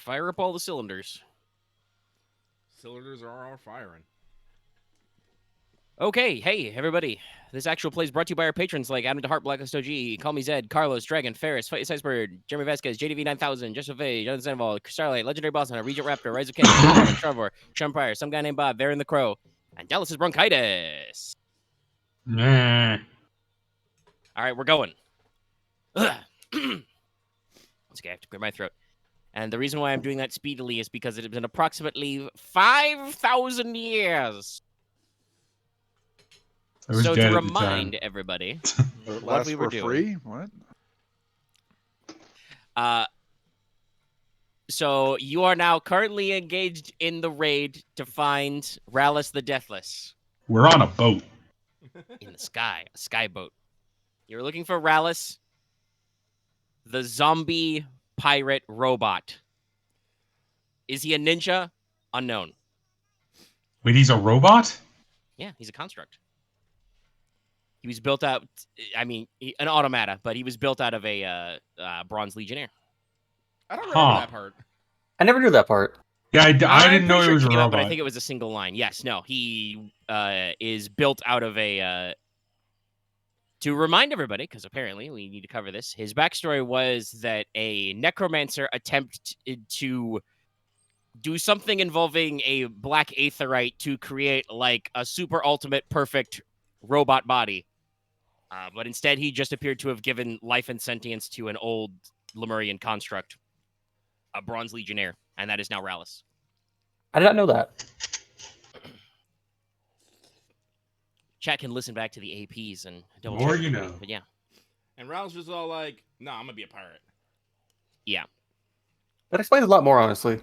fire up all the cylinders. Cylinders are all firing. Okay, hey, everybody. This actual play is brought to you by our patrons like Adam DeHart, Blacklist OG, Call Me Zed, Carlos, Dragon, Ferris, Fight Icebird, Jeremy Vasquez, JDV 9000, Joseph A, Jonathan Sandoval, Starlight, Legendary Boss Hunter, Regent Raptor, Rise of King, Trevor, Shumpire, some guy named Bob, Baron the Crow, and Dallas's Bronchitis. Nah. All right, we're going. Once again, I have to clear my throat. And the reason why I'm doing that speedily is because it has been approximately 5,000 years. So to remind everybody what we were doing. Free? What? So you are now currently engaged in the raid to find Rallus the Deathless. We're on a boat. In the sky, a sky boat. You're looking for Rallus, the zombie pirate robot. Is he a ninja? Unknown. Wait, he's a robot? Yeah, he's a construct. He was built out, an automata, but he was built out of a Bronze Legionnaire. I don't remember that part. I never knew that part. Yeah, I didn't know he was a robot. But I think it was a single line. Yes, no, he is built out of a... To remind everybody, because apparently we need to cover this, his backstory was that a necromancer attempted to do something involving a black aetherite to create like a super ultimate perfect robot body. But instead, he just appeared to have given life and sentience to an old Lemurian construct, a Bronze Legionnaire, and that is now Rallus. I did not know that. Chat can listen back to the APs and double More check. you know. But yeah. And Rallus was all like, "No, I'm gonna be a pirate." Yeah. That explains a lot more, honestly.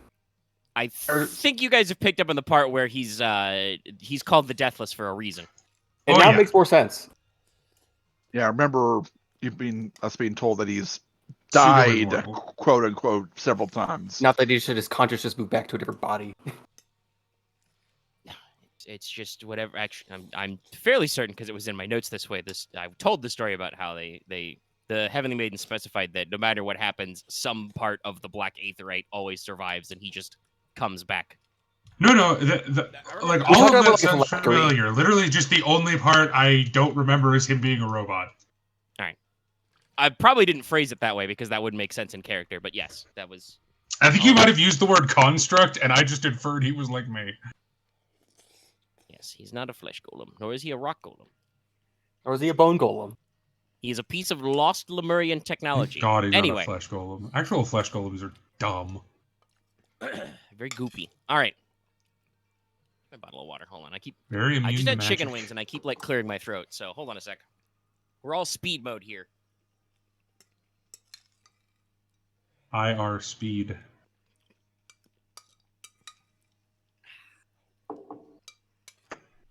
I think you guys have picked up on the part where he's called the Deathless for a reason. It now makes more sense. Yeah, I remember us being told that he's died, quote unquote, several times. Not that he should his conscious just move back to a different body. It's just whatever. Actually, I'm fairly certain because it was in my notes this way. I told the story about how the Heavenly Maiden specified that no matter what happens, some part of the Black Aetherite always survives, and he just comes back. No, like all of that sounds familiar. Literally, just the only part I don't remember is him being a robot. All right, I probably didn't phrase it that way because that wouldn't make sense in character. But yes, that was. I think you might have used the word construct, and I just inferred he was like me. Yes, he's not a flesh golem, nor is he a rock golem. Or is he a bone golem? He's a piece of lost Lemurian technology. God, he's anyway. not a flesh golem. Actual flesh golems are dumb. Very goopy. All right. My bottle of water. Hold on. I just had chicken wings and I keep like clearing my throat. So hold on a sec. We're all speed mode here. IR speed.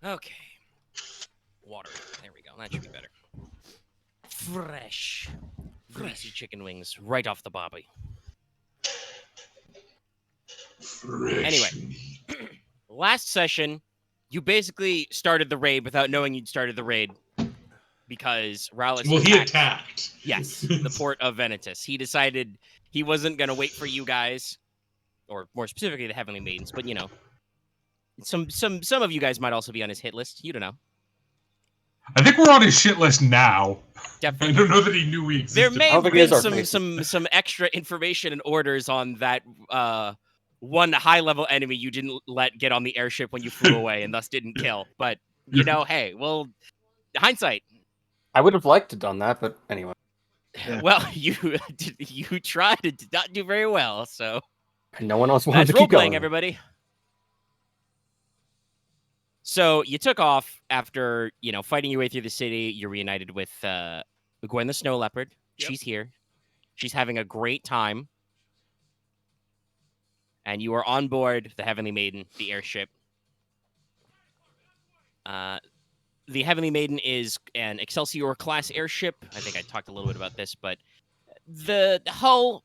Okay. Water. There we go. That should be better. Fresh. Greasy chicken wings right off the bobby. Fresh. Anyway. Last session, you basically started the raid without knowing you'd started the raid because Rallus he attacked. Yes, the port of Venitus. He decided he wasn't going to wait for you guys, or more specifically the Heavenly Maidens, but you know, some of you guys might also be on his hit list. You don't know. I think we're on his shit list now. Definitely. I don't know that he knew we existed. There may have been some extra information and orders on that one high-level enemy you didn't let get on the airship when you flew away and thus didn't kill. But, you know, hey, well, hindsight. I would have liked to have done that, but anyway. Yeah. Well, you tried and did not do very well, so... And no one else wanted to keep role-playing, going. Everybody. So, you took off after, you know, fighting your way through the city. You're reunited with Gwen the Snow Leopard. Yep. She's here. She's having a great time. And you are on board the Heavenly Maiden, the airship. The Heavenly Maiden is an Excelsior-class airship. I think I talked a little bit about this, but the hull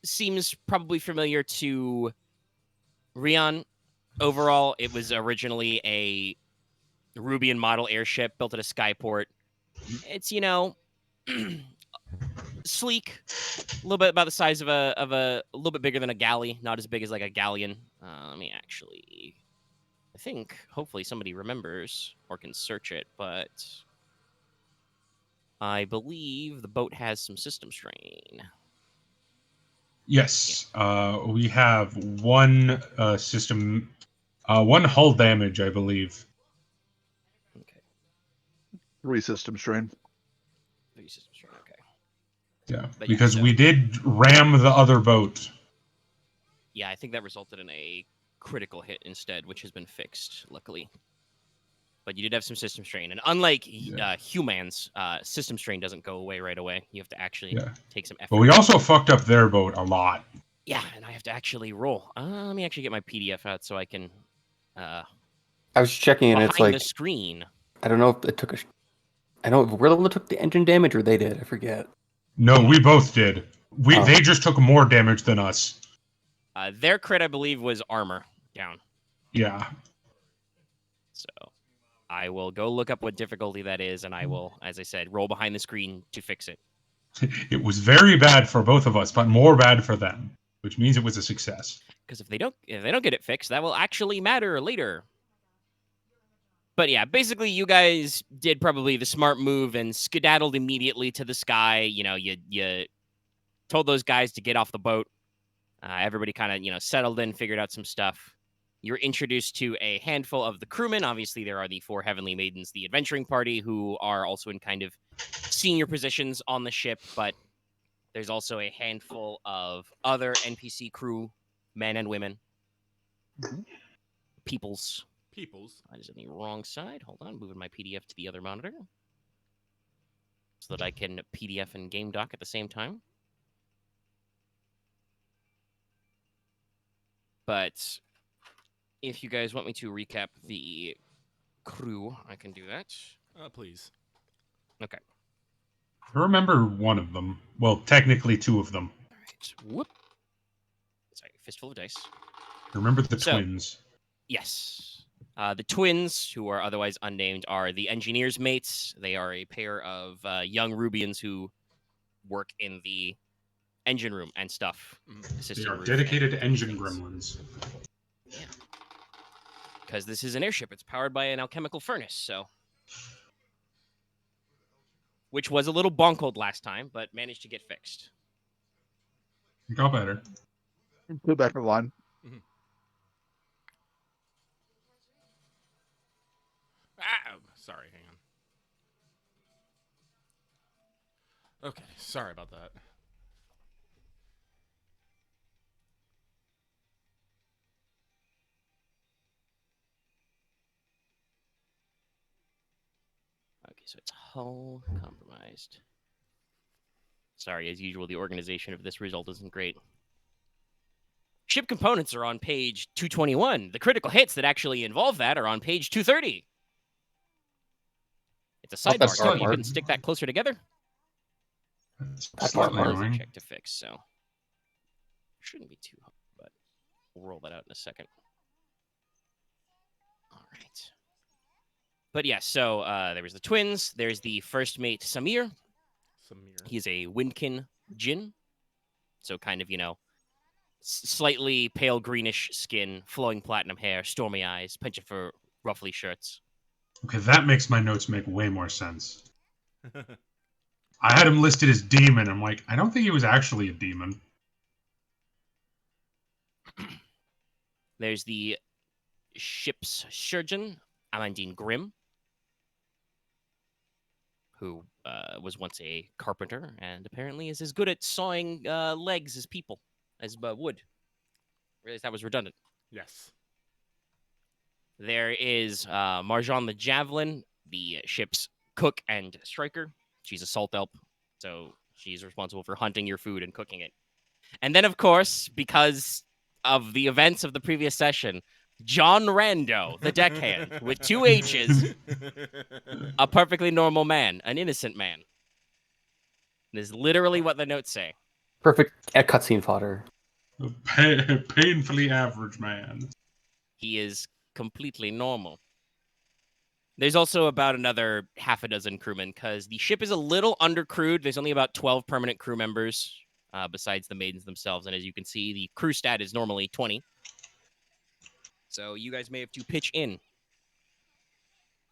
seems probably familiar to Ryahn. Overall, it was originally a Rubian model airship built at a skyport. It's, you know, sleek, a little bit about the size of a little bit bigger than a galley, not as big as like a galleon. Let me actually, I think hopefully somebody remembers or can search it, but I believe the boat has some system strain. Yes, we have one system, one hull damage, I believe. Okay, 3 system strain. 3 system strain. Okay. Yeah, But because so, we did ram the other boat. yeah, I think that resulted in a critical hit instead, which has been fixed, luckily. But you did have some system strain, and unlike humans, system strain doesn't go away right away. You have to actually take some effort. But we also fucked up their boat a lot. Yeah, and I have to actually roll. Let me actually get my PDF out so I can. I was checking, and it's like the screen. I don't know if it took a. I know if we're the one that took the engine damage, or they did. I forget. No, we both did. They just took more damage than us. Their crit, I believe, was armor down. Yeah. So I will go look up what difficulty that is, and I will, as I said, roll behind the screen to fix it. It was very bad for both of us, but more bad for them, which means it was a success. Because if they don't get it fixed, that will actually matter later. But yeah, basically, you guys did probably the smart move and skedaddled immediately to the sky. You know, you told those guys to get off the boat. Everybody kind of, settled in, figured out some stuff. You're introduced to a handful of the crewmen. Obviously, there are the 4 Heavenly Maidens, the adventuring party, who are also in kind of senior positions on the ship, but there's also a handful of other NPC crew, men and women. Peoples. I was on the wrong side. Hold on, moving my PDF to the other monitor so that I can PDF and game doc at the same time. But if you guys want me to recap the crew, I can do that. Please. Okay. I remember one of them. Well, technically 2 of them. All right. Whoop. Sorry, fistful of dice. I remember the twins. Yes. The twins, who are otherwise unnamed, are the engineer's mates. They are a pair of young Rubians who work in the engine room and stuff. They are dedicated engine gremlins. Yeah. Because this is an airship. It's powered by an alchemical furnace, so. Which was a little bonkled last time, but managed to get fixed. It got better. Put back in the line. Sorry, hang on. Okay, sorry about that. Okay, so it's hull compromised. Sorry, as usual, the organization of this result isn't great. Ship components are on page 221. The critical hits that actually involve that are on page 230. It's a sidebar. You can stick that closer together. That's slightly annoying. Check to fix, so shouldn't be too hard, but we'll roll that out in a second. All right. But yeah, so there was the twins. There's the first mate, Samir. He's a Windkin Jin. So kind of, slightly pale greenish skin, flowing platinum hair, stormy eyes, penchant for ruffly shirts. Okay, that makes my notes make way more sense. I had him listed as demon. I'm like, I don't think he was actually a demon. There's the ship's surgeon, Amandine Grimm, who was once a carpenter and apparently is as good at sawing legs as people, as wood. Realized that was redundant. Yes. There is Marjan the Javelin, the ship's cook and striker. She's a salt elf, so she's responsible for hunting your food and cooking it. And then, of course, because of the events of the previous session, John Rando, the deckhand, with 2 H's, a perfectly normal man, an innocent man. This is literally what the notes say. Perfect cutscene fodder. A painfully average man. He is completely normal. There's also about another half a dozen crewmen because the ship is a little undercrewed. There's only about 12 permanent crew members besides the maidens themselves. And as you can see, the crew stat is normally 20. So you guys may have to pitch in.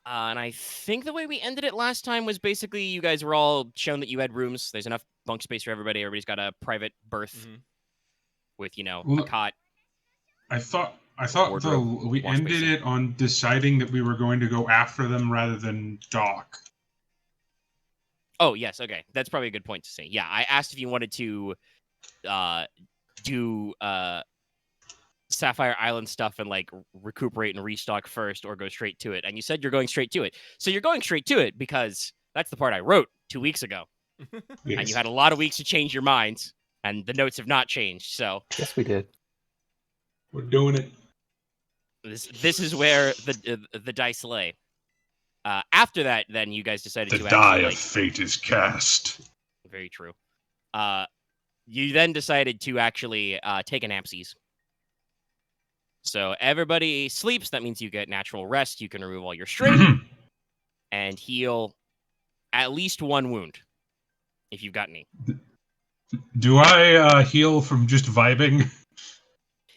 And I think the way we ended it last time was basically you guys were all shown that you had rooms. There's enough bunk space for everybody. Everybody's got a private berth with, a cot. I thought Wardrobe, we wash ended basin. it on deciding that we were going to go after them rather than dock. Oh, yes. Okay. That's probably a good point to say. Yeah, I asked if you wanted to do Sapphire Island stuff and like recuperate and restock first or go straight to it. And you said you're going straight to it. So you're going straight to it because that's the part I wrote 2 weeks ago. Yes. And you had a lot of weeks to change your minds, and the notes have not changed. So Yes, we did. We're doing it. this is where the dice lay. After that, then you guys decided The to die actually, of fate is cast. very true. You then decided to actually take a napsies. So everybody sleeps. That means you get natural rest. You can remove all your strain and heal at least one wound if you've got any. Do I heal from just vibing?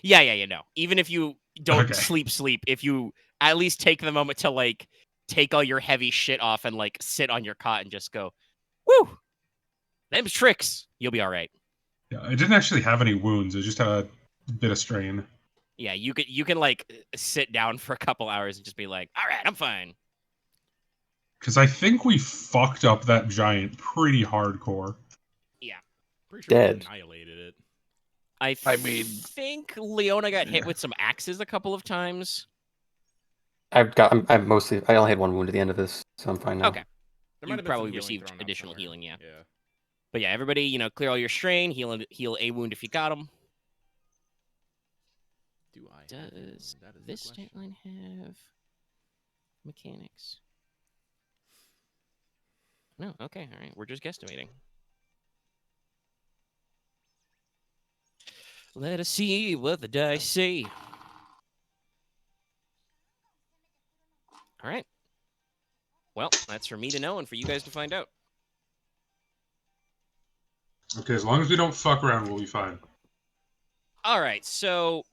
Yeah, no. Even if you don't Okay. sleep, if you at least take the moment to like take all your heavy shit off and like sit on your cot and just go, woo, them's tricks, you'll be all right. Yeah, I didn't actually have any wounds. I just had a bit of strain. Yeah, you can like sit down for a couple hours and just be like, all right, I'm fine. Because I think we fucked up that giant pretty hardcore. Yeah. Pretty sure Dead. we annihilated it. I mean- think Leona got hit with some axes a couple of times. I only had one wound at the end of this, so I'm fine now. Okay. There You might have been some probably healing received thrown out additional somewhere. healing, yeah. Yeah. But yeah, everybody, clear all your strain, heal a wound if you got them. Do I? have one? Does That is the this question. stat line have mechanics? No, okay, all right. We're just guesstimating. Let us see what the dice say. All right. Well, that's for me to know and for you guys to find out. Okay, as long as we don't fuck around, we'll be fine. All right, so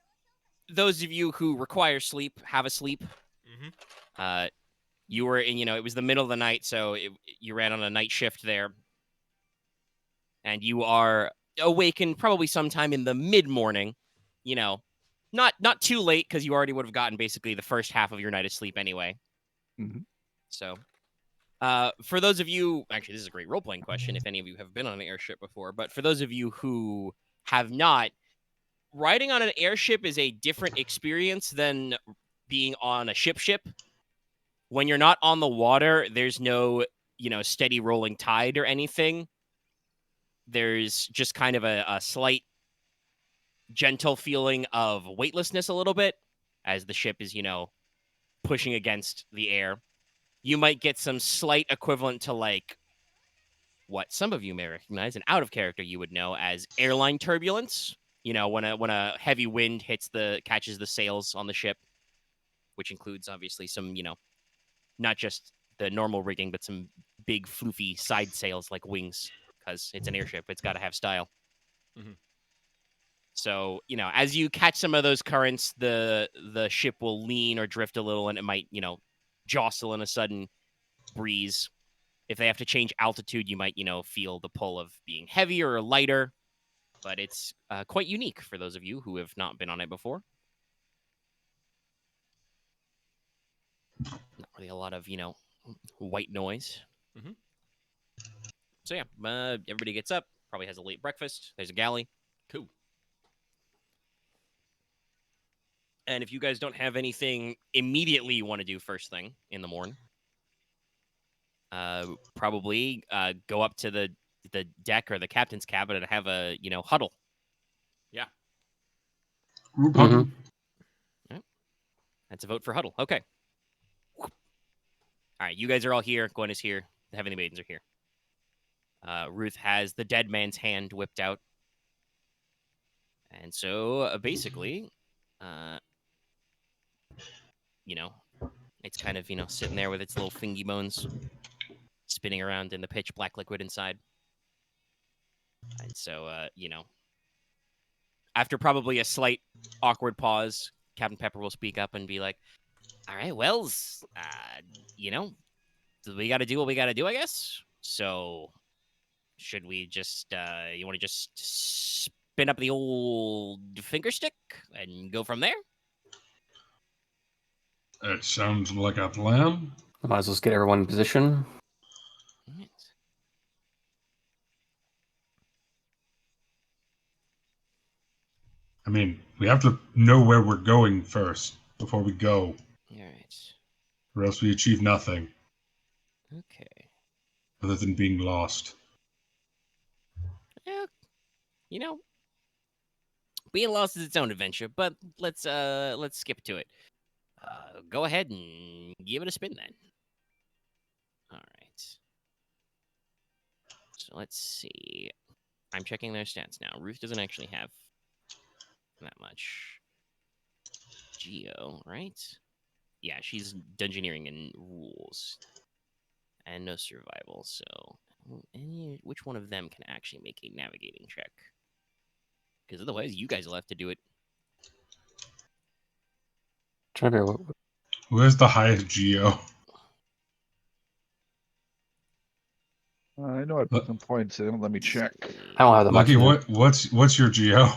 those of you who require sleep, have a sleep. You were in, it was the middle of the night, so you ran on a night shift there. And you are awakened probably sometime in the mid-morning, not too late because you already would have gotten basically the first half of your night of sleep anyway. Mhm. So, for those of you, actually, this is a great role-playing question if any of you have been on an airship before, but for those of you who have not, riding on an airship is a different experience than being on a ship. When you're not on the water, there's no, steady rolling tide or anything. There's just kind of a slight gentle feeling of weightlessness a little bit as the ship is, pushing against the air. You might get some slight equivalent to like what some of you may recognize, and out of character you would know as airline turbulence. When a heavy wind catches the sails on the ship, which includes obviously some, not just the normal rigging, but some big floofy side sails like wings, because it's an airship. It's got to have style. Mhm. So, as you catch some of those currents, the ship will lean or drift a little, and it might, jostle in a sudden breeze. If they have to change altitude, you might, feel the pull of being heavier or lighter. But it's quite unique for those of you who have not been on it before. Not really a lot of, white noise. Mhm. So yeah, everybody gets up, probably has a late breakfast. There's a galley. Cool. And if you guys don't have anything immediately you want to do first thing in the morning, probably go up to the deck or the captain's cabin and have a, huddle. Group Mhm. huddle. That's a vote for huddle. Okay. All right, you guys are all here. Gwen is here. The Heavenly Maidens are here. Ruth has the dead man's hand whipped out. And so, basically, It's kind of, sitting there with its little fingy bones spinning around in the pitch black liquid inside. And so, after probably a slight awkward pause, Captain Pepper will speak up and be like, all right, Wells, we got to do what we got to do, I guess. So should we just, you want to just spin up the old finger stick and go from there? It sounds like a plan. Might as well just get everyone in position. Right. I mean, we have to know where we're going first before we go, All right. or else we achieve nothing Okay. other than being lost. Yeah, being lost is its own adventure, but let's skip to it. Go ahead and give it a spin then. All right. So let's see. I'm checking their stats now. Ruth doesn't actually have that much. Geo, right? Yeah, she's dungeoneering and rules. And no survival, so which one of them can actually make a navigating check? Because otherwise, you guys will have to do it. Trying to figure out Who has the highest geo? I know I put some points in. Let me check. I don't have that Lucky, much. what's your geo?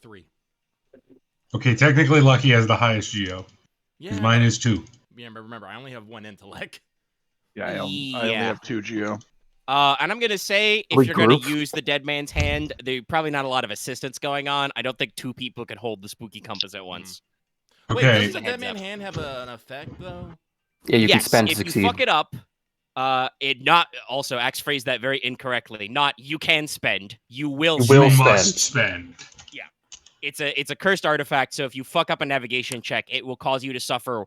3. Okay, technically Lucky has the highest geo. Yeah. Because mine is 2. Yeah, but remember, I only have 1 intellect. Yeah, I only have 2 geo. And I'm going to say, if you're going Regroup. to use the dead man's hand, there's probably not a lot of assistance going on. I don't think 2 people can hold the spooky compass at once. Wait, Okay. does the Heads Dead Man up. hand have an effect, though? Yeah, you can Yes, spend to if succeed. you fuck it up, it not also Axe phrased that very incorrectly. Not you can spend, you will You spend. will You spend. must spend. It's a cursed artifact, so if you fuck up a navigation check, it will cause you to suffer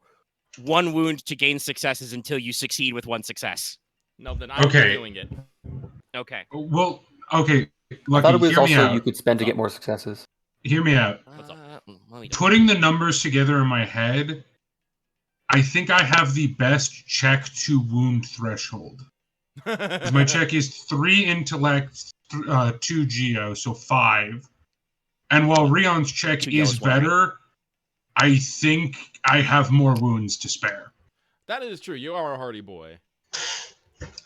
1 wound to gain successes until you succeed with 1 success. No, then I'm Okay. doing it. Okay. Well, okay, I Lucky, thought it was hear me also out. you could spend to get more successes. Hear me out. What's up? Let me Putting the numbers together in my head, I think I have the best check to wound threshold. 'Cause my check is 3 intellect, 2 geo, so 5. And while Ryon's check 2 is yellows, 1 green. better, I think I have more wounds to spare. That is true. You are a hardy boy.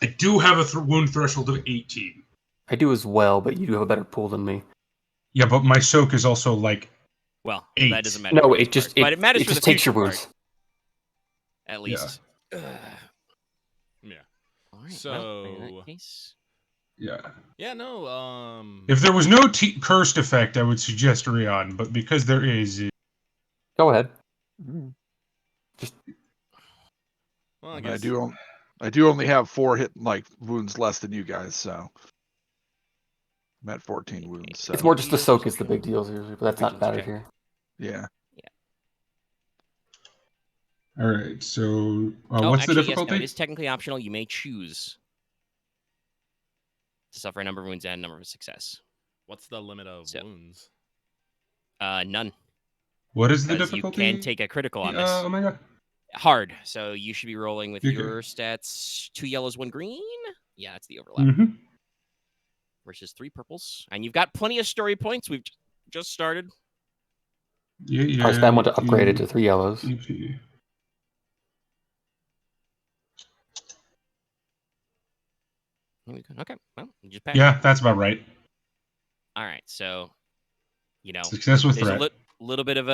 I do have a wound threshold of 18. I do as well, but you do have a better pool than me. Yeah, but my soak is also like Well, 8. that doesn't matter. No, for this it just part, but it matters it for just the takes your future wounds. part, at least. Yeah. All right, So- well, in that case, Yeah. Yeah, no, If there was no cursed effect, I would suggest Ryahn, but because there is, Go ahead. well, I I guess. do only have 4 wounds less than you guys, so I'm at 14 wounds. So It's more just the Deals soak or is the big deals usually, but that's not Regents matter check. here. yeah. all right. So, oh, what's actually, the yes, no, difficulty? it is technically optional. You may choose to suffer a number of wounds and a number of success. What's the limit of So- wounds? None, What is the because you difficulty? can take a critical on this. Oh my god. Hard, so you should be rolling with Okay. your stats 2 yellows, 1 green. Yeah, that's the overlap. Mm-hmm. Versus 3 purples. And you've got plenty of story points. We've just started. Yeah. I spend one to upgrade it to 3 yellows. EP. Here we go. Okay, well, you just pass. Yeah, that's about right. All right, so, Success with there's threat. a little bit of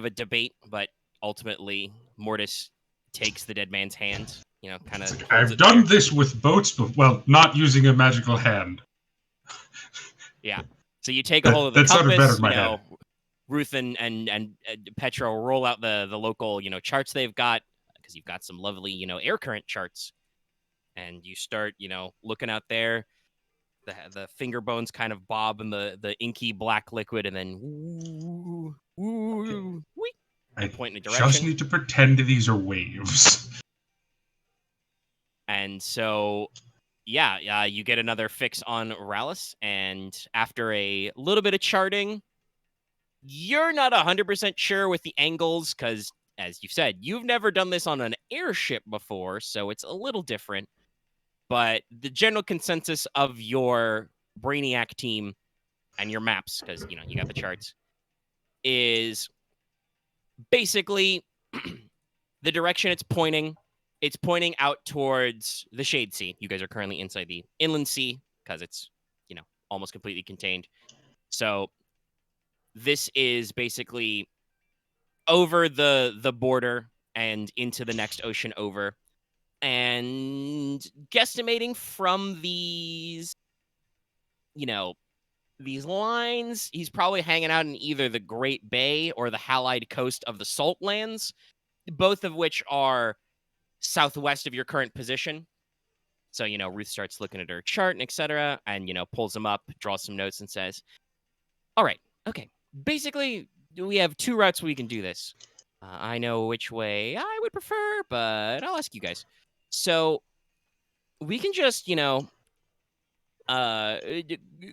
a debate, but ultimately Mortis takes the dead man's hand. Kind of. I've done this with boats, well, not using a magical hand. Yeah. So you take a hold of the That sounded compass. better in my head. Ruth and Petra roll out the local charts they've got, because you've got some lovely air current charts, and you start looking out there. The finger bones kind of bob in the inky black liquid, and then woo, wee, I point in a just direction. need to pretend these are waves. And so, yeah, you get another fix on Rallus, and after a little bit of charting, you're not 100% sure with the angles, because as you've said, you've never done this on an airship before, so it's a little different. But the general consensus of your Brainiac team and your maps, because, you know, you got the charts, is basically the direction it's pointing out towards the Shade Sea. You guys are currently inside the Inland Sea because it's, you know, almost completely contained. So this is basically over the border and into the next ocean over. And guesstimating from these, you know, these lines, he's probably hanging out in either the Great Bay or the Halide coast of the Salt Lands, both of which are southwest of your current position. So, you know, Ruth starts looking at her chart and etc. and, you know, pulls them up, draws some notes and says, all right, okay, basically we have two routes we can do this. I know which way I would prefer, but I'll ask you guys. So we can just, you know,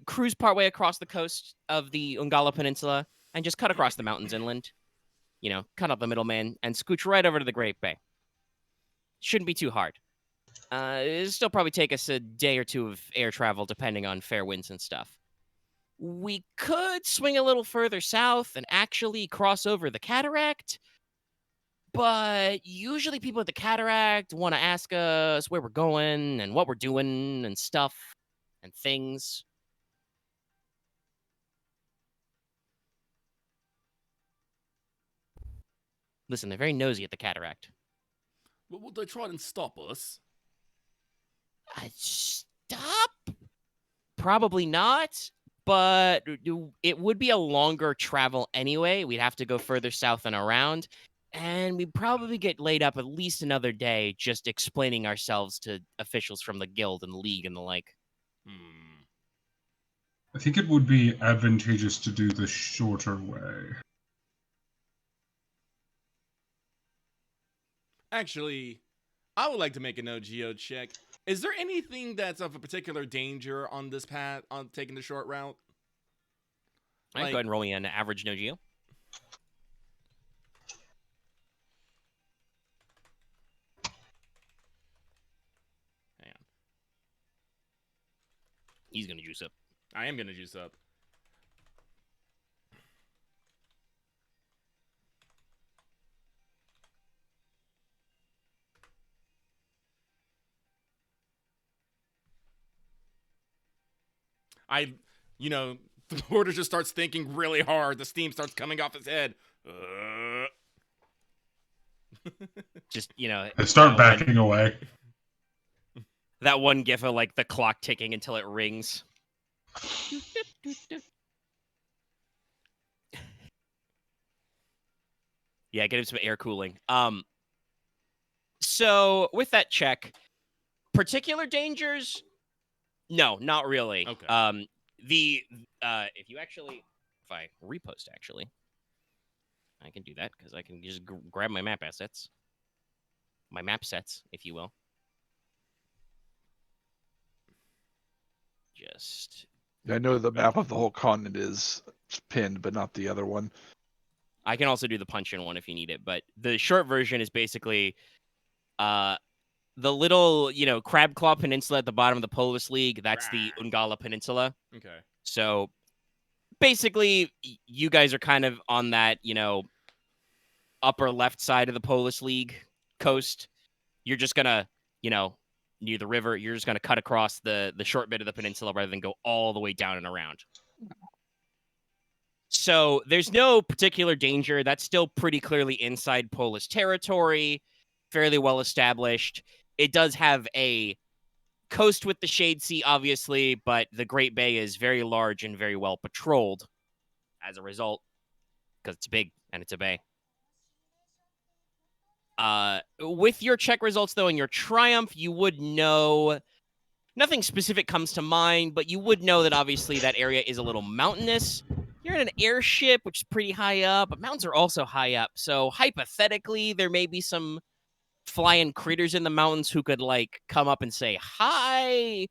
cruise partway across the coast of the Ungala Peninsula and just cut across the mountains inland. You know, cut out the middleman and scooch right over to the Great Bay. Shouldn't be too hard. It'll still probably take us a day or two of air travel, depending on fair winds and stuff. We could swing a little further south and actually cross over the cataract, but usually people at the cataract want to ask us where we're going and what we're doing and stuff and things. Listen, they're very nosy at the cataract. But will they try and stop us? Stop? Probably not, but it would be a longer travel anyway. We'd have to go further south and around, and we'd probably get laid up at least another day just explaining ourselves to officials from the guild and the league and the like. I think it would be advantageous to do the shorter way. Actually, I would like to make a no geo check. Is there anything that's of a particular danger on this path, on taking the short route? All right, go ahead and roll me an average no geo. Hang on. He's going to juice up. I am going to juice up. You know, the Porter just starts thinking really hard. The steam starts coming off his head. Just, you know. I start backing away. That one gif of, like, the clock ticking until it rings. Yeah, get him some air cooling. So, with that check, particular dangers... No, not really. Okay. If you actually, if I repost, actually, I can do that because I can just grab my map assets, my map sets, if you will. Just. I know the map of the whole continent is pinned, but not the other one. I can also do the punch-in one if you need it, but the short version is basically, the little, you know, Crab Claw Peninsula at the bottom of the Polis League, that's the Ungala Peninsula. Okay. So, basically, you guys are kind of on that, you know, upper left side of the Polis League coast. You're just going to, you know, near the river, you're just going to cut across the short bit of the peninsula rather than go all the way down and around. So, there's no particular danger. That's still pretty clearly inside Polis territory, fairly well established. It does have a coast with the Shade Sea, obviously, but the Great Bay is very large and very well patrolled as a result, because it's big and it's a bay. With your check results, though, and your triumph, you would know... Nothing specific comes to mind, but you would know that, obviously, that area is a little mountainous. You're in an airship, which is pretty high up, but mountains are also high up. So, hypothetically, there may be some flying critters in the mountains who could, like, come up and say hi,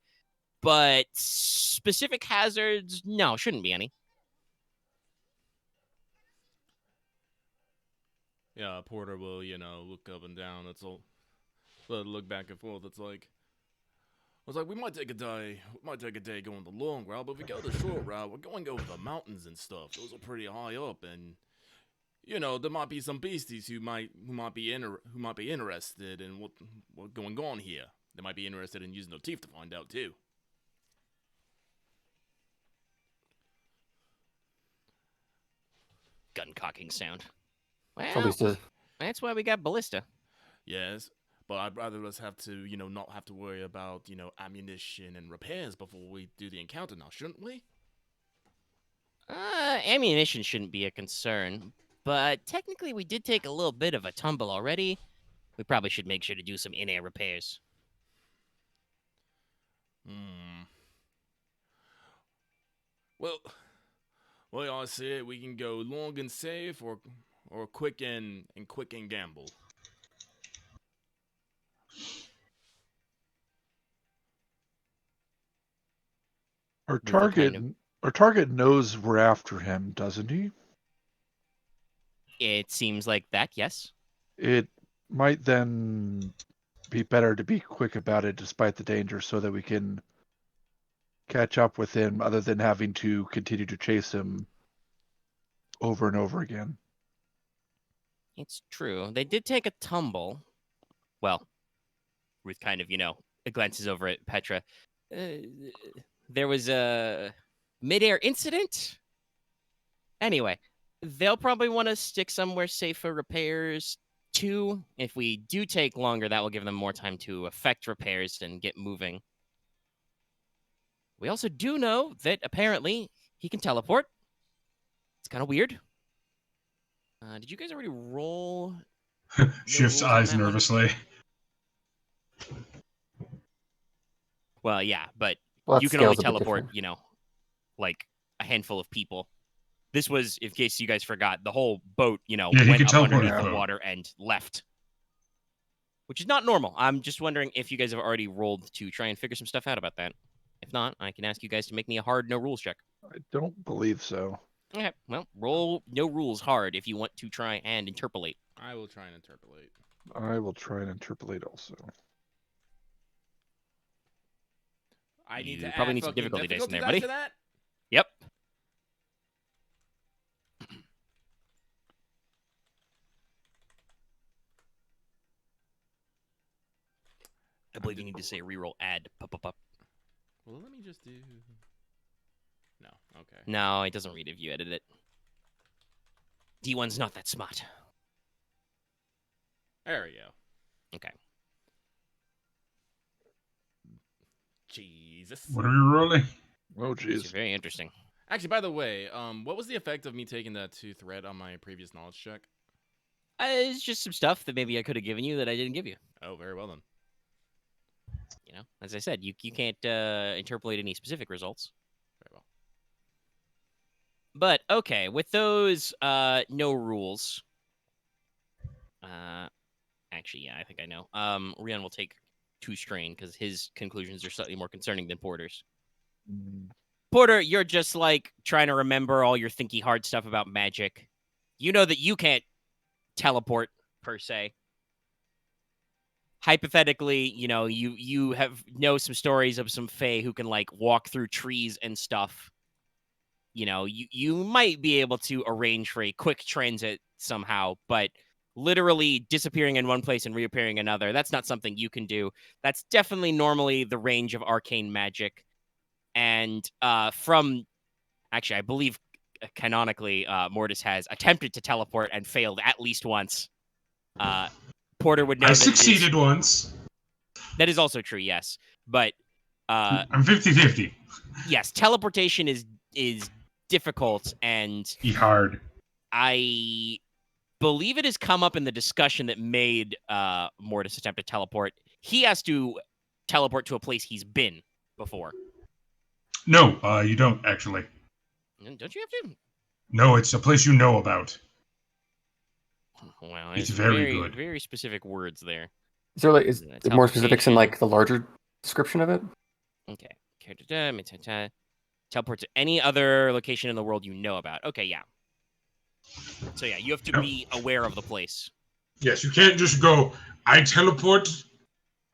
but specific hazards, no, shouldn't be any. Yeah, Porter will, look up and down. It's all, look back and forth. It's like we might take a day. We might take a day going the long route, but if we go the short route, we're going over the mountains and stuff. Those are pretty high up, and there might be some beasties who might be interested in what's going on here. They might be interested in using their teeth to find out too. Gun cocking sound. At Well, least that's why we got ballista. Yes, but I'd rather us have to, not have to worry about, ammunition and repairs before we do the encounter now, shouldn't we? Ammunition shouldn't be a concern, but technically we did take a little bit of a tumble already. We probably should make sure to do some in-air repairs. Well, I see it. We can go long and safe, or quick and gamble. Our target knows we're after him, doesn't he? It seems like that, yes. It might then be better to be quick about it despite the danger so that we can catch up with him other than having to continue to chase him over and over again. It's true. They did take a tumble. Well, Ruth kind of, glances over at Petra. There was a mid-air incident. Anyway, they'll probably want to stick somewhere safe for repairs, too. If we do take longer, that will give them more time to effect repairs and get moving. We also do know that apparently he can teleport. It's kind of weird. Did you guys already roll? Shifts eyes nervously. Well, yeah, but Well, you that can only scale's a bit teleport, different. like a handful of people. This was, in case you guys forgot, the whole boat, he went could up teleport underneath the the boat. water and left. Which is not normal. I'm just wondering if you guys have already rolled to try and figure some stuff out about that. If not, I can ask you guys to make me a hard no rules check. I don't believe so. Okay, well, roll no rules hard if you want to try and interpolate. I will try and interpolate. I will try and interpolate also. I need You to probably add need some fucking difficulty dice in there, dice buddy. to that? Yep. I believe you need to say reroll add. Pup. Well, let me just do... No, okay. No, it doesn't read if you edit it. D1's not that smart. There we go. Okay. Jesus. What are we rolling? Oh, It's jeez. very interesting. Actually, by the way, what was the effect of me taking that 2 threat on my previous knowledge check? It's just some stuff that maybe I could have given you that I didn't give you. Oh, very well then. As I said, you can't interpolate any specific results. Very well. But okay, with those no rules. Actually, yeah, I think I know. Ryahn will take 2 strain because his conclusions are slightly more concerning than Porter's. Porter, you're just like trying to remember all your thinky hard stuff about magic. You know that you can't teleport per se. Hypothetically, you know some stories of some fae who can like walk through trees and stuff. You might be able to arrange for a quick transit somehow, but literally disappearing in one place and reappearing in another, that's not something you can do. That's definitely normally the range of arcane magic. And I believe canonically, Mortis has attempted to teleport and failed at least once. Porter would know I that succeeded once. that is also true, yes. But I'm 50-50. yes, teleportation is difficult, and Hard. I believe it has come up in the discussion that made Mortis attempt to teleport. He has to teleport to a place he's been before. No, you don't actually. Don't you have to? No, it's a place you know about. Wow, It's there's very good. very specific words there. Is there is there more specifics in like the larger description of it? Okay. Teleport to any other location in the world you know about. Okay, yeah. So yeah, you have to be aware of the place. Yes, you can't just go, I teleport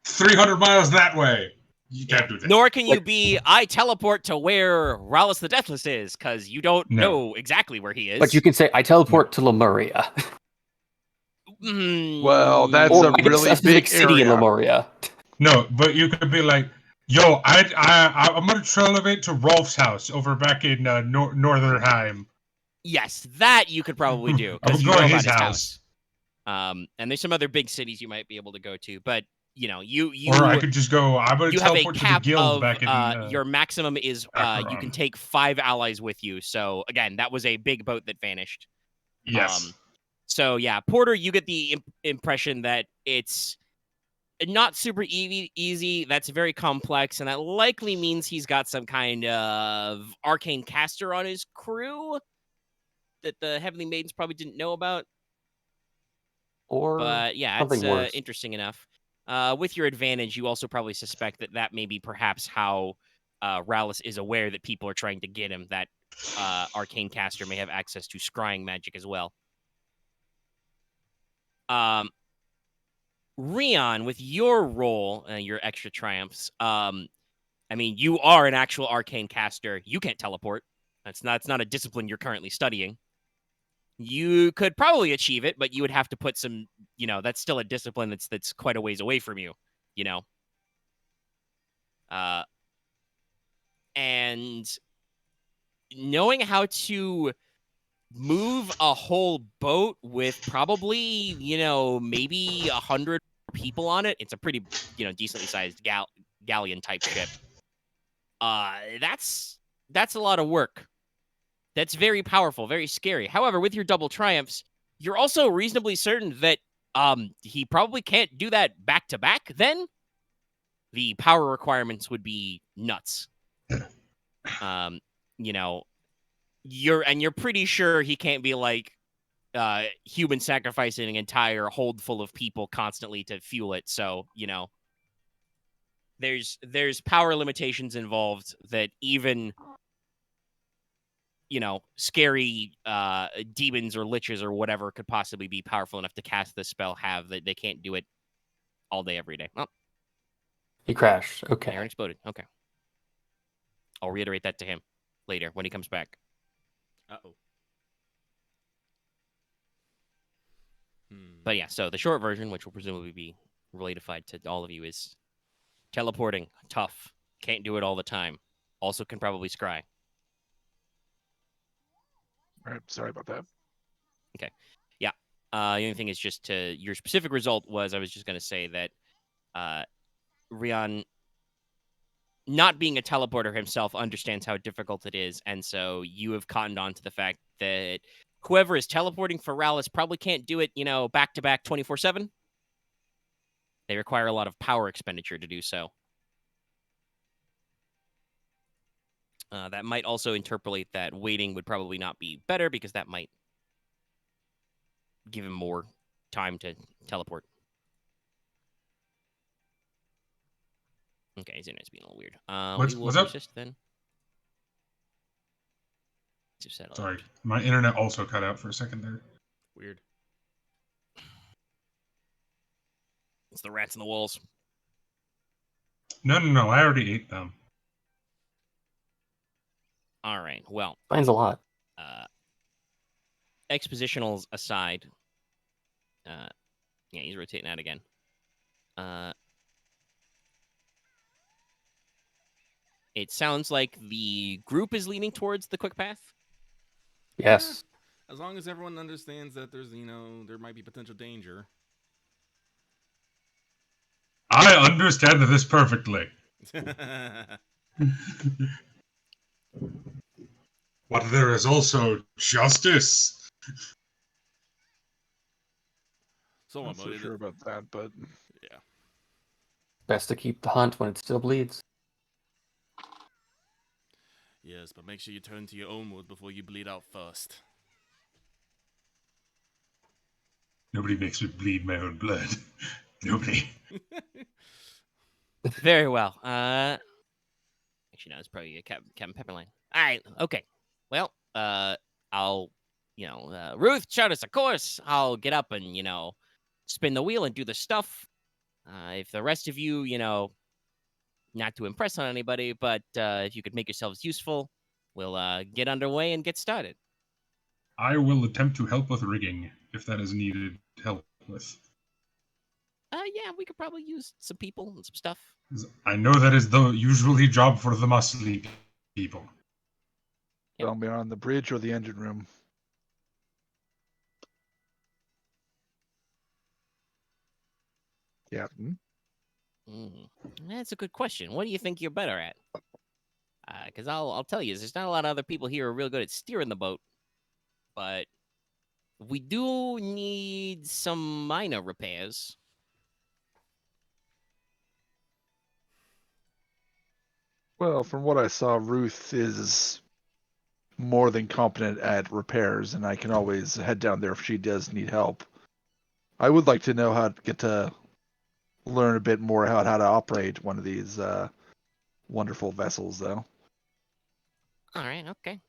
300 miles that way. You can't do that. Nor can you be, I teleport to where Rallus the Deathless is, because you don't know exactly where he is. But you can say, I teleport to Lemuria. Well, that's Or a I guess really a specific big city in area. Lemuria. No, but you could be like, yo, I'm going to elevate to Rolf's house over back in Northernheim. Yes, that you could probably do, I'm because you going know to about his his house. And there's some other big cities you might be able to go to, but, you know, Or I could just go, I'm going to you have a teleport to the cap guild of back in... your maximum is you Acheron. can take 5 allies with you. So again, that was a big boat that vanished. Yes. So yeah, Porter, you get the impression that it's not super easy. That's very complex, and that likely means he's got some kind of arcane caster on his crew that the Heavenly Maidens probably didn't know about. Or But yeah, something it's worse. interesting enough. With your advantage, you also probably suspect that may be perhaps how Rallus is aware that people are trying to get him, that Arcane Caster may have access to scrying magic as well. Ryahn, with your role and your extra triumphs, I mean, you are an actual Arcane Caster. You can't teleport. It's not a discipline you're currently studying. You could probably achieve it, but you would have to put some, you know, that's still a discipline that's quite a ways away from you, you know. And knowing how to move a whole boat with probably, you know, maybe 100 people on it, it's a pretty, you know, decently sized galleon type ship. That's a lot of work. That's very powerful, very scary. However, with your double triumphs, you're also reasonably certain that he probably can't do that back to back. Then the power requirements would be nuts. You know, you're pretty sure he can't be like human sacrificing an entire hold full of people constantly to fuel it. So, you know, there's power limitations involved that even, you know, scary demons or liches or whatever could possibly be powerful enough to cast this spell have that they can't do it all day, every day. Oh, He crashed. Okay. Aren exploded. Okay. I'll reiterate that to him later when he comes back. Uh-oh. But yeah, so the short version, which will presumably be relatified to all of you, is teleporting, tough, can't do it all the time. Also can probably scry. All right, sorry about that. Okay. Yeah. The only thing is just to your specific result was I was just going to say that Ryahn, not being a teleporter himself, understands how difficult it is. And so you have cottoned on to the fact that whoever is teleporting for Rallus probably can't do it, you know, back to back 24/7. They require a lot of power expenditure to do so. That might also interpolate that waiting would probably not be better because that might give him more time to teleport. Okay, his internet's being a little weird. We will What's up? persist then. Just settle. Sorry, my internet also cut out for a second there. Weird. It's the rats in the walls. No, I already ate them. All right. Well, Finds a lot. expositionals aside, yeah, he's rotating out again. It sounds like the group is leaning towards the quick path. Yes. As long as everyone understands that there's, you know, there might be potential danger. I understand this perfectly. But there is also justice. So I'm I'm not so sure about that, but yeah. Best to keep the hunt when it still bleeds. Yes, but make sure you turn to your own wood before you bleed out first. Nobody makes me bleed my own blood. Nobody. Very well. Actually, no, it's probably Captain Pepperline. All right. Okay. Well, I'll Ruth, shout us a course. I'll get up and, spin the wheel and do the stuff. If the rest of you, not to impress on anybody, but if you could make yourselves useful, we'll get underway and get started. I will attempt to help with rigging if that is needed help with. Yeah, we could probably use some people and some stuff. I know that is the usually job for the muscly people. Yep. Tell me on the bridge or the engine room. Yeah. That's a good question. What do you think you're better at? Because I'll tell you, there's not a lot of other people here who are real good at steering the boat, but we do need some minor repairs. Well, from what I saw, Ruth is more than competent at repairs, and I can always head down there if she does need help. I would like to know how to get to learn a bit more about how to operate one of these wonderful vessels, though. All right, okay.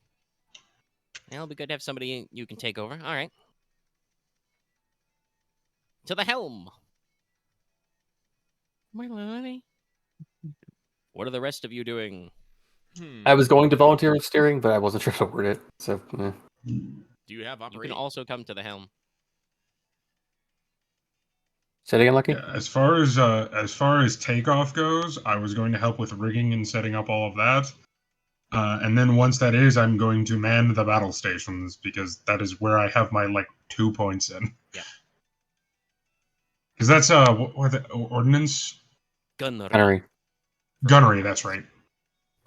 It'll be good to have somebody you can take over. All right. To the helm. What are the rest of you doing? I was going to volunteer in steering, but I wasn't sure to word it. So, Do you have You operating? can also come to the helm. say it again, Lucky. Yeah, as far as takeoff goes, I was going to help with rigging and setting up all of that. And then once that is, I'm going to man the battle stations because that is where I have my 2 points in. Yeah. Because that's what the ordnance Gunnery. gunnery. That's right.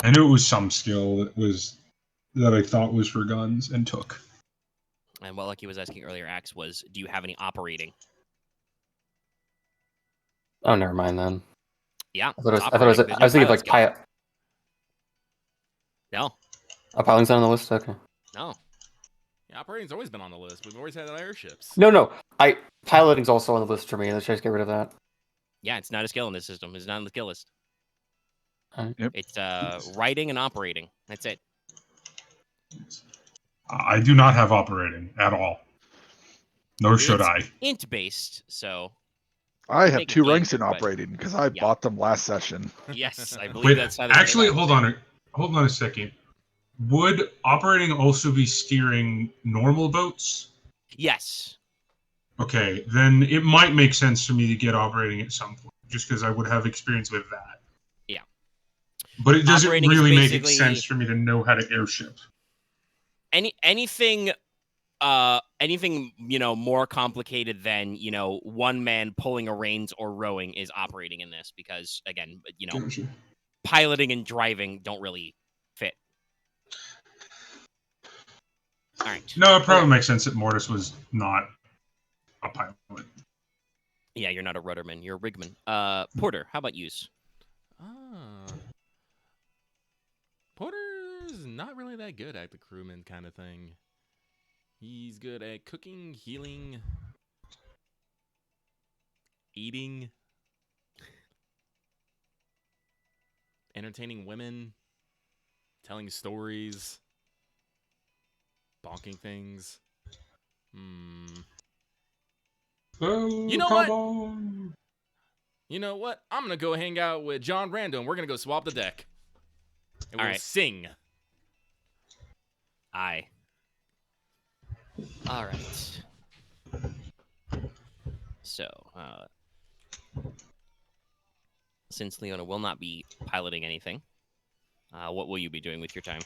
I knew it was some skill that I thought was for guns and took. And what Lucky was asking earlier, Axe, was, do you have any operating? Oh, never mind then. Yeah. I was operating. I was thinking There's no pilot. No. Oh, piloting's not on the list. Okay. No. Yeah, operating's always been on the list. We've always had airships. No. Piloting's also on the list for me. Let's just get rid of that. Yeah, it's not a skill in this system. It's not on the skill list. Yep. It's writing and operating. That's it. I do not have operating at all. Nor should I. Int based, so I have Make it 2 ranks easier, in but- operating because I Yeah. bought them last session. yes, I believe Wait, that's how this actually, came out. hold on a second. Would operating also be steering normal boats? Yes. Okay, then it might make sense for me to get operating at some point, just because I would have experience with that. Yeah. But it doesn't Operating is really make basically- sense for me to know how to airship. Anything more complicated than one man pulling a reins or rowing is operating in this, because again, Gotcha. piloting and driving don't really fit. All right. No, it probably makes sense that Mortis was not a pilot. Yeah, you're not a rudderman. You're a rigman. Porter, how about yous? Porter's not really that good at the crewman kind of thing. He's good at cooking, healing, eating, entertaining women, telling stories, bonking things. Oh, You know come what? on. You know what? I'm gonna go hang out with John Rando, and we're gonna go swap the deck. And All we'll right. sing. Aye. All right. So, since Leona will not be piloting anything, what will you be doing with your time?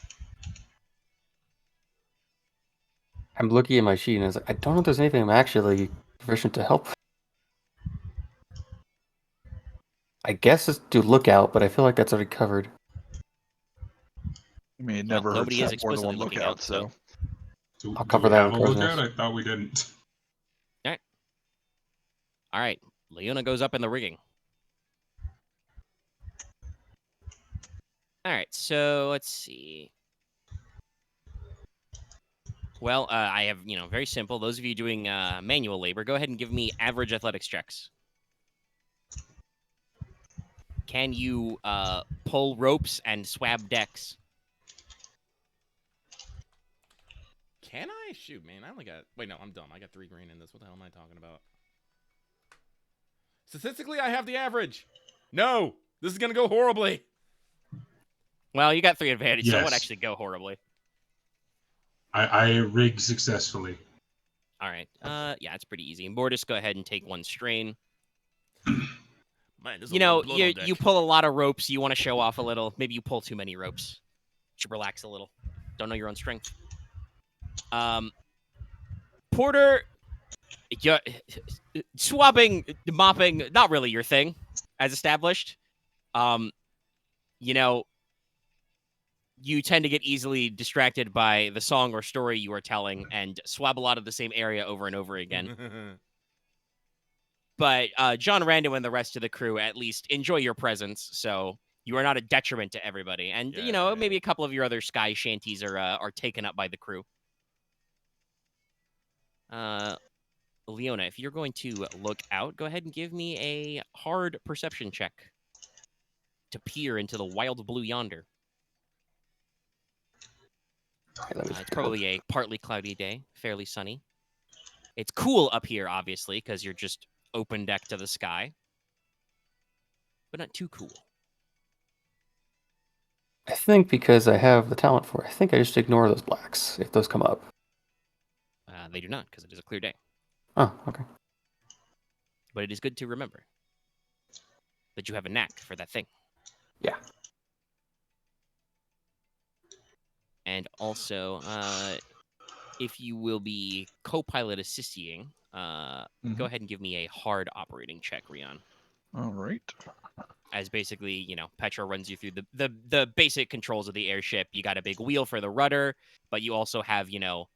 I'm looking at my sheet and I don't know if there's anything I'm actually proficient to help. I guess it's do lookout, but I feel like that's already covered. I mean, it Well, never hurts nobody to is have more than one explicitly looking lookout, out, so- Do, I'll do cover we that have a in crow's lookout? nest. I thought we didn't. All right. Leona goes up in the rigging. All right. So let's see. Well, I have, very simple. Those of you doing manual labor, go ahead and give me average athletics checks. Can you pull ropes and swab decks? can I? Shoot, man. I only got... Wait, no, I'm dumb. I got 3 green in this. What the hell am I talking about? Statistically, I have the average. No! This is going to go horribly. Well, you got 3 advantage, so it won't Yes. actually go horribly. I rigged successfully. All right. Yeah, it's pretty easy. Mortis, go ahead and take 1 strain. Man, there's You a lot know, of blood on you deck. pull a lot of ropes. You want to show off a little. Maybe you pull too many ropes. Should relax a little. Don't know your own strength. Porter, swabbing, mopping, not really your thing, as established. You know, you tend to get easily distracted by the song or story you are telling and swab a lot of the same area over and over again. But John Rando and the rest of the crew at least enjoy your presence, so you are not a detriment to everybody. And, you know, Yeah. maybe a couple of your other sky shanties are taken up by the crew. Leona, if you're going to look out, go ahead and give me a hard perception check to peer into the wild blue yonder. Alright, let me It's just probably a partly cloudy day, fairly sunny. It's cool up here, obviously, because you're just open deck to the sky, but not too cool. I think because I have the talent for it, I think I just ignore those blacks if those come up. They do not, because it is a clear day. Oh, okay. But it is good to remember that you have a knack for that thing. Yeah. And also, if you will be co-pilot assisting, go ahead and give me a hard operating check, Ryahn. All right. As basically, you know, Petra runs you through the basic controls of the airship. You got a big wheel for the rudder, but you also have, you know,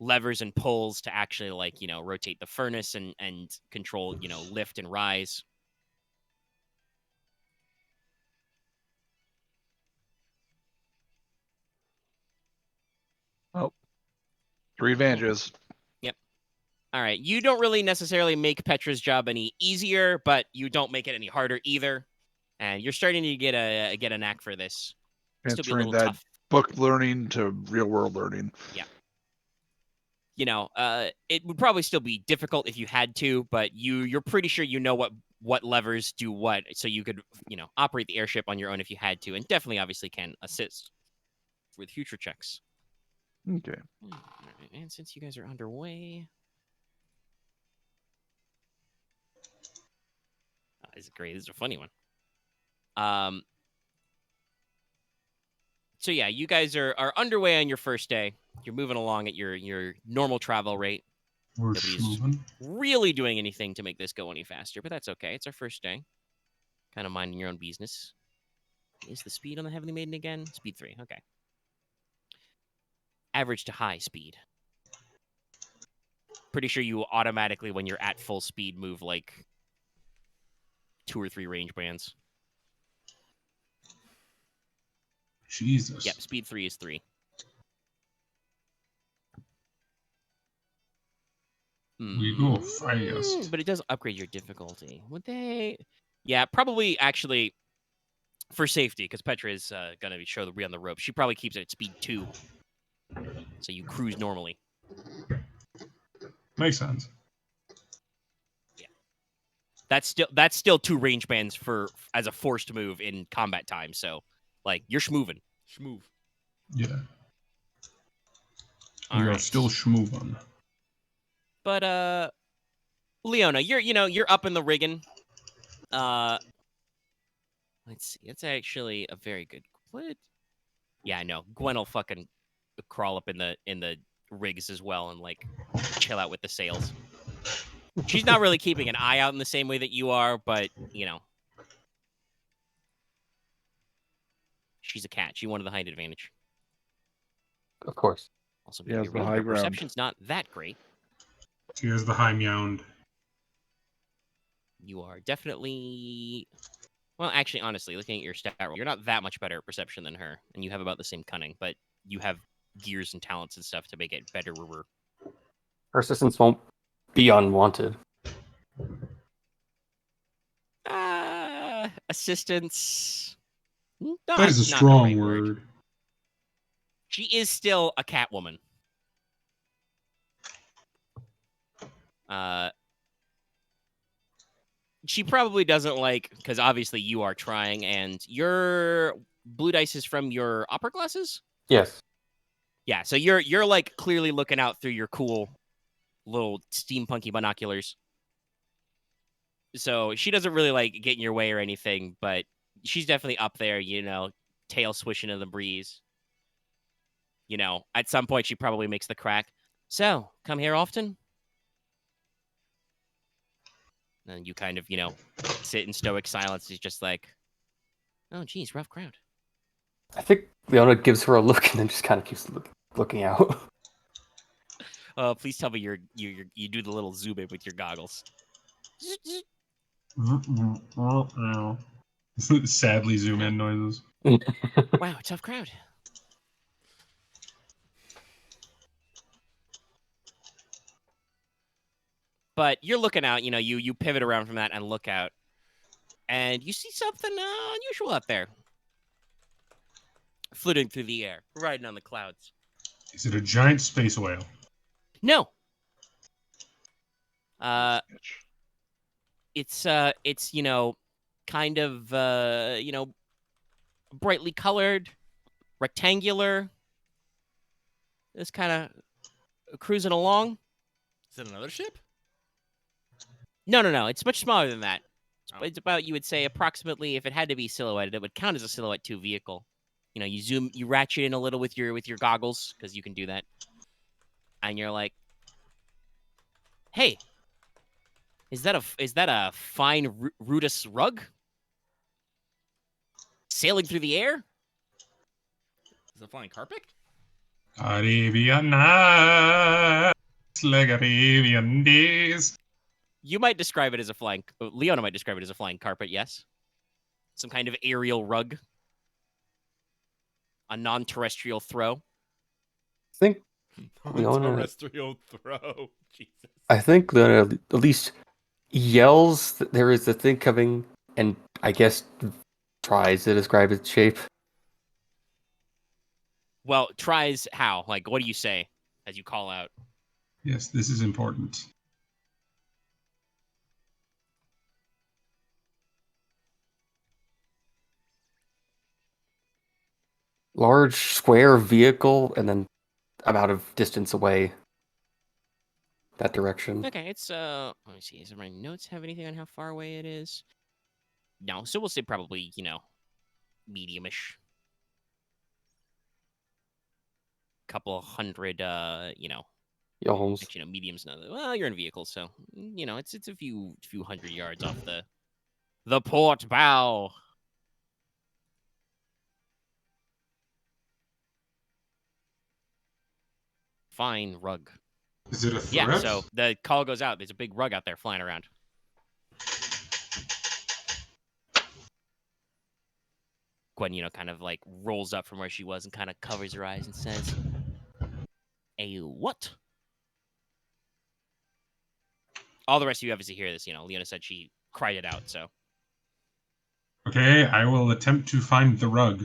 levers and pulls to actually, like, you know, rotate the furnace and control, you know, lift and rise. Oh, 3 advantages. All right. You don't really necessarily make Petra's job any easier, but you don't make it any harder either. And you're starting to get a knack for this. Still be a Transferring little that tough. book learning to real world learning. Yeah. You know, it would probably still be difficult if you had to, but you're pretty sure you know what levers do what, so you could, you know, operate the airship on your own if you had to, and definitely obviously can assist with future checks. Okay. All right, and since you guys are underway, this is great. This is a funny one. So yeah, you guys are underway on your first day. You're moving along at your normal travel rate. We're Nobody's schmoving. really doing anything to make this go any faster, but that's okay. It's our first day. Kind of minding your own business. Is the speed on the Heavenly Maiden again? Speed 3. Okay. Average to high speed. Pretty sure you automatically, when you're at full speed, move like 2 or 3 range bands. Jesus. Yep, speed 3 is 3. We go fast. But it does upgrade your difficulty. Would they? Yeah, probably actually for safety, because Petra is going to show the on the rope. She probably keeps it at speed 2. So you cruise normally. Makes sense. Yeah. That's still 2 range bands as a forced move in combat time. So, like, you're schmoovin'. Schmoove. Yeah. All We are right. still schmoving. But Leona, you're up in the rigging. Let's see. It's actually a very good. What? Yeah, I know. Gwen will fucking crawl up in the rigs as well and like chill out with the sails. She's not really keeping an eye out in the same way that you are, but you know, she's a cat. She wanted the height advantage. Of course. Also, She has the high her ground. perception's not that great. He has the high meound. You are definitely. Well, actually, honestly, looking at your stat roll, you're not that much better at perception than her, and you have about the same cunning, but you have gears and talents and stuff to make it better. Her assistance won't be unwanted. Assistance. That is a strong word. She is still a cat woman. She probably doesn't like, because obviously you are trying, and your blue dice is from your opera glasses? Yes. Yeah, so you're like clearly looking out through your cool little steampunky binoculars. So she doesn't really like get in your way or anything, but she's definitely up there, tail swishing in the breeze. At some point she probably makes the crack. So, come here often? And you kind of, sit in stoic silence. He's just like, oh, geez, rough crowd. I think Leona gives her a look and then just kind of keeps looking out. Please tell me you do the little zoom in with your goggles. Sadly zoom in noises. Wow, tough crowd. But you're looking out, you pivot around from that and look out. And you see something unusual out there. Flitting through the air, riding on the clouds. Is it a giant space whale? No. It's kind of brightly colored, rectangular. It's kind of cruising along. Is it another ship? No. It's much smaller than that. Oh. It's about, you would say, approximately, if it had to be silhouetted, it would count as a Silhouette 2 vehicle. You ratchet in a little with your goggles, because you can do that. And you're like, hey, is that a fine Rudis rug? Sailing through the air? Is it a flying carpet? Arabian nights, like Arabian days. You might describe it as a flying... Leona might describe it as a flying carpet, yes. Some kind of aerial rug. A non-terrestrial throw. I think Leona... Terrestrial throw. Jesus. I think Leona at least yells that there is a thing coming and I guess tries to describe its shape. Well, tries how? Like, what do you say as you call out? Yes, this is important. Large square vehicle and then amount of distance away that direction. Okay, it's let me see. Does my notes have anything on how far away it is? No, so we'll say probably, medium-ish. Couple of hundred, Yalms. actually, medium's not. Well, you're in vehicles, so it's a few hundred yards off the port bow. Fine rug. Is it a threat? Yeah, so the call goes out. There's a big rug out there flying around. Gwen, kind of like rolls up from where she was and kind of covers her eyes and says, "A what?" All the rest of you obviously hear this. Leona said she cried it out, so. Okay, I will attempt to find the rug.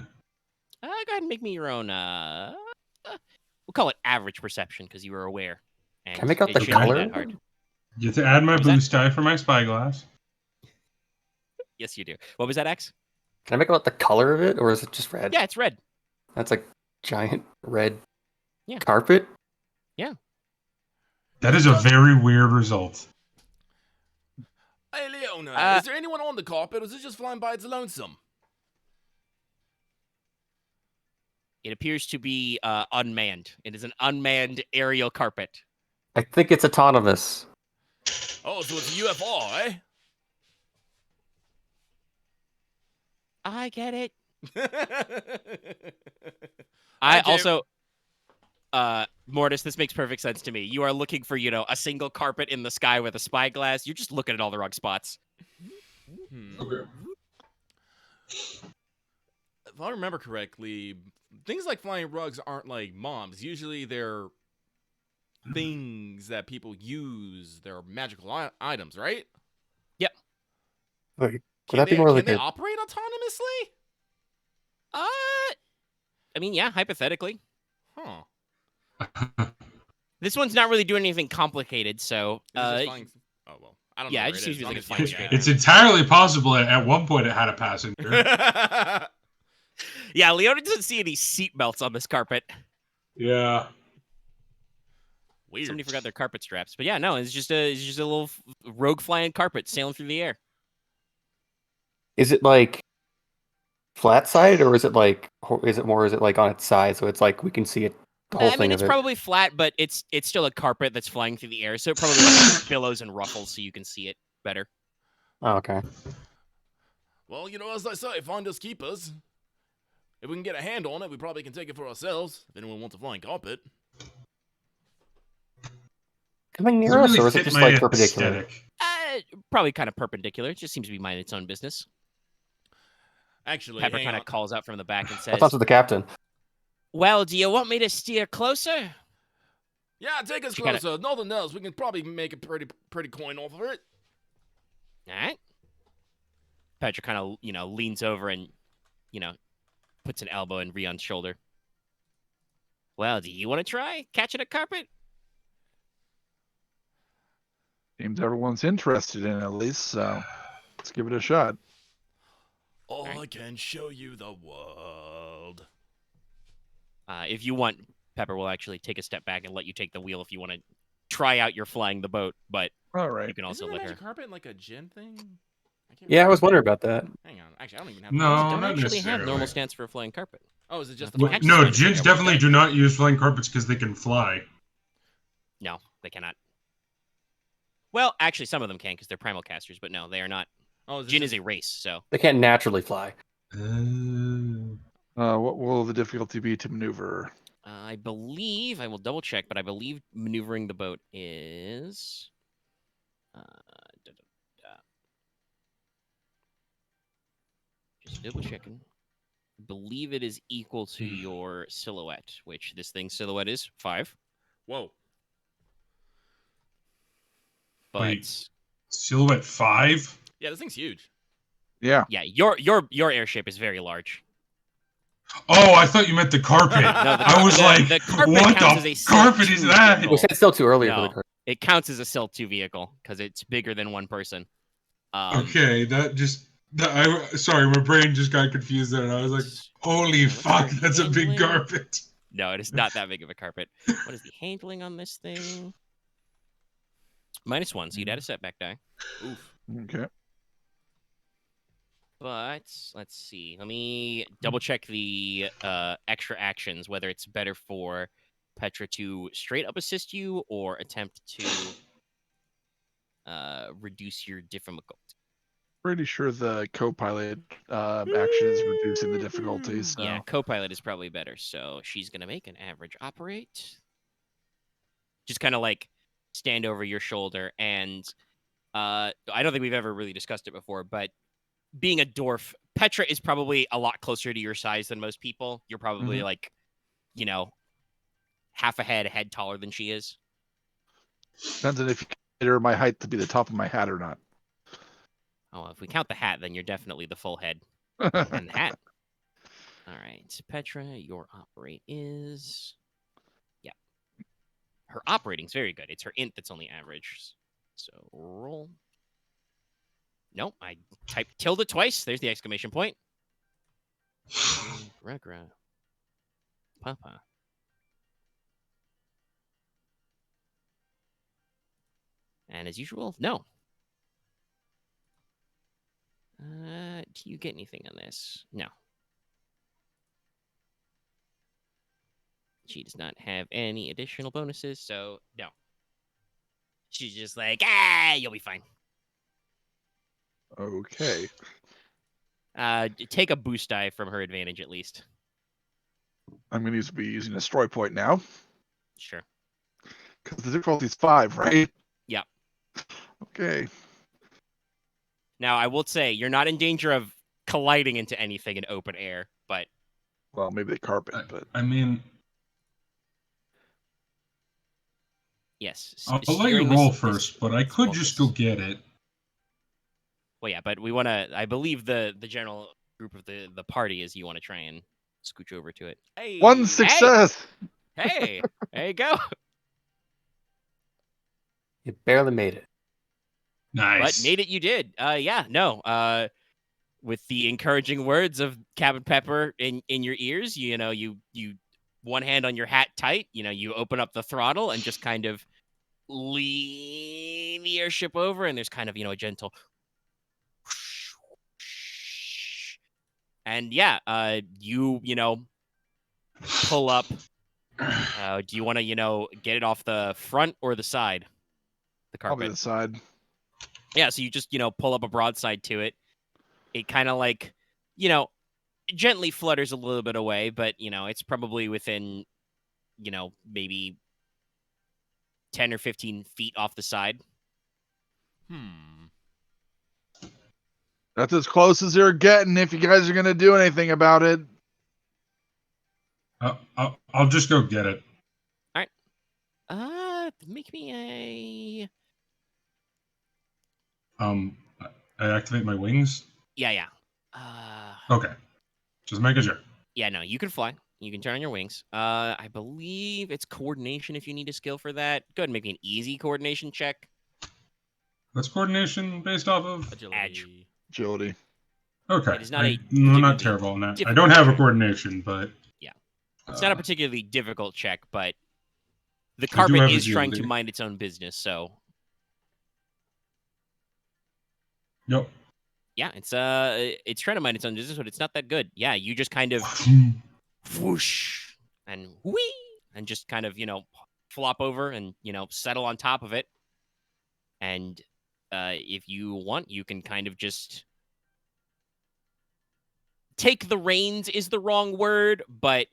Go ahead and make me your own, we'll call it average perception, because you were aware. And Can I make out it the shouldn't be color? that hard. You have to add my What was that? boost die for my spyglass. Yes, you do. What was that, X? Can I make out the color of it or is it just red? Yeah, it's red. That's like giant red Yeah. carpet? That is a very weird result. Hey, Leona, is there anyone on the carpet or is it just flying by its lonesome? It appears to be unmanned. It is an unmanned aerial carpet. I think it's autonomous. Oh, so it's a UFO, eh? I get it. I also, Mortis, this makes perfect sense to me. You are looking for, a single carpet in the sky with a spyglass. You're just looking at all the wrong spots. Okay. If I remember correctly, things like flying rugs aren't like moms. Usually they're things that people use. They're magical items, right? Yep. Wait, Can that be they, more can like they a- operate autonomously? I mean, yeah, hypothetically. Huh. This one's not really doing anything complicated, so Is it just flying? Oh well, I don't know. yeah, where it just is, seems to be as like long it's as flying you straight look down. It's entirely possible at one point it had a passenger. at it. Yeah, Leona doesn't see any seatbelts on this carpet. Yeah. Weird. Somebody forgot their carpet straps. But yeah, no, it's just a little rogue flying carpet sailing through the air. Is it like flat side, or is it like on its side, so it's like we can see it, the whole I thing mean, of it's it? probably flat, but it's still a carpet that's flying through the air, so it probably like billows and ruffles, so you can see it better. Oh, okay. Well, as I say, finders keepers. If we can get a hand on it, we probably can take it for ourselves. If anyone wants a flying carpet. Coming Does near it us, really or is it fit just my like perpendicular? aesthetic? Probably kind of perpendicular. It just seems to be minding its own business. Actually, Pepper hang kind on. of calls out from the back and I says, thought it was the captain. "Well, do you want me to steer closer?" Yeah, take us She kinda- closer. Nothing else. We can probably make a pretty coin off of it. All right. Petra kind of, leans over and, puts an elbow in Ryah's shoulder. Well, do you want to try catching a carpet? Seems everyone's interested in it, at least, so let's give it a shot. I can show you the world. If you want, Pepper will actually take a step back and let you take the wheel if you want to try out your flying the boat, but All right. you can also Isn't let the her. magic carpet like a gen thing? Yeah, I was wondering about that. Hang on. Actually, I don't even have. No, They don't not actually have necessarily. normal stance for a flying carpet. Oh, is it just the Well, flying? actually, No, trying to figure Jins out what definitely that- do not use flying carpets because they can fly. No, they cannot. Well, actually, some of them can because they're primal casters, but no, they are not. Oh, is it Jin just... is a race, so They can't naturally fly. What will the difficulty be to maneuver? I believe I will double check, but I believe maneuvering the boat is. Just double checking. I believe it is equal to your silhouette, which this thing's silhouette is 5. Whoa. But Wait. Silhouette 5? Yeah, this thing's huge. Yeah. yeah, your airship is very large. Oh, I thought you meant the carpet. I was like, the carpet what counts the as a carpet Silt is 2 that? vehicle. We said still too earlier for No. the carpet. It counts as a Silt 2 vehicle because it's bigger than one person. Okay, sorry, my brain just got confused there, and I was like, holy What's fuck, the that's a big handling? carpet. No, it is not that big of a carpet. What is the handling on this thing? -1, so you'd add a setback die. Oof. Okay. But let's see. Let me double check the extra actions, whether it's better for Petra to straight up assist you or attempt to reduce your difficulty. Pretty sure the co-pilot action is reducing the difficulty. So. Yeah, co-pilot is probably better. So she's gonna make an average operate. Just kind of like stand over your shoulder, and I don't think we've ever really discussed it before, but being a dwarf, Petra is probably a lot closer to your size than most people. You're probably like, half a head taller than she is. Depends on if you consider my height to be the top of my hat or not. Oh, well, if we count the hat, then you're definitely the full head and the hat. All right, so Petra, your operate is... Yeah. Her operating's very good. It's her int that's only average. So roll. Nope, I typed tilde twice. There's the exclamation point. Regra. Papa. And as usual, no. Do you get anything on this? No. She does not have any additional bonuses, so no. She's just like, you'll be fine. Okay. Take a boost die from her advantage at least. I'm going to be using a destroy point now. Sure. Because the difficulty is 5, right? Yep. Okay. Now, I will say, you're not in danger of colliding into anything in open air, but... Well, maybe the carpet, but... I mean... Yes. I'll let you roll first, but I could just go get it. Well, yeah, but we want to... I believe the general group of the party is you want to try and scooch over to it. Hey. One success! Hey! There you go. You barely made it. Nice. But made it you did. Yeah, no. With the encouraging words of Captain Pepper in your ears, you know, you one hand on your hat tight, you know, you open up the throttle and just kind of lean the airship over, and there's kind of, you know, a gentle and yeah, you know, pull up. Do you want to, you know, get it off the front or the side? The Probably carpet. the side. Yeah, so you just, you know, pull up a broadside to it. It kind of like, you know, gently flutters a little bit away, but, you know, it's probably within, you know, maybe 10 or 15 feet off the side. That's as close as you're getting if you guys are going to do anything about it. I'll just go get it. All right. Make me a... I activate my wings. Yeah. Okay. Just making sure. Yeah, no, you can fly. You can turn on your wings. I believe it's coordination if you need a skill for that. Go ahead and make me an easy coordination check. What's coordination based off of? Agility. Agility. Okay. It is not I'm a not particularly terrible on that. I difficult don't have a check. coordination, but Yeah. It's not a particularly difficult check, but the I do carpet have is trying to agility. mind its own business, so Yep. yeah, it's trying to mind its own business, but it's not that good. Yeah, you just kind of whoosh and whee and just kind of, you know, flop over and, you know, settle on top of it. And if you want, you can kind of just take the reins is the wrong word, but,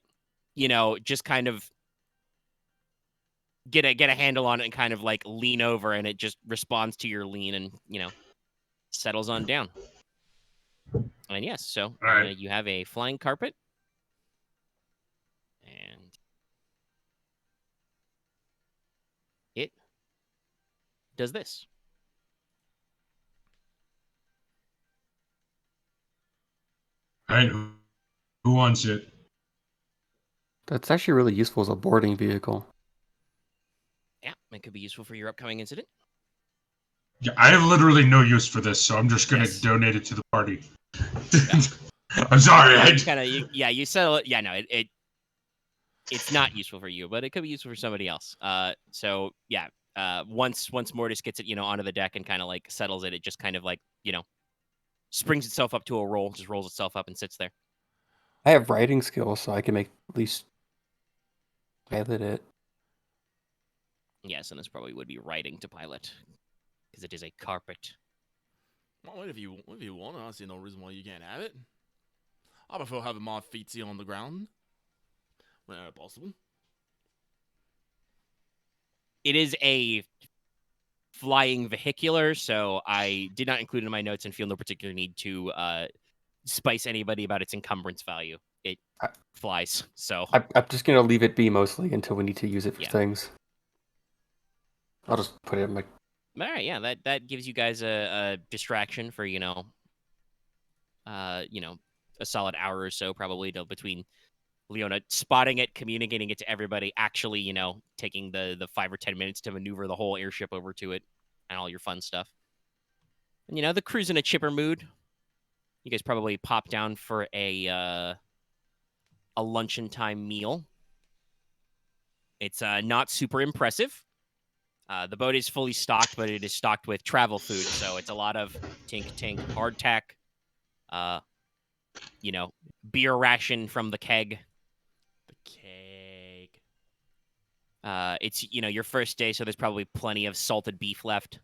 you know, just kind of get a handle on it and kind of like lean over, and it just responds to your lean and, you know, settles on down. And yes, so right. you have a flying carpet. And it does this. All right. Who wants it? That's actually really useful as a boarding vehicle. Yeah, it could be useful for your upcoming incident. Yeah, I have literally no use for this, so I'm just gonna Yes. donate it to the party. I'm sorry. You settle it. Yeah, no, it's not useful for you, but it could be useful for somebody else. So yeah, once Mortis gets it, you know, onto the deck and kind of like settles it, it just kind of like, you know, springs itself up to a roll, just rolls itself up and sits there. I have writing skills, so I can make at least pilot it. Yes, and this probably would be writing to pilot because it is a carpet. Well, if you want, I see no reason why you can't have it. I prefer having my feet on the ground whenever possible. It is a flying vehicular, so I did not include it in my notes and feel no particular need to spice anybody about its encumbrance value. It flies, so I'm just gonna leave it be mostly until we need to use it for Yeah. things. I'll just put it in my. all right. Yeah, that gives you guys a distraction for, you know, a solid hour or so probably between Leona spotting it, communicating it to everybody, actually, you know, taking the 5 or 10 minutes to maneuver the whole airship over to it, and all your fun stuff. And, you know, the crew's in a chipper mood. You guys probably pop down for a luncheon time meal. It's not super impressive. The boat is fully stocked, but it is stocked with travel food, so it's a lot of tink hardtack, you know, beer ration from the keg. It's, you know, your first day, so there's probably plenty of salted beef left.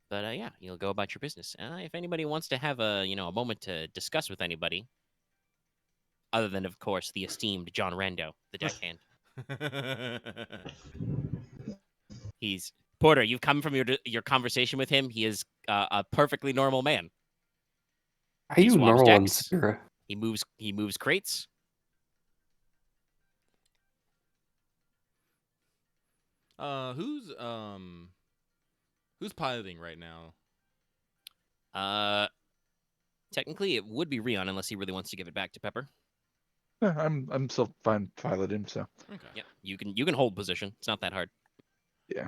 But yeah, you'll go about your business. If anybody wants to have a moment to discuss with anybody, other than, of course, the esteemed John Rando, the deckhand. He's Porter. You've come from your conversation with him. He is a perfectly normal man. Are He you swaps normal in decks. spirit? He moves crates. Who's piloting right now? Technically, it would be Ryahn unless he really wants to give it back to Pepper. Yeah, I'm still fine piloting, so Okay. Yep, you can hold position. It's not that hard. Yeah.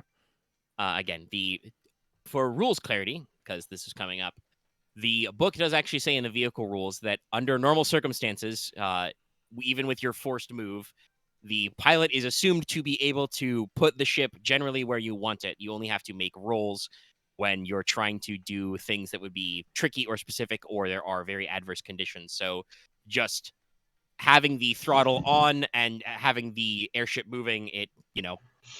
Again, for rules clarity, because this is coming up, the book does actually say in the vehicle rules that under normal circumstances, even with your forced move, the pilot is assumed to be able to put the ship generally where you want it. You only have to make rolls when you're trying to do things that would be tricky or specific, or there are very adverse conditions. So just having the throttle on and having the airship moving, it,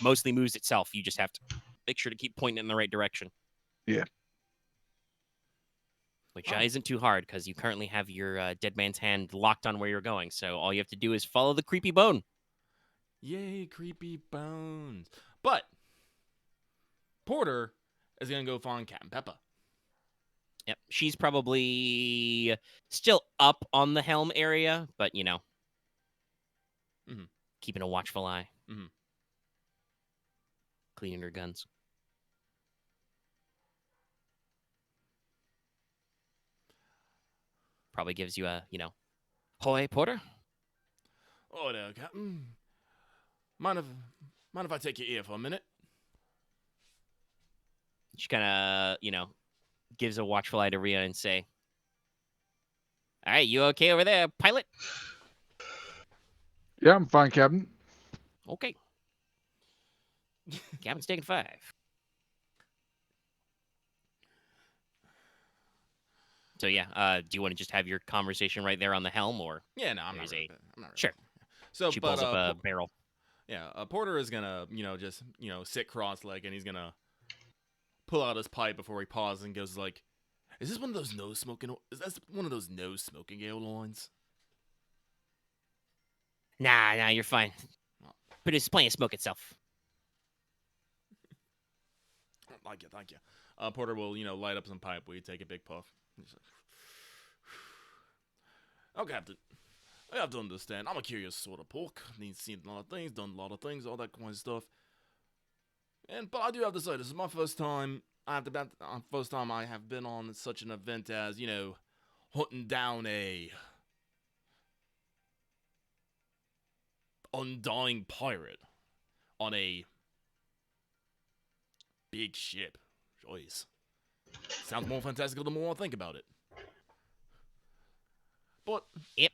mostly moves itself. You just have to make sure to keep pointing in the right direction. Yeah. Which Oh. isn't too hard because you currently have your dead man's hand locked on where you're going. So all you have to do is follow the creepy bone. Yay, creepy bones. But Porter is gonna go find Captain Peppa. Yep, she's probably still up on the helm area, but Mhm. keeping a watchful eye, Mhm. cleaning her guns. Probably gives you a, "Hoy, Porter." Oh there, Captain. Mind if I take your ear for a minute? She kind of, gives a watchful eye to Ryahn and say, "All right, you okay over there, pilot?" Yeah, I'm fine, Captain. Okay. Captain's taking 5. So yeah, do you want to just have your conversation right there on the helm, or Yeah, no, I'm There's not ready. I'm not ready. Sure. So, she but pulls up a barrel? Porter is gonna, just sit cross-legged, and he's gonna pull out his pipe before he pauses and goes like, "Is this one of those nose smoking? Is that one of those nose smoking airlines?" Nah, you're fine. But it's plenty of smoke itself. Thank you. Porter will, light up some pipe. Will you take a big puff? He's like, "Oh, Captain, I have to understand. I'm a curious sort of pork. He's seen a lot of things, done a lot of things, all that kind of stuff. But I do have to say, this is my first time. First time I have been on such an event as, hunting down a undying pirate on a big ship. Joyce. Sounds more fantastical the more I think about it. But Yep.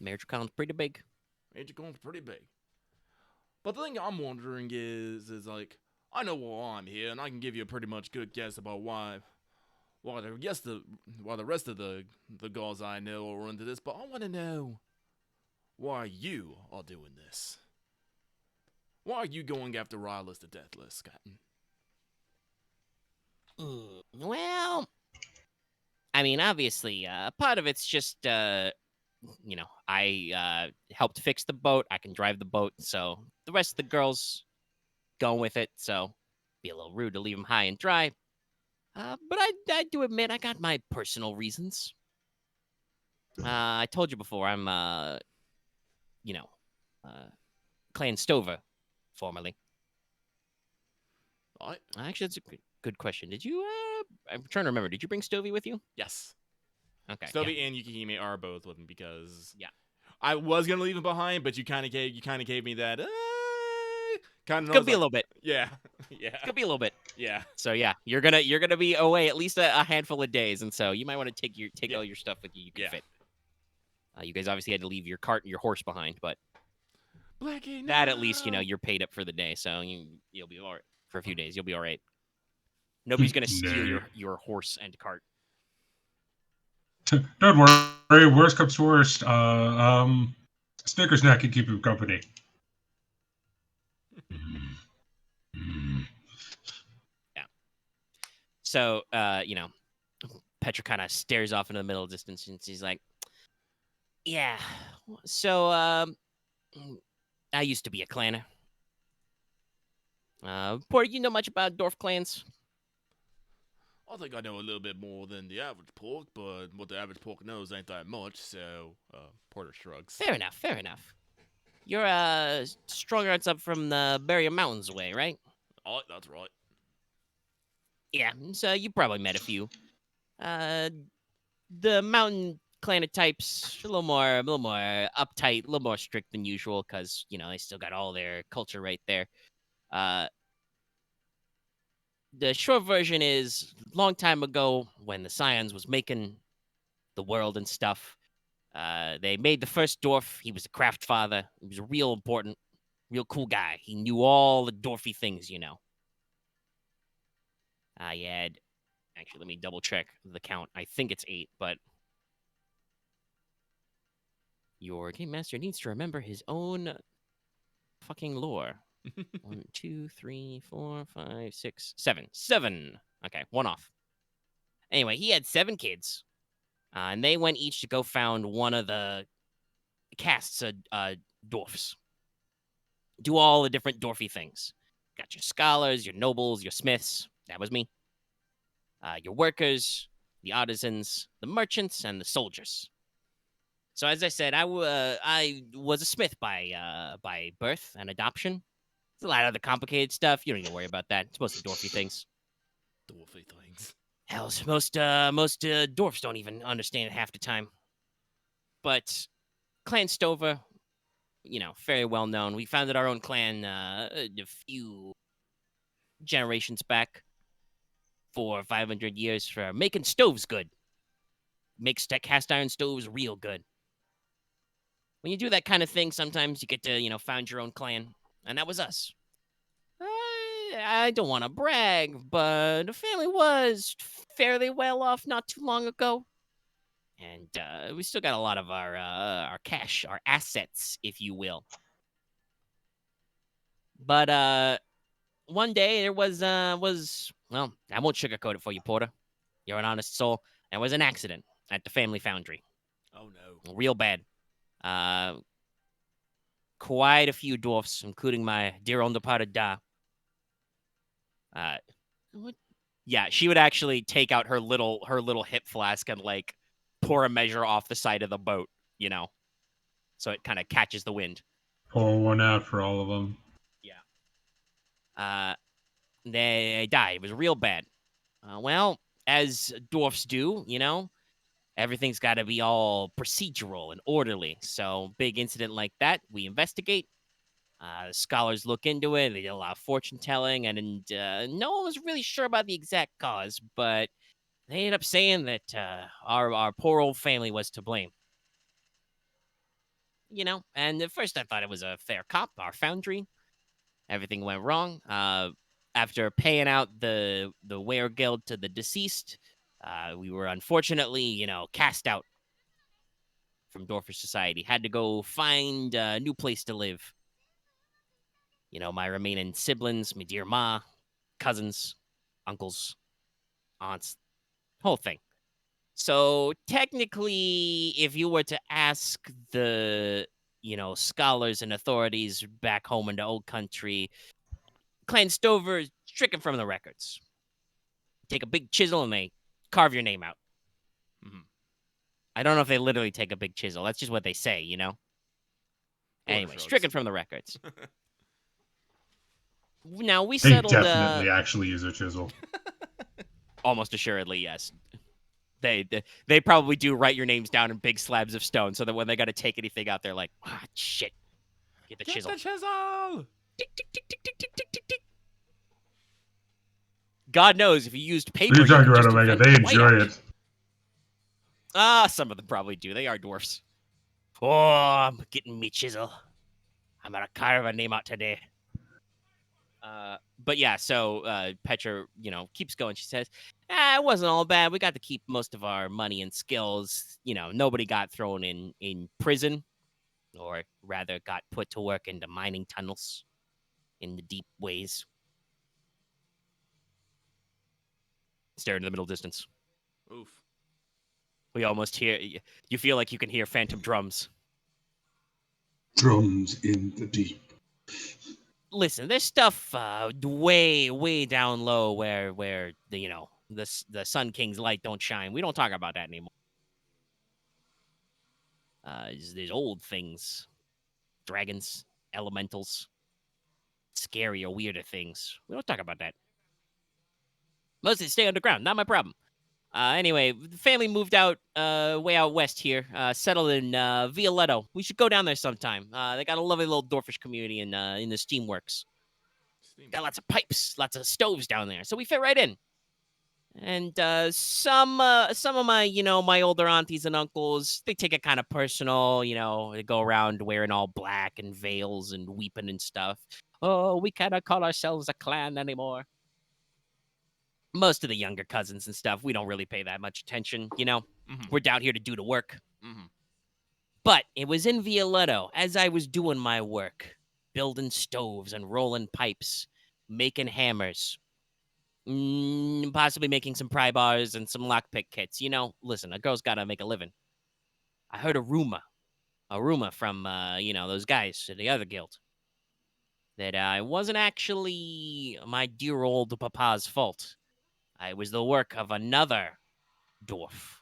Maredracon's pretty big. Maredracon's pretty big. But the thing I'm wondering is like, I know why I'm here, and I can give you a pretty much good guess about why the rest of the gods I know are into this, but I want to know why you are doing this. Why are you going after Rallus the Deathless, Captain? Well, I mean, obviously, part of it's just, I helped fix the boat. I can drive the boat, so the rest of the girls going with it. So, be a little rude to leave them high and dry. But I do admit I got my personal reasons. I told you before, I'm, Clan Stover, formerly. Right? Actually, that's a good question. Did you, I'm trying to remember, did you bring Stovey with you? Yes. Okay. Stovey and Yukihime are both with him because Yeah. I was gonna leave him behind, but you kind of gave me that kind of. Could be a little bit. Yeah, yeah, Could be a little bit. yeah. So yeah, you're gonna be away at least a handful of days, and so you might want to take Yeah. all your stuff with you. You can Yeah. fit. You guys obviously had to leave your cart and your horse behind, but Blackie, that at least no! you're paid up for the day, so you'll be all right for a few days. You'll be all right. Nobody's gonna steal Nay. your horse and cart. Don't worry. Worst comes to worst. Snicker's Neck can keep him company. So Petra kind of stares off into the middle distance, and she's like, "Yeah, so I used to be a clanner. Porq, you know much about dwarf clans?" I think I know a little bit more than the average pork, but what the average pork knows ain't that much. So Porter shrugs. Fair enough. You're strong arts up from the Barrier Mountains way, right? Oh, that's right. Yeah, so you probably met a few. the mountain planet types a little more uptight, a little more strict than usual because they still got all their culture right there. The short version is long time ago when the Scions was making the world and stuff. They made the first dwarf. He was a craft father. He was real important, real cool guy. He knew all the dwarfy things, I had actually let me double check the count. I think it's 8, but your game master needs to remember his own fucking lore. 1, 2, 3, 4, 5, 6, 7. 7. Okay, one off. Anyway, he had 7 kids, and they went each to go found one of the casts of dwarfs. Do all the different dwarfy things. Got your scholars, your nobles, your smiths. That was me. Your workers, the artisans, the merchants, and the soldiers. So as I said, I was a smith by birth and adoption. It's a lot of the complicated stuff. You don't need to worry about that. It's mostly dwarfy things. Dwarfy things. Hell, most dwarfs don't even understand it half the time. But Clan Stover, very well known. We founded our own clan a few generations back, 400 or 500 years, for making stoves good. Makes cast iron stoves real good. When you do that kind of thing, sometimes you get to, found your own clan. And that was us. I don't want to brag, but the family was fairly well off not too long ago. And we still got a lot of our cash, our assets, if you will. But one day there was well, I won't sugarcoat it for you, Porter. You're an honest soul. There was an accident at the family foundry. Oh no. Real bad. Quite a few dwarfs, including my dear old departed Da. Yeah, she would actually take out her little hip flask and like pour a measure off the side of the boat, so it kind of catches the wind. Pour one out for all of them. Yeah. They died. It was real bad. Well, as dwarfs do, everything's got to be all procedural and orderly. So big incident like that, we investigate. Scholars look into it. They did a lot of fortune telling, and no one was really sure about the exact cause, but they ended up saying that our poor old family was to blame. And at first I thought it was a fair cop, our foundry. Everything went wrong. After paying out the were guild to the deceased, we were unfortunately, cast out from Dwarfish Society. Had to go find a new place to live. My remaining siblings, my dear ma, cousins, uncles, aunts, whole thing. So technically, if you were to ask the, scholars and authorities back home in the old country, Clan Stover is stricken from the records. Take a big chisel and they carve your name out. Mm-hmm. I don't know if they literally take a big chisel. That's just what they say, Anyway, stricken from the records. Now, we They settled... definitely actually use a chisel. Almost assuredly, yes. They probably do write your names down in big slabs of stone so that when they got to take anything out, they're like, shit. Get the chisel. The chisel! Tick, tick, tick, tick, tick, tick, tick, tick, tick. God knows if you used paper... What are you talking about, Omega? They enjoy it. Some of them probably do. They are dwarfs. Oh, I'm getting me chisel. I'm gonna carve a name out today. But yeah, so Petra, keeps going. She says, it wasn't all bad. We got to keep most of our money and skills. Nobody got thrown in prison, or rather got put to work into mining tunnels in the deep ways. Stare into the middle distance. Oof. We almost hear, you feel like you can hear phantom drums. Drums in the deep. Listen, there's stuff way, way down low where the Sun King's light don't shine. We don't talk about that anymore. There's old things, dragons, elementals, scary or weirder things. We don't talk about that. Mostly stay underground. Not my problem. Anyway, the family moved out way out west here, settled in Violetto. We should go down there sometime. They got a lovely little dwarfish community in the steamworks. Got lots of pipes, lots of stoves down there, so we fit right in. And some of my, my older aunties and uncles, they take it kind of personal. They go around wearing all black and veils and weeping and stuff. Oh, we cannot call ourselves a clan anymore. Most of the younger cousins and stuff, we don't really pay that much attention. We're down here to do the work. But it was in Violetto, as I was doing my work, building stoves and rolling pipes, making hammers, possibly making some pry bars and some lockpick kits. Listen, a girl's got to make a living. I heard a rumor from, those guys at the other guild, that it wasn't actually my dear old papa's fault. It was the work of another dwarf,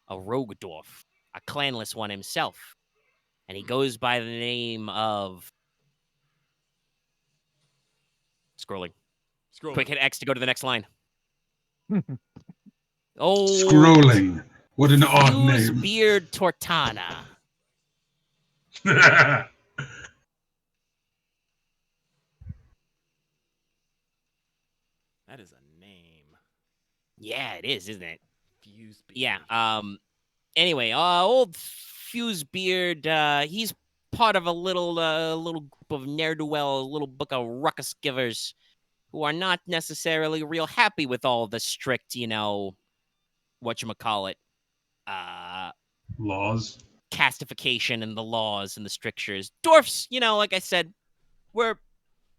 a rogue dwarf, a clanless one himself. And he goes by the name of... Scrolling. Quick, hit X to go to the next line. Scrolling. What an odd name. Beard Tortana. That is a name. Yeah, it is, isn't it? Fuse Beard. Yeah. Anyway, old Fuse Beard, he's part of a little group of ne'er-do-well, a little book of ruckus givers who are not necessarily real happy with all the strict, whatchamacallit, laws, castification and the laws and the strictures. Dwarfs, like I said,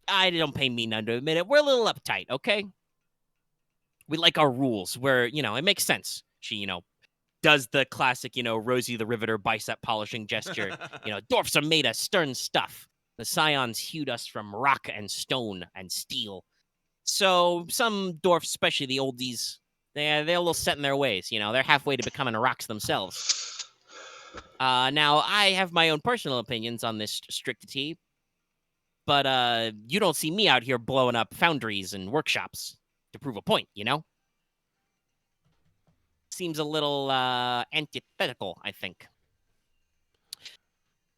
I don't pay me none to admit it, we're a little uptight, okay? We like our rules where, it makes sense. She, does the classic, Rosie the Riveter bicep polishing gesture. Dwarfs are made of stern stuff. The scions hewed us from rock and stone and steel. So some dwarfs, especially the oldies, they're a little set in their ways. They're halfway to becoming rocks themselves. Now, I have my own personal opinions on this strictity, but you don't see me out here blowing up foundries and workshops to prove a point, Seems a little antithetical, I think.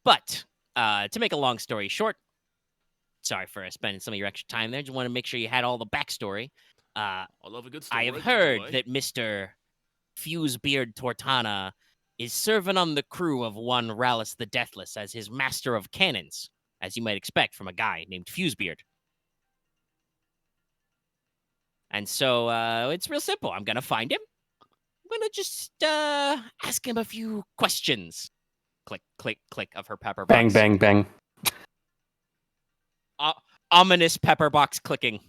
But to make a long story short, sorry for spending some of your extra time there. Just want to make sure you had all the backstory. I love a good story. I have heard that Mr. Fusebeard Tortana is serving on the crew of one Rallus the Deathless as his master of cannons, as you might expect from a guy named Fusebeard. And so it's real simple. I'm going to find him. I'm going to just ask him a few questions. Click, click, click of her pepper box. Bang, bang, bang. Ominous pepper box clicking.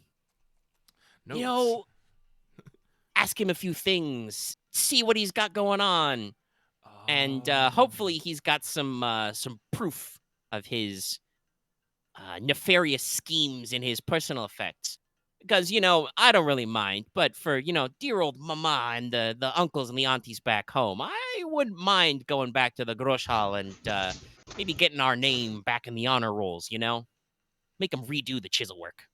Notes. Ask him a few things. See what he's got going on. And hopefully he's got some proof of his nefarious schemes in his personal effects. Because, I don't really mind, but for, dear old mama and the uncles and the aunties back home, I wouldn't mind going back to the Grosh Hall and maybe getting our name back in the honor rolls, Make them redo the chisel work.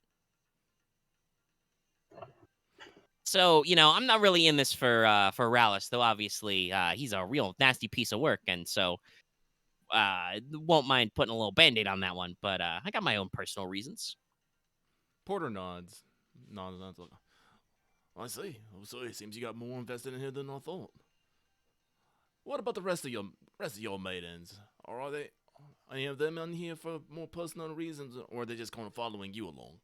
So, I'm not really in this for Rallus, though obviously he's a real nasty piece of work, and so won't mind putting a little Band-Aid on that one, but I got my own personal reasons. Porter nods. Like, I see. So it seems you got more invested in here than I thought. What about the rest of your maidens? Or are they any of them in here for more personal reasons, or are they just kind of following you along?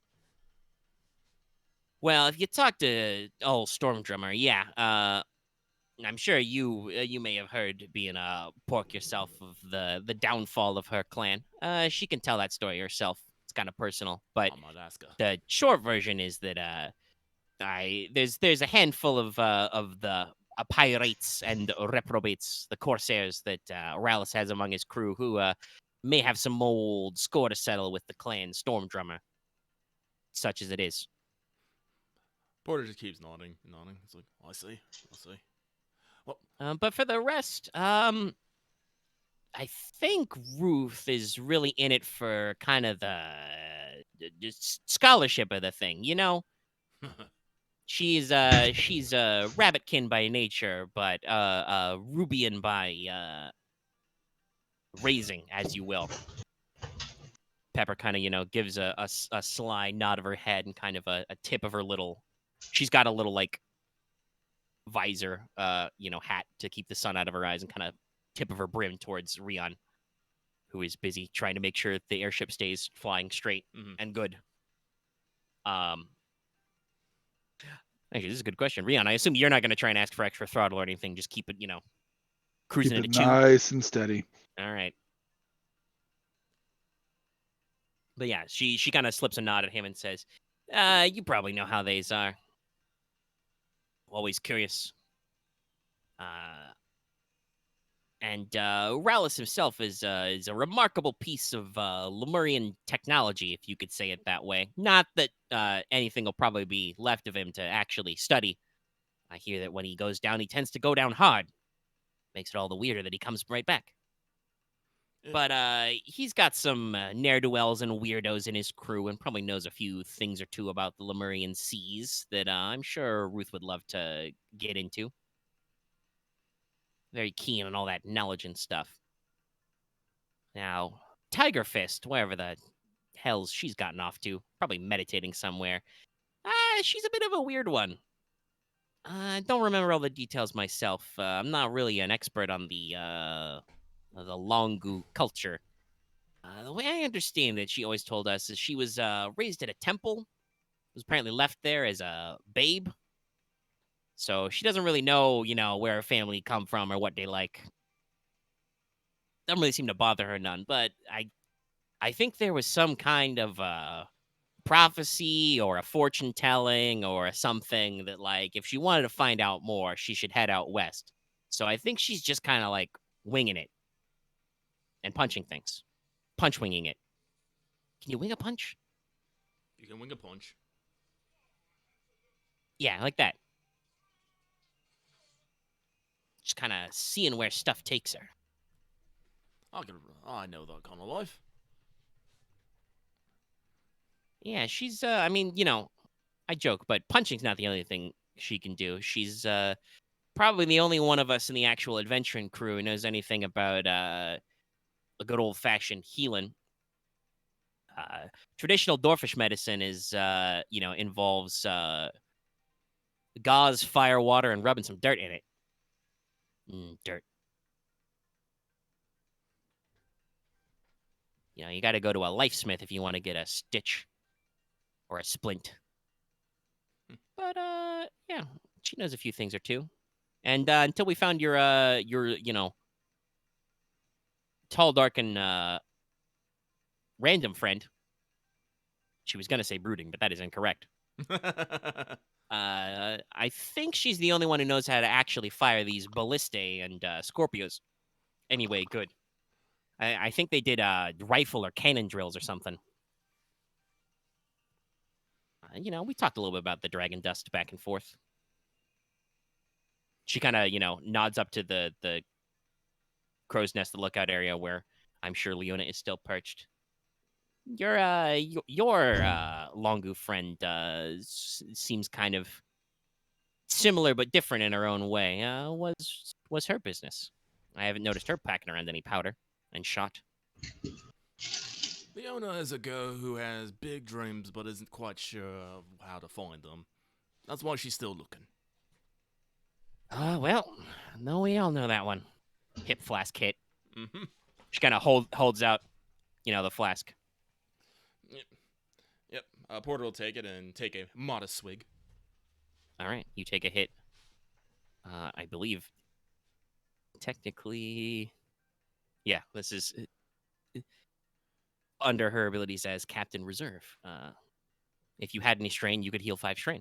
Well, if you talk to old Stormdrummer, yeah, I'm sure you may have heard, being a Porq yourself, of the downfall of her clan. She can tell that story herself. It's kind of personal, but I might ask her. the short version is that there's a handful of the pirates and reprobates, the corsairs that Rallus has among his crew, who may have some old score to settle with the clan Stormdrummer, such as it is. Porter just keeps nodding. It's like, I see. Well, But for the rest, I think Ruth is really in it for kind of the scholarship of the thing, She's rabbitkin by nature, but Rubian by raising, as you will. Pepper kind of, gives a sly nod of her head and kind of a tip of her little. She's got a little like visor, hat to keep the sun out of her eyes, and kind of tip of her brim towards Ryahn, who is busy trying to make sure the airship stays flying straight and good. Actually, this is a good question, Ryahn. I assume you're not going to try and ask for extra throttle or anything. Just keep it, cruising Keep at it a 2. nice and steady. All right. But yeah, she kind of slips a nod at him and says, you probably know how these are. Always curious. And Rallus himself is a remarkable piece of Lemurian technology, if you could say it that way. Not that anything will probably be left of him to actually study. I hear that when he goes down, he tends to go down hard. Makes it all the weirder that he comes right back. But he's got some ne'er-do-wells and weirdos in his crew, and probably knows a few things or two about the Lemurian seas that I'm sure Ruth would love to get into. Very keen on all that knowledge and stuff. Now, Tiger Fist, wherever the hell she's gotten off to, probably meditating somewhere. She's a bit of a weird one. I don't remember all the details myself. I'm not really an expert on the Longu culture. The way I understand it, she always told us, is she was raised at a temple. Was apparently left there as a babe. So she doesn't really know, where her family come from or what they like. Doesn't really seem to bother her none. But I think there was some kind of prophecy or a fortune telling or something that, like, if she wanted to find out more, she should head out west. So I think she's just kind of like winging it and punching things. Punch winging it. Can you wing a punch? You can wing a punch. Yeah, like that. Just kind of seeing where stuff takes her. I know that kind of life. Yeah, she's, I mean, I joke, but punching's not the only thing she can do. She's probably the only one of us in the actual adventuring crew who knows anything about a good old-fashioned healing. Traditional dwarfish medicine is, involves gauze, fire, water, and rubbing some dirt in it. Dirt. You got to go to a lifesmith if you want to get a stitch or a splint. But yeah, she knows a few things or two. And until we found your tall, dark, and random friend, she was gonna say brooding, but that is incorrect. I think she's the only one who knows how to actually fire these ballistae and Scorpios. Anyway, good. I think they did rifle or cannon drills or something. We talked a little bit about the dragon dust back and forth. She kind of, nods up to the crow's nest, the lookout area where I'm sure Leona is still perched. Your Longu friend seems kind of similar but different in her own way. Was her business? I haven't noticed her packing around any powder and shot. Leona is a girl who has big dreams but isn't quite sure how to find them. That's why she's still looking. Well, no, we all know that one. Hip flask hit. Mm-hmm. She kind of holds out, the flask. Yep. Porter will take it and take a modest swig. All right, you take a hit. I believe, technically, yeah, this is under her abilities as Captain Reserve. If you had any strain, you could heal 5 strain.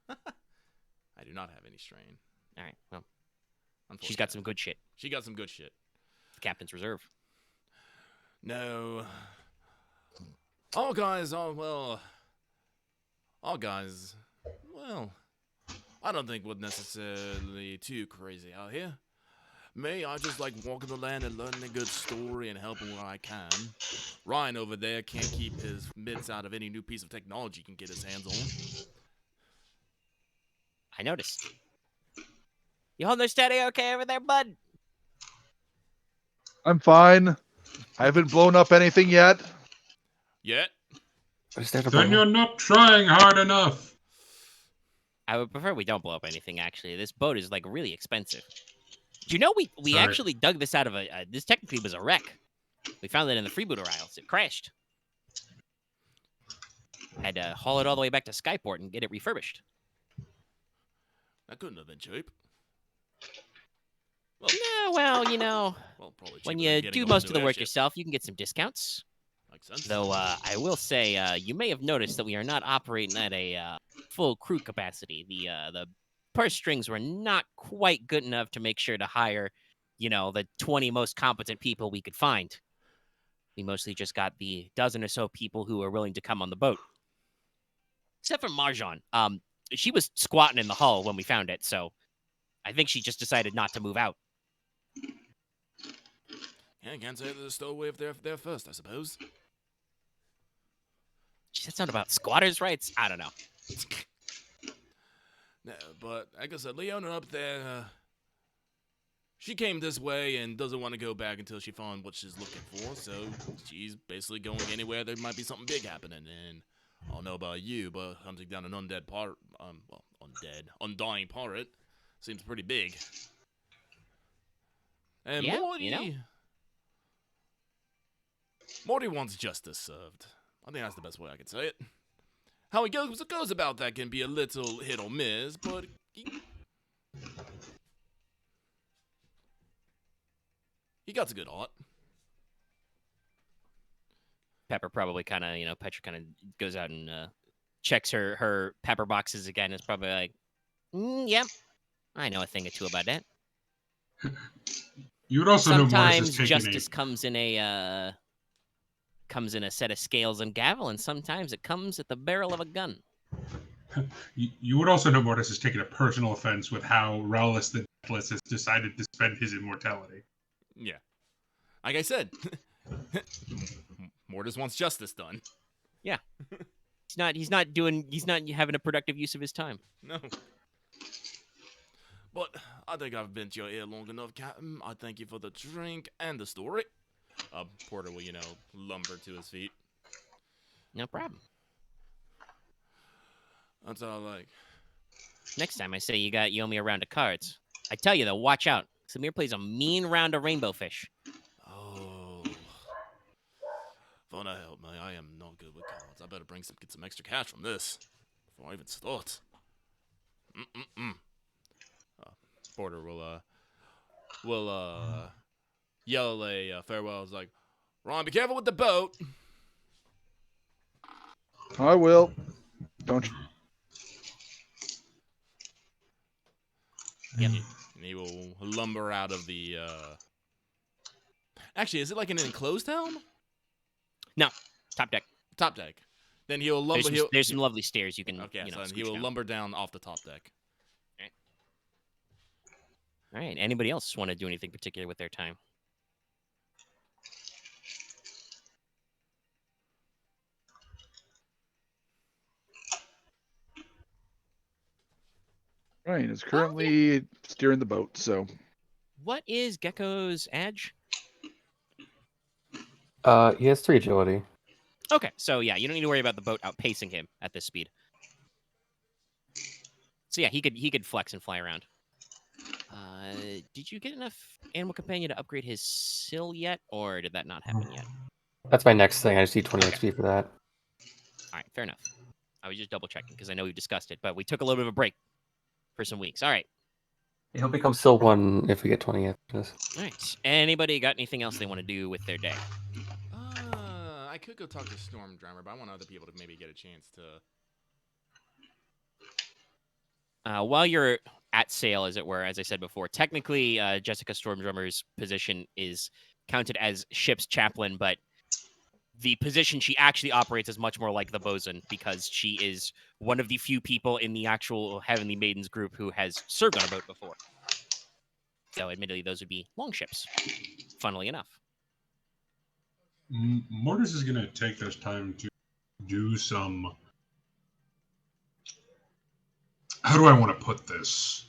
I do not have any strain. All right, well, she's got some good shit. She got some good shit. The Captain's Reserve. No. All guys, well, I don't think we're necessarily too crazy out here. Me, I just like walking the land and learning a good story and helping where I can. Ryahn over there can't keep his mitts out of any new piece of technology he can get his hands on. I noticed. You holding steady okay over there, bud? I'm fine. I haven't blown up anything yet. Yet? What is there to Then blow you're up? not trying hard enough. I would prefer we don't blow up anything, actually. This boat is, like, really expensive. Do you know we Sorry. actually dug this out of this technically was a wreck. We found it in the freebooter aisles. It crashed. Had to haul it all the way back to Skyport and get it refurbished. That couldn't have been cheap. Yeah, well, you know, Well, probably when cheaper than you getting do a most whole of the new work airship. yourself, you can get some discounts. Makes sense. Though I will say, you may have noticed that we are not operating at a full crew capacity. The purse strings were not quite good enough to make sure to hire, you know, the 20 most competent people we could find. We mostly just got the dozen or so people who are willing to come on the boat. Except for Marjan. She was squatting in the hull when we found it, so I think she just decided not to move out. Yeah, can't say there's a stowaway if they're there first, I suppose. She said something about squatters' rights. I don't know. No, but like I said, Leona up there, she came this way and doesn't want to go back until she found what she's looking for, so she's basically going anywhere there might be something big happening. And I don't know about you, but hunting down an undead undying pirate seems pretty big. And Yeah, Morty, you know. Morty wants justice served. I think that's the best way I can say it. How he goes about that can be a little hit or miss, but he got a good heart. Pepper probably kind of, you know, Petra kind of goes out and checks her pepper boxes again. It's probably like, yep, I know a thing or two about that. You would also know Mortis Sometimes is taking justice comes in a set of scales and gavel, and sometimes it comes at the barrel of a gun. You would also know Mortis is taking a personal offense with how Rallus the Deathless has decided to spend his immortality. Yeah. Like I said, Mortis wants justice done. Yeah. He's not having a productive use of his time. No. But I think I've been to your ear long enough, Captain. I thank you for the drink and the story. Porter will, lumber to his feet. No problem. That's all I like. Next time I say you owe me a round of cards. I tell you though, watch out. Samir plays a mean round of rainbow fish. Oh. Fona, help me. I am not good with cards. I better get some extra cash from this before I even start. Porter will yell a farewell. It's like, Ron, be careful with the boat. I will. Don't you? Yep. And he will lumber out of the. Actually, is it like an enclosed town? No, top deck. Top deck. Then he'll lumber. There's some lovely stairs you can. Okay, you know, so he scooch will down. lumber down off the top deck. All right. Anybody else want to do anything particular with their time? Ryan is currently steering the boat, so. What is Gecko's edge? He has 3 agility. Okay, so yeah, you don't need to worry about the boat outpacing him at this speed. So yeah, he could flex and fly around. Did you get enough animal companion to upgrade his sill yet, or did that not happen yet? That's my next thing. I just need 20 XP for that. All right, fair enough. I was just double checking because I know we've discussed it, but we took a little bit of a break for some weeks. All right. He'll become Sil 1 if we get 20 after this. All right. Anybody got anything else they want to do with their day? I could go talk to Storm Drummer, but I want other people to maybe get a chance to. While you're at sail, as it were, as I said before, technically Jessica Stormdrummer's position is counted as ship's chaplain, but the position she actually operates is much more like the bosun because she is one of the few people in the actual Heavenly Maidens group who has served on a boat before. So admittedly, those would be longships, funnily enough. Mortis is going to take this time to do some How do I want to put this?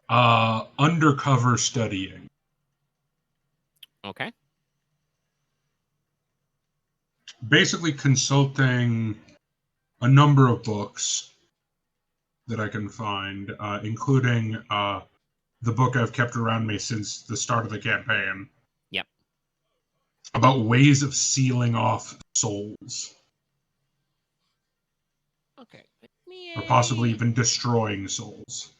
Undercover studying. Okay. Basically consulting a number of books that I can find, including the book I've kept around me since the start of the campaign. Yep. About ways of sealing off souls. Okay. Or possibly even destroying souls.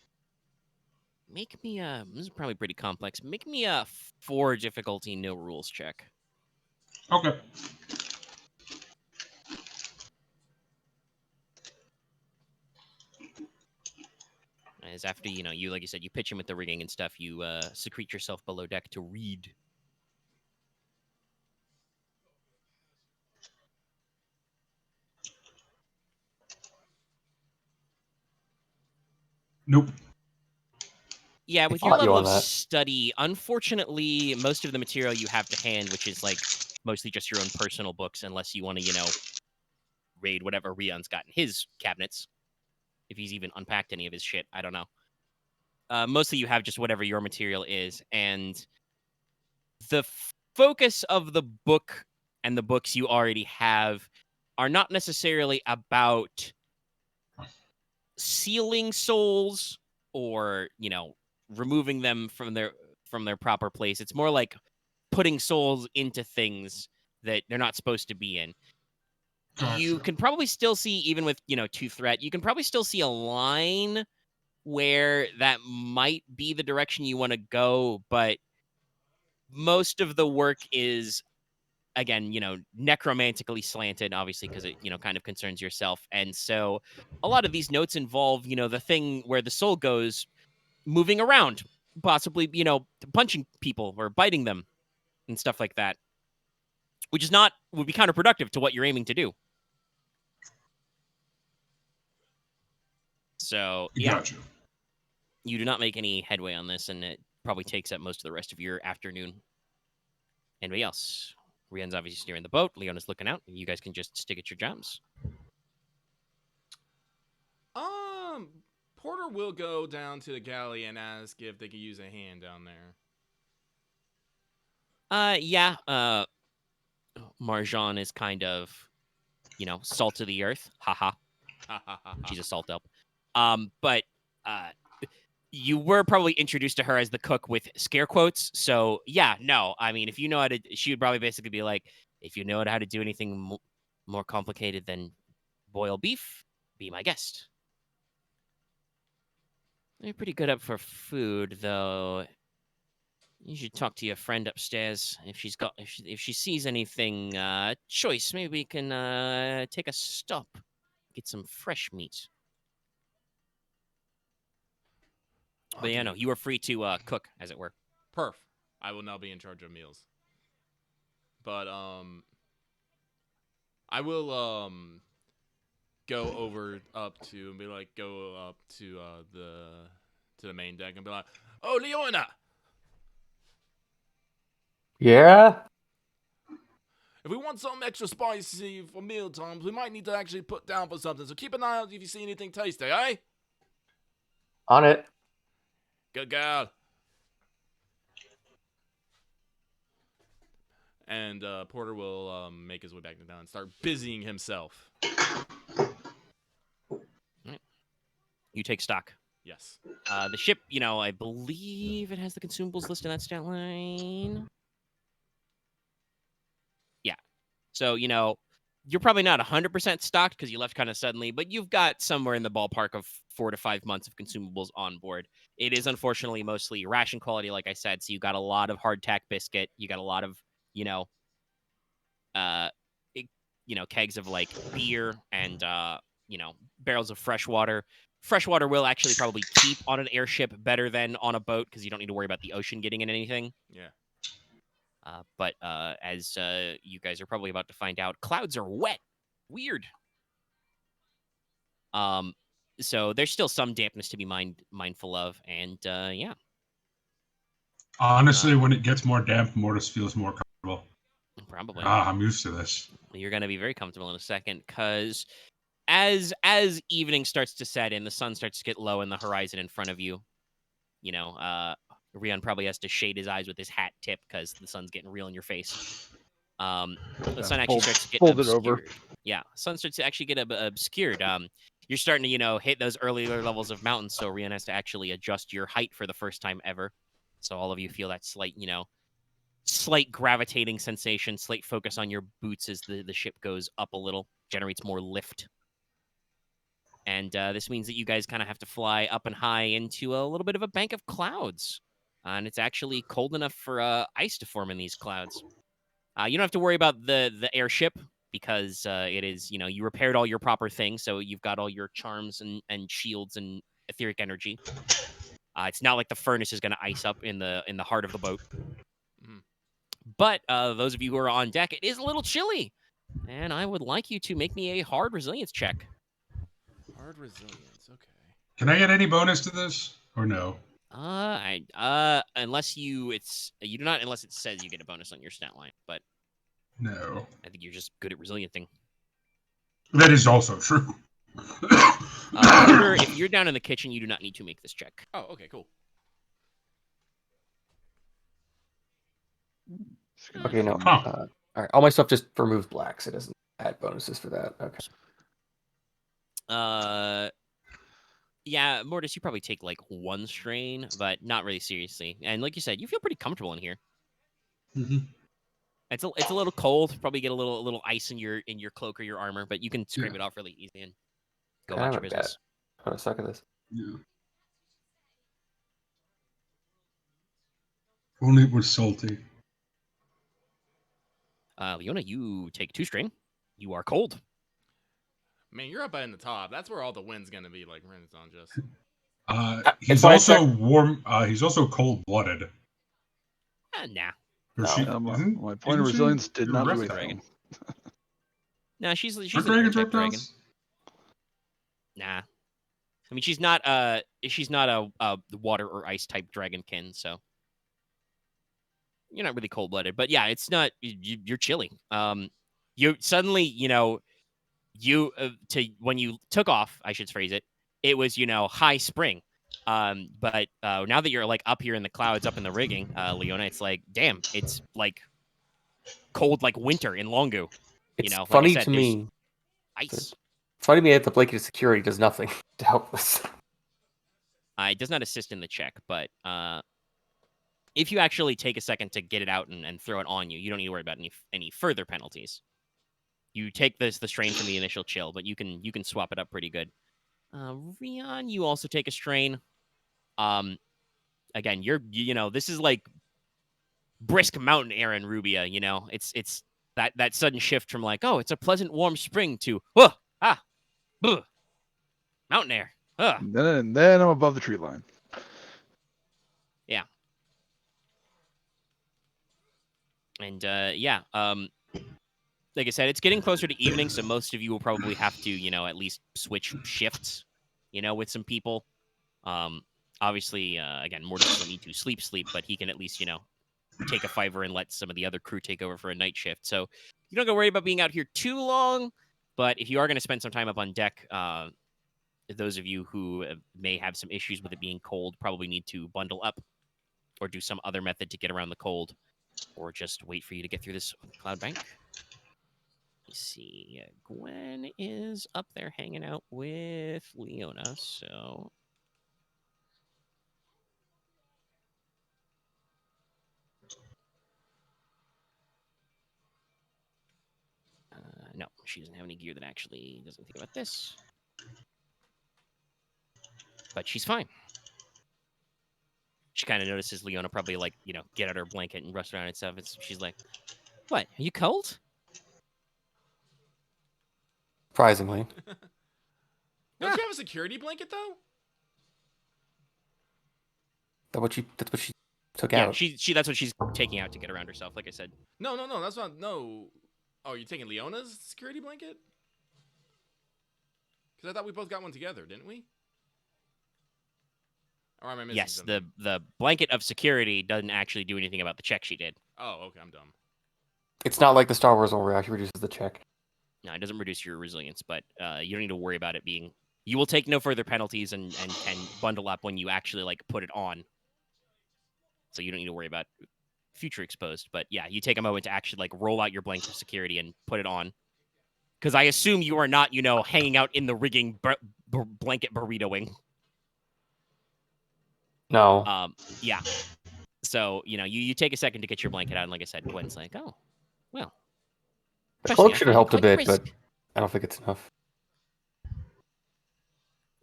Make me this is probably pretty complex. Make me a 4 difficulty, no rules check. Okay. As after, you, like you said, you pitch him with the rigging and stuff, you secrete yourself below deck to read. Nope. Yeah, with I your fought you level on of that. study, unfortunately, most of the material you have to hand, which is like mostly just your own personal books, unless you want to, raid whatever Ryah's got in his cabinets. If he's even unpacked any of his shit, I don't know. Mostly you have just whatever your material is, and the focus of the book and the books you already have are not necessarily about sealing souls or, removing them from their proper place. It's more like putting souls into things that they're not supposed to be in. Gotcha. You can probably still see, even with, 2 threat, you can probably still see a line where that might be the direction you want to go, but most of the work is, again, necromantically slanted, obviously, because it, kind of concerns yourself. And so a lot of these notes involve, the thing where the soul goes moving around, possibly, punching people or biting them and stuff like that, which would be counterproductive to what you're aiming to do. So, yeah, Gotcha. you do not make any headway on this, and it probably takes up most of the rest of your afternoon. Anybody else? Ryah's obviously steering the boat. Leona's looking out. You guys can just stick at your jobs. Porter will go down to the galley and ask if they can use a hand down there. Yeah. Marjan is kind of, salt of the earth. Haha. She's a salt elf. But you were probably introduced to her as the cook with scare quotes. So yeah, no. I mean, if you know how to, she would probably basically be like, if you know how to do anything more complicated than boil beef, be my guest. They're pretty good up for food, though. You should talk to your friend upstairs if she sees anything choice. Maybe we can take a stop, get some fresh meat. But yeah, no, you are free to cook, as it were. Perf. I will now be in charge of meals. But I will go up to the main deck and be like, "Oh, Leona! Yeah? If we want something extra spicy for meal times, we might need to actually put down for something. So keep an eye out if you see anything tasty, eh? On it. Good girl." And Porter will make his way back to town and start busying himself. You take stock. Yes. The ship, I believe it has the consumables listed in that stat line. Yeah. So, you're probably not 100% stocked because you left kind of suddenly, but you've got somewhere in the ballpark of 4 to 5 months of consumables on board. It is unfortunately mostly ration quality, like I said. So you got a lot of hardtack biscuit. You got a lot of, kegs of like beer and, barrels of fresh water. Fresh water will actually probably keep on an airship better than on a boat because you don't need to worry about the ocean getting in anything. Yeah. But as you guys are probably about to find out, clouds are wet. Weird. So there's still some dampness to be mindful of, and yeah. Honestly, when it gets more damp, Mortis feels more comfortable. Probably. I'm used to this. You're going to be very comfortable in a second, because as evening starts to set in, the sun starts to get low in the horizon in front of you. You know, Ryahn probably has to shade his eyes with his hat tip because the sun's getting real in your face. The sun actually starts to get fold it over. obscured. Yeah, sun starts to actually get obscured. You're starting to, you know, hit those earlier levels of mountains, so Ryahn has to actually adjust your height for the first time ever. So all of you feel that slight, you know, slight gravitating sensation, slight focus on your boots as the ship goes up a little, generates more lift. And this means that you guys kind of have to fly up and high into a little bit of a bank of clouds. And it's actually cold enough for ice to form in these clouds. You don't have to worry about the airship, because it is, you know, you repaired all your proper things, so you've got all your charms and shields and etheric energy. It's not like the furnace is going to ice up in the heart of the boat. Mhm. But those of you who are on deck, it is a little chilly, and I would like you to make me a hard resilience check. Hard resilience. Okay. Can I get any bonus to this or no? Unless you do not, unless it says you get a bonus on your stat line, but No. I think you're just good at resilienting. That is also true. If you're down in the kitchen, you do not need to make this check. Oh, okay, cool. Okay, no. Huh. All right, all my stuff just removes blacks. It doesn't add bonuses for that. Okay. Yeah, Mortis, you probably take like 1 strain, but not really seriously. And like you said, you feel pretty comfortable in here. Mm-hmm. It's a little cold. Probably get a little ice in your cloak or your armor, but you can scrape it off really easy and go about your business. I'm gonna suck at this. Yeah. Only it was salty. Leona, you take 2 strain. You are cold. Man, you're up in the top. That's where all the wind's gonna be, like Renaissance just. He's also warm. He's also cold-blooded. Nah. Or No. she, My point isn't of she resilience did a not do reptile? anything. Nah, she's Are an dragons air-type dragon. reptiles? Nah. I mean, she's not a water or ice type dragonkin, so you're not really cold-blooded. But yeah, it's not. You're chilly. You suddenly, you know, when you took off, I should phrase it. It was, you know, high spring. But now that you're like up here in the clouds, up in the rigging, Leona, it's like, damn, it's like cold like winter in Longu. It's You know, funny like I said, to there's me. ice. It's funny to me that the blanket of security does nothing to help this. It does not assist in the check, but if you actually take a second to get it out and throw it on you, you don't need to worry about any further penalties. You take the strain from the initial chill, but you can swap it up pretty good. Ryahn, you also take a strain. Again, you know, this is like brisk mountain air in Rubia. You know, it's that sudden shift from like, oh, it's a pleasant warm spring to mountain air. And then I'm above the tree line. Yeah. And like I said, it's getting closer to evening, so most of you will probably have to, you know, at least switch shifts, you know, with some people. Obviously, again, Mortis doesn't need to sleep, but he can at least, you know, take a fiver and let some of the other crew take over for a night shift. So you don't got to worry about being out here too long. But if you are going to spend some time up on deck, those of you who may have some issues with it being cold probably need to bundle up or do some other method to get around the cold, or just wait for you to get through this cloud bank. Let's see. Gwen is up there hanging out with Leona, so... no, she doesn't have any gear that actually does anything about this. But she's fine. She kind of notices Leona probably, like, you know, get out her blanket and rust around and stuff. She's like, what, are you cold? Surprisingly. Don't you have a security blanket though? That's what she took Yeah, out. she that's what she's taking out to get around herself, like I said. No, that's not. No. Oh, you're taking Leona's security blanket? Because I thought we both got one together, didn't we? Or am I missing Yes, something? the blanket of security doesn't actually do anything about the check she did. Oh, okay, I'm dumb. It's not like the Star Wars one where it actually reduces the check. No, it doesn't reduce your resilience, but you don't need to worry about it being. You will take no further penalties and can bundle up when you actually like put it on. So you don't need to worry about future exposed. But yeah, you take a moment to actually like roll out your blanket of security and put it on. Because I assume you are not, hanging out in the rigging blanket burritoing. No. Yeah. So, you take a second to get your blanket out, and like I said, Gwen's like, oh, well. The Trust me, cloak I should have find it helped a quite bit, brisk. but I don't think it's enough.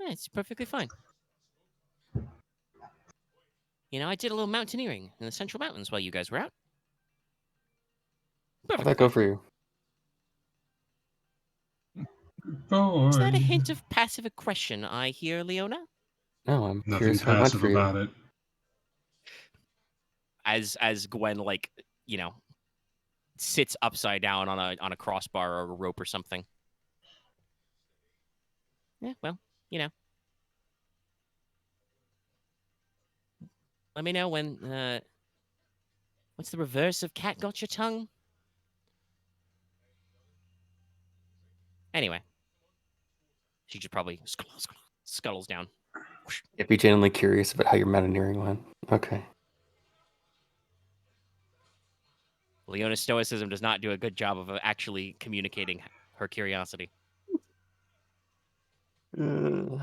Yeah, it's perfectly fine. I did a little mountaineering in the Central Mountains while you guys were out. How'd Perfectly that go fine. for you? Boy. Is that a hint of passive aggression I hear, Leona? No, I'm Nothing curious how it went passive for you. about it. As Gwen, sits upside down on a crossbar or a rope or something. Yeah, well, Let me know when. What's the reverse of cat got your tongue? Anyway, she just probably scuttles down. I'd be genuinely curious about how your mountaineering went. Okay. Leona's stoicism does not do a good job of actually communicating her curiosity. Gwen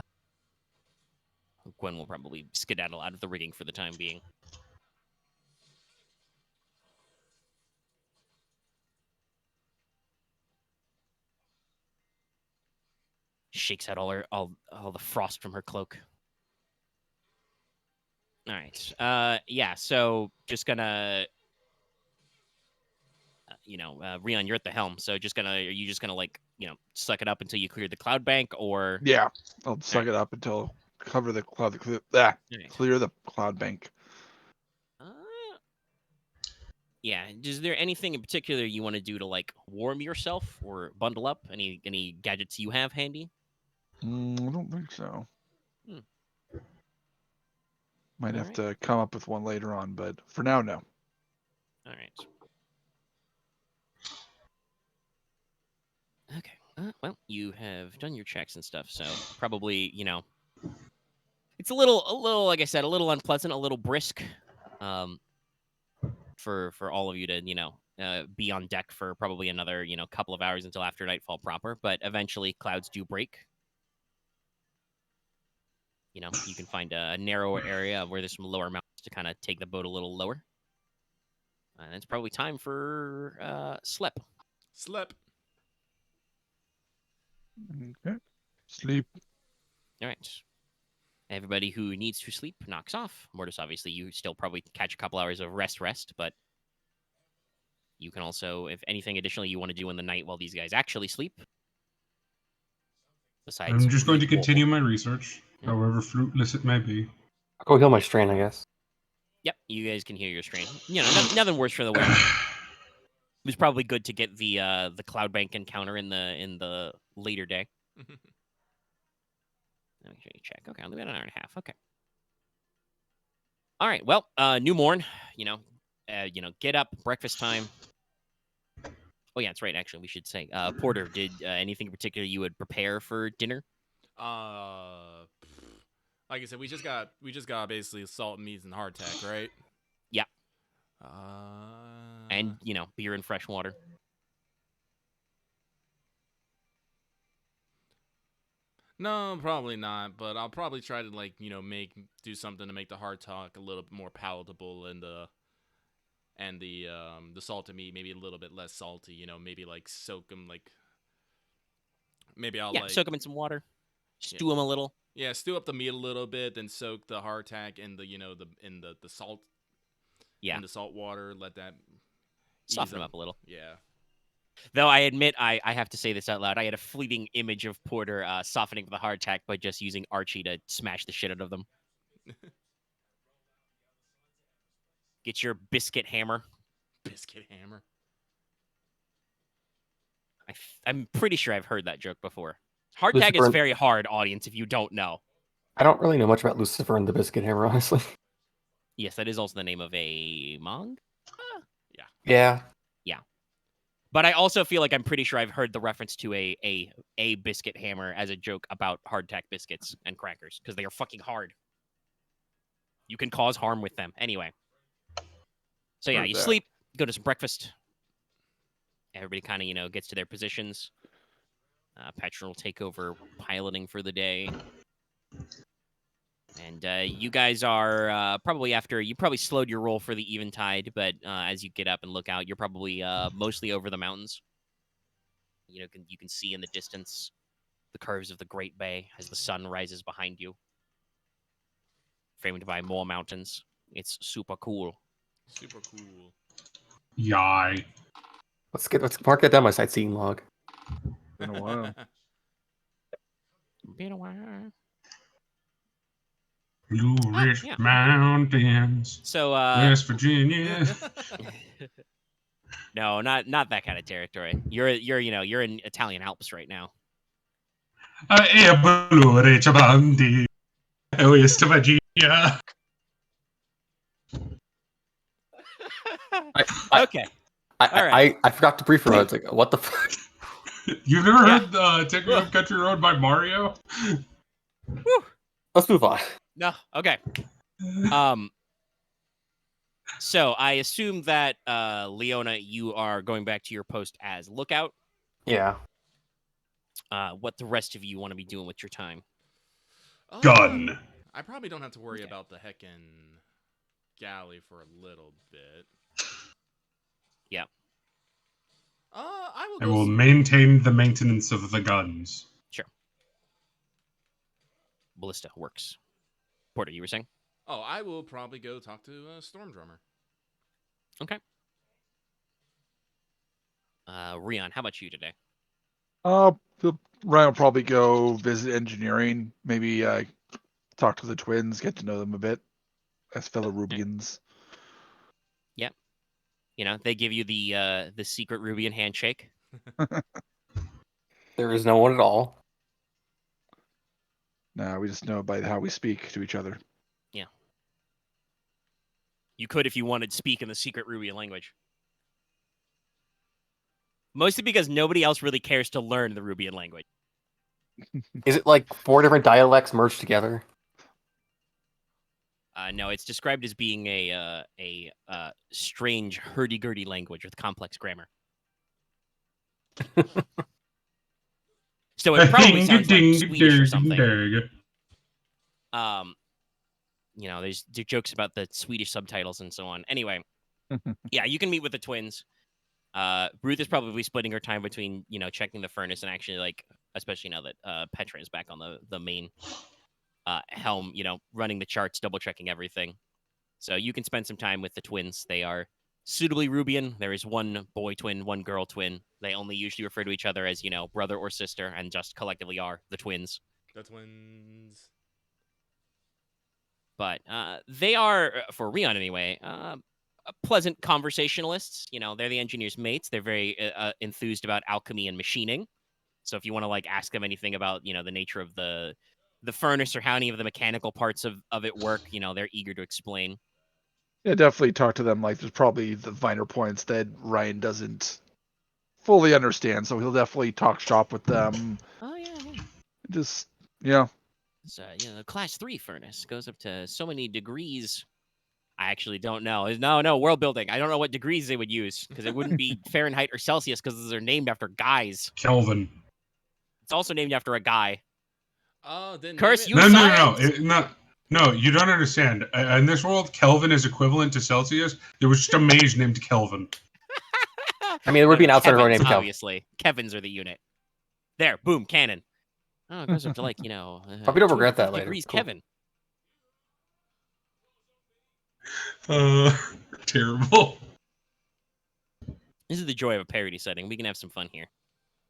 will probably skedaddle out of the rigging for the time being. Shakes out all the frost from her cloak. All right. Yeah. So just gonna, Ryahn, you're at the helm. So are you just gonna suck it up until you clear the cloud bank, or? Yeah, I'll suck it up until clear the cloud bank. Yeah. Is there anything in particular you want to do to warm yourself or bundle up? Any gadgets you have handy? I don't think so. Might All have right. to come up with one later on, but for now, no. All right. Okay. Well, you have done your checks and stuff, so probably it's a little like I said, a little unpleasant, a little brisk, for all of you to be on deck for probably another couple of hours until after nightfall proper. But eventually, clouds do break. You can find a narrower area where there's some lower mountains to kind of take the boat a little lower. And it's probably time for slip. Slip. Okay. Sleep. All right. Everybody who needs to sleep knocks off. Mortis, obviously, you still probably catch a couple hours of rest, but you can also, if anything additionally you want to do in the night while these guys actually sleep. Besides, I'm just going to read continue my research, Yeah. however fruitless it may be. I'll go heal my strain, I guess. Yep, you guys can hear your strain. Nothing worse for the wear. It was probably good to get the cloud bank encounter in the later day. Let me check. Okay, only about an hour and a half. Okay. All right. Well, new morn. Get up, breakfast time. Oh yeah, that's right. Actually, we should say, Porter, did anything in particular you would prepare for dinner? Like I said, we just got basically salt and meats and hardtack, right? Yeah. Uh, And beer and fresh water. No, probably not. But I'll probably try to do something to make the hardtack a little bit more palatable, and the salted meat maybe a little bit less salty. Maybe soak them maybe I'll soak them in some water, stew them a little. Yeah, stew up the meat a little bit, then soak the hardtack in the salt. Yeah. In the salt water, let that Soften them up a little. Yeah. Though I admit, I have to say this out loud. I had a fleeting image of Porter softening the hardtack by just using Archie to smash the shit out of them. Get your biscuit hammer. Biscuit hammer. I'm pretty sure I've heard that joke before. Hardtack is very hard, audience, if you don't know. I don't really know much about Lucifer and the Biscuit Hammer, honestly. Yes, that is also the name of a manga. Yeah. Yeah. But I also feel like I'm pretty sure I've heard the reference to a biscuit hammer as a joke about hardtack biscuits and crackers because they are fucking hard. You can cause harm with them. Anyway. So yeah, Heard you that. sleep, go to some breakfast. Everybody kind of, gets to their positions. Petra will take over piloting for the day. And you guys are probably you probably slowed your roll for the eventide, but as you get up and look out, you're probably mostly over the mountains. You can see in the distance the curves of the Great Bay as the sun rises behind you, framed by more mountains. It's super cool. Super cool. Yai. Let's mark that down my sightseeing log. Been a while. Been a while. Blue Ridge yeah. Mountains, So West Virginia. no, not that kind of territory. You're in Italian Alps right now. Blue Ridge Mountains, West Virginia. Okay. I forgot to brief her. I was like, what the fuck? You've never heard Techno Country Road by Mario? Let's move on. No. Okay. So I assume that Leona, you are going back to your post as lookout. Yeah. What the rest of you want to be doing with your time? Gun. I probably don't have to worry about the heckin' galley for a little bit. Yeah. I I will maintain the maintenance of the guns. Sure. Ballista works. Porter, you were saying? Oh, I will probably go talk to Storm Drummer. Okay. Ryahn, how about you today? Ryan will probably go visit engineering. Maybe talk to the twins, get to know them a bit as fellow Rubians. Yep. They give you the secret Rubian handshake. There is no one at all. No, we just know by how we speak to each other. Yeah. You could, if you wanted, speak in the secret Rubian language. Mostly because nobody else really cares to learn the Rubian language. Is it like 4 different dialects merged together? No, it's described as being a strange hurdy-gurdy language with complex grammar. So it probably sounds like Swedish or something. There's jokes about the Swedish subtitles and so on. Anyway, yeah, you can meet with the twins. Ruth is probably splitting her time between, checking the furnace and actually, especially now that Petra is back on the main helm, running the charts, double-checking everything. So you can spend some time with the twins. They are suitably Rubian. There is one boy twin, one girl twin. They only usually refer to each other as, brother or sister, and just collectively are the twins. The twins. But they are, for Ryahn anyway, pleasant conversationalists. They're the engineer's mates. They're very enthused about alchemy and machining. So if you want to ask them anything about the nature of the furnace or how any of the mechanical parts of it work, they're eager to explain. Yeah, definitely talk to them. There's probably the finer points that Ryan doesn't fully understand, so he'll definitely talk shop with them. Oh yeah. Just So, the class 3 furnace goes up to so many degrees. I actually don't know. No, world building. I don't know what degrees they would use because it wouldn't be Fahrenheit or Celsius because they're named after guys. Kelvin. It's also named after a guy. Then Curse you. No, you don't understand. In this world, Kelvin is equivalent to Celsius. There was just a mage named Kelvin. I mean, there would be an outsider Kevin's, named Kelvin. obviously. Kevin's are the unit. There, boom, cannon. Oh, it goes up to Probably don't regret that later. Degrees, Cool. Kevin. Terrible. This is the joy of a parody setting. We can have some fun here.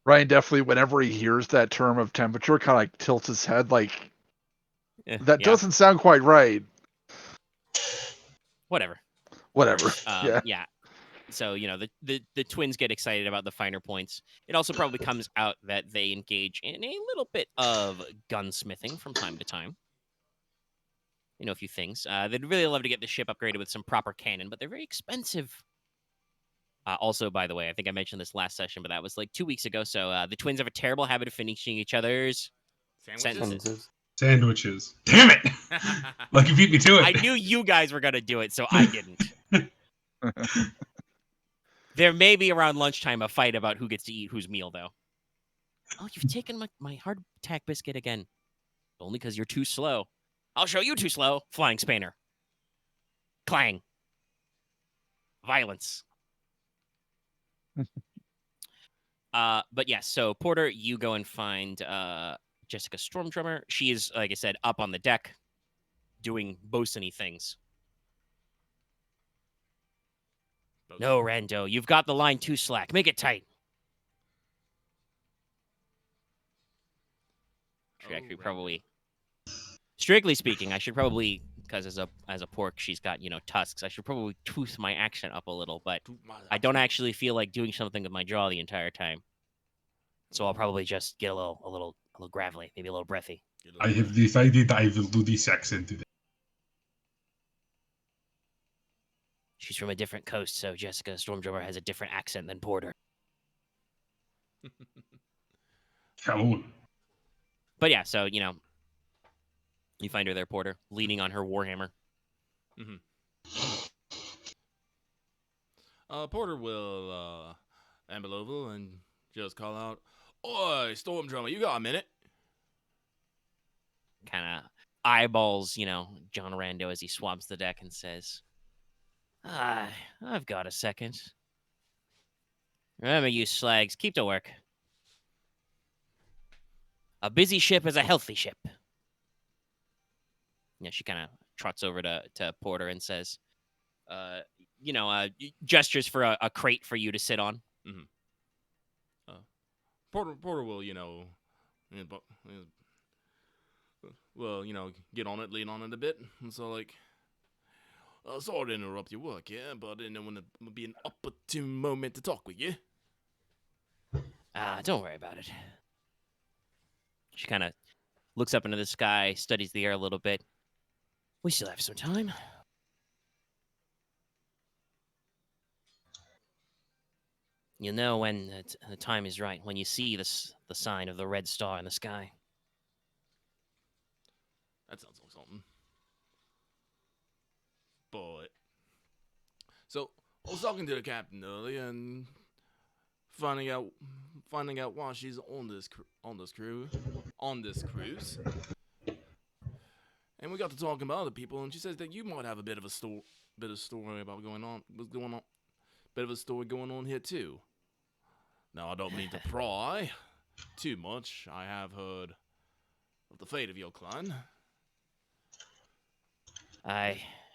Ryan definitely, whenever he hears that term of temperature, kind of tilts his head that doesn't sound quite right. Whatever. Yeah. So, the twins get excited about the finer points. It also probably comes out that they engage in a little bit of gunsmithing from time to time. A few things. They'd really love to get the ship upgraded with some proper cannon, but they're very expensive. Also, by the way, I think I mentioned this last session, but that was like 2 weeks ago. So the twins have a terrible habit of finishing each other's Sandwiches? sentences. Sandwiches. Damn it! Lucky beat me to it. I knew you guys were going to do it, so I didn't. There may be around lunchtime a fight about who gets to eat whose meal, though. Oh, you've taken my hardtack biscuit again. Only because you're too slow. I'll show you too slow. Flying Spanner. Clang. Violence. But yes, so Porter, you go and find Jessica Stormdrummer. She is, like I said, up on the deck doing bosun-y things. No, Rando, you've got the line too slack. Make it tight. Actually, probably. Strictly speaking, I should probably, because as a Porq, she's got tusks. I should probably tooth my accent up a little, but I don't actually feel like doing something with my jaw the entire time. So I'll probably just get a little gravelly, maybe a little breathy. I have decided I will do this accent today. She's from a different coast, so Jessica Stormdrummer has a different accent than Porter. Hello. But yeah, so you find her there, Porter, leaning on her warhammer. Mm-hmm. Porter will amble over and just call out, "Oi, Stormdrummer, you got a minute?" Kind of eyeballs, John Rando as he swabs the deck and says, I've got a second. Remember, you slags, keep to work. A busy ship is a healthy ship. Yeah, she kind of trots over to Porter and says, gestures for a crate for you to sit on. Mm-hmm. Porter will, get on it, lean on it a bit. And so, like, sorry to interrupt your work here, but I didn't know when it would be an opportune moment to talk with you. Don't worry about it. She kind of looks up into the sky, studies the air a little bit. We still have some time. You'll know when the time is right, when you see the sign of the red star in the sky. That sounds like something. But so I was talking to the captain earlier and finding out why she's on this cruise. And we got to talking about other people, and she says that you might have a bit of a story about bit of a story going on here too. Now I don't mean to pry too much. I have heard of the fate of your clan.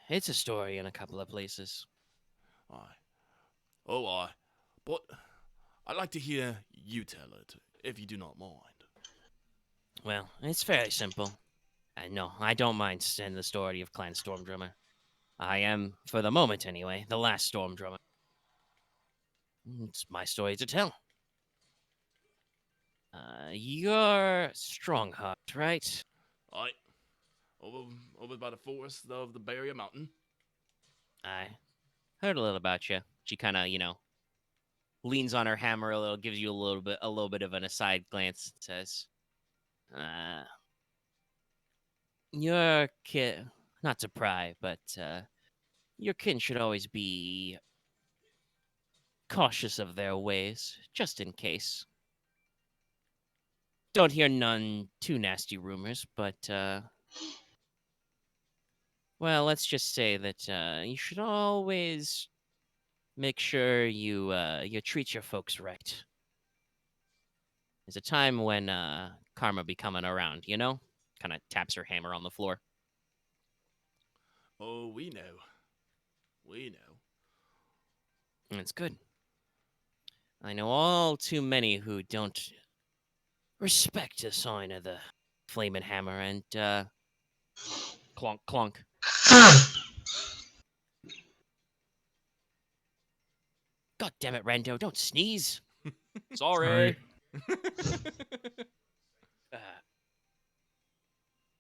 It's a story in a couple of places. But I'd like to hear you tell it, if you do not mind. Well, it's fairly simple. No, I don't mind telling the story of Clan Stormdrummer. I am, for the moment anyway, the last Stormdrummer. It's my story to tell. You're Strongheart, right? Aye. Over by the forest of the Barrier Mountain. I heard a little about you. She kind of, leans on her hammer a little, gives you a little bit of an aside glance, and says, your kin, not to pry, but your kin should always be cautious of their ways, just in case. Don't hear none too nasty rumors, but, well, let's just say that you should always make sure you treat your folks right. There's a time when karma be coming around, Kind of taps her hammer on the floor. Oh, we know. We know. That's good. I know all too many who don't respect the sign of the flaming hammer and clonk clonk. God damn it, Rando, don't sneeze. Sorry.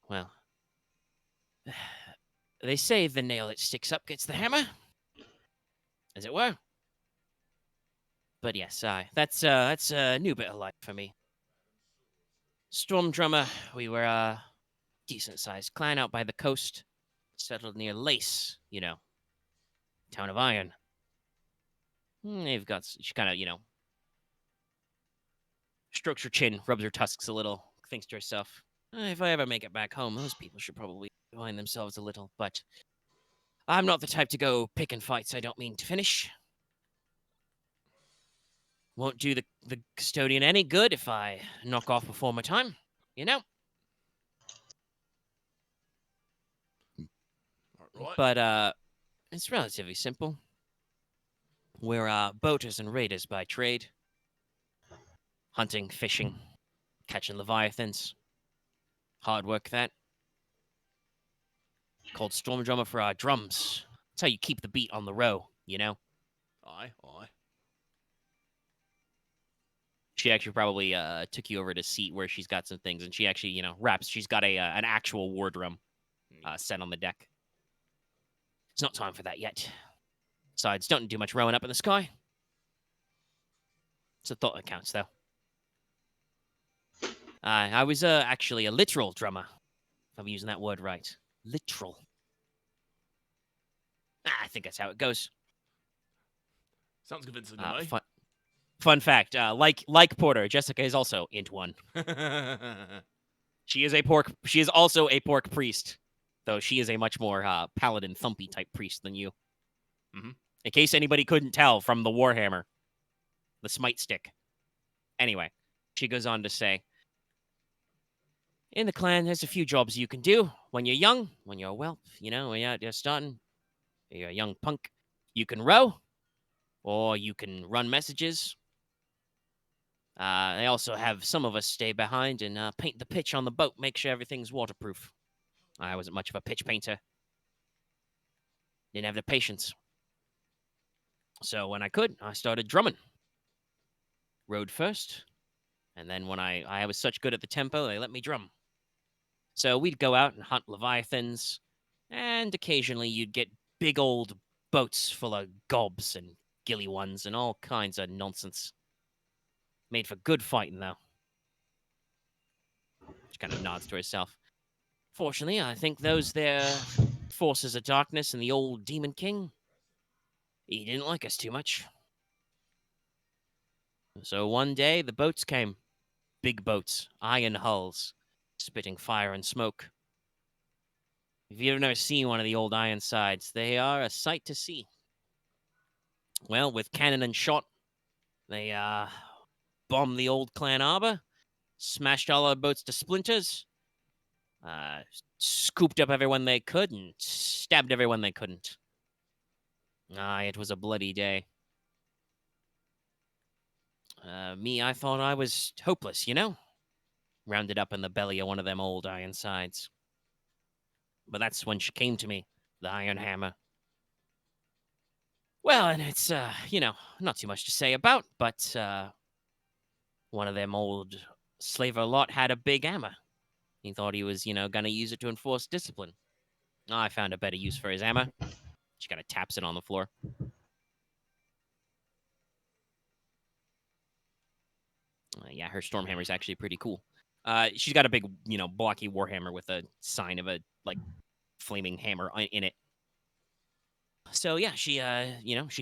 Well, they say the nail that sticks up gets the hammer, as it were. But yes, that's a new bit of life for me. Storm Drummer, we were a decent-sized clan out by the coast, settled near Lace, town of Iron. They've got, she kind of, strokes her chin, rubs her tusks a little, thinks to herself, if I ever make it back home, those people should probably find themselves a little, but I'm not the type to go picking fights I don't mean to finish. Won't do the custodian any good if I knock off before my time, Right. But it's relatively simple. We're boaters and raiders by trade. Hunting, fishing, catching leviathans. Hard work, that. Called Storm Drummer for our drums. That's how you keep the beat on the row, Aye. She actually probably took you over to seat where she's got some things, and she actually, raps. She's got an actual war drum set on the deck. It's not time for that yet. Besides, don't do much rowing up in the sky. It's a thought that counts, though. I was actually a literal drummer, if I'm using that word right. Literal. I think that's how it goes. Sounds convincing to me. Fun fact, like Porter, Jessica is also int 1. She is also a Porq priest, though she is a much more paladin thumpy type priest than you. Mm-hmm. In case anybody couldn't tell from the Warhammer, the smite stick. Anyway, she goes on to say, in the clan, there's a few jobs you can do when you're young, when you're a whelp, when you're out there starting, you're a young punk. You can row, or you can run messages. They also have some of us stay behind and paint the pitch on the boat, make sure everything's waterproof. I wasn't much of a pitch painter. Didn't have the patience. So when I could, I started drumming. Rode first, and then when I was such good at the tempo, they let me drum. So we'd go out and hunt leviathans, and occasionally you'd get big old boats full of gobs and gilly ones and all kinds of nonsense. Made for good fighting, though. She kind of nods to herself. Fortunately, I think those there forces of darkness and the old Demon King, he didn't like us too much. So one day, the boats came. Big boats, iron hulls, spitting fire and smoke. If you've never seen one of the old iron sides, they are a sight to see. Well, with cannon and shot, they bombed the old clan harbor, smashed all our boats to splinters, scooped up everyone they could, and stabbed everyone they couldn't. It was a bloody day. I thought I was hopeless, Rounded up in the belly of one of them old iron sides. But that's when she came to me, the Iron Hammer. Well, and it's, not too much to say about, but one of them old slaver lot had a big hammer. He thought he was, gonna use it to enforce discipline. I found a better use for his hammer. She kind of taps it on the floor. Yeah, her Stormhammer is actually pretty cool. She's got a big, blocky warhammer with a sign of a, flaming hammer in it. So, yeah, she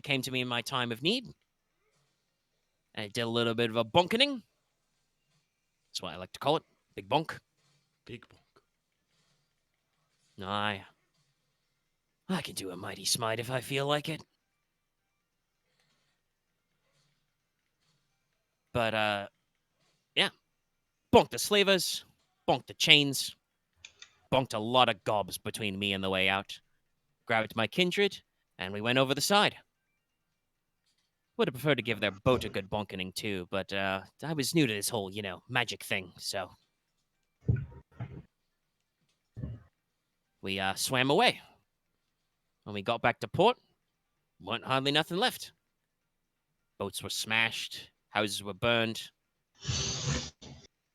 came to me in my time of need. I did a little bit of a bunkening. That's what I like to call it. Big bunk. Big bonk. I can do a mighty smite if I feel like it. But, yeah. Bonked the slavers, bonked the chains, bonked a lot of gobs between me and the way out. Grabbed my kindred, and we went over the side. Would have preferred to give their boat a good bonkening too, but I was new to this whole, magic thing, so we swam away. When we got back to port, wasn't hardly nothing left. Boats were smashed, houses were burned.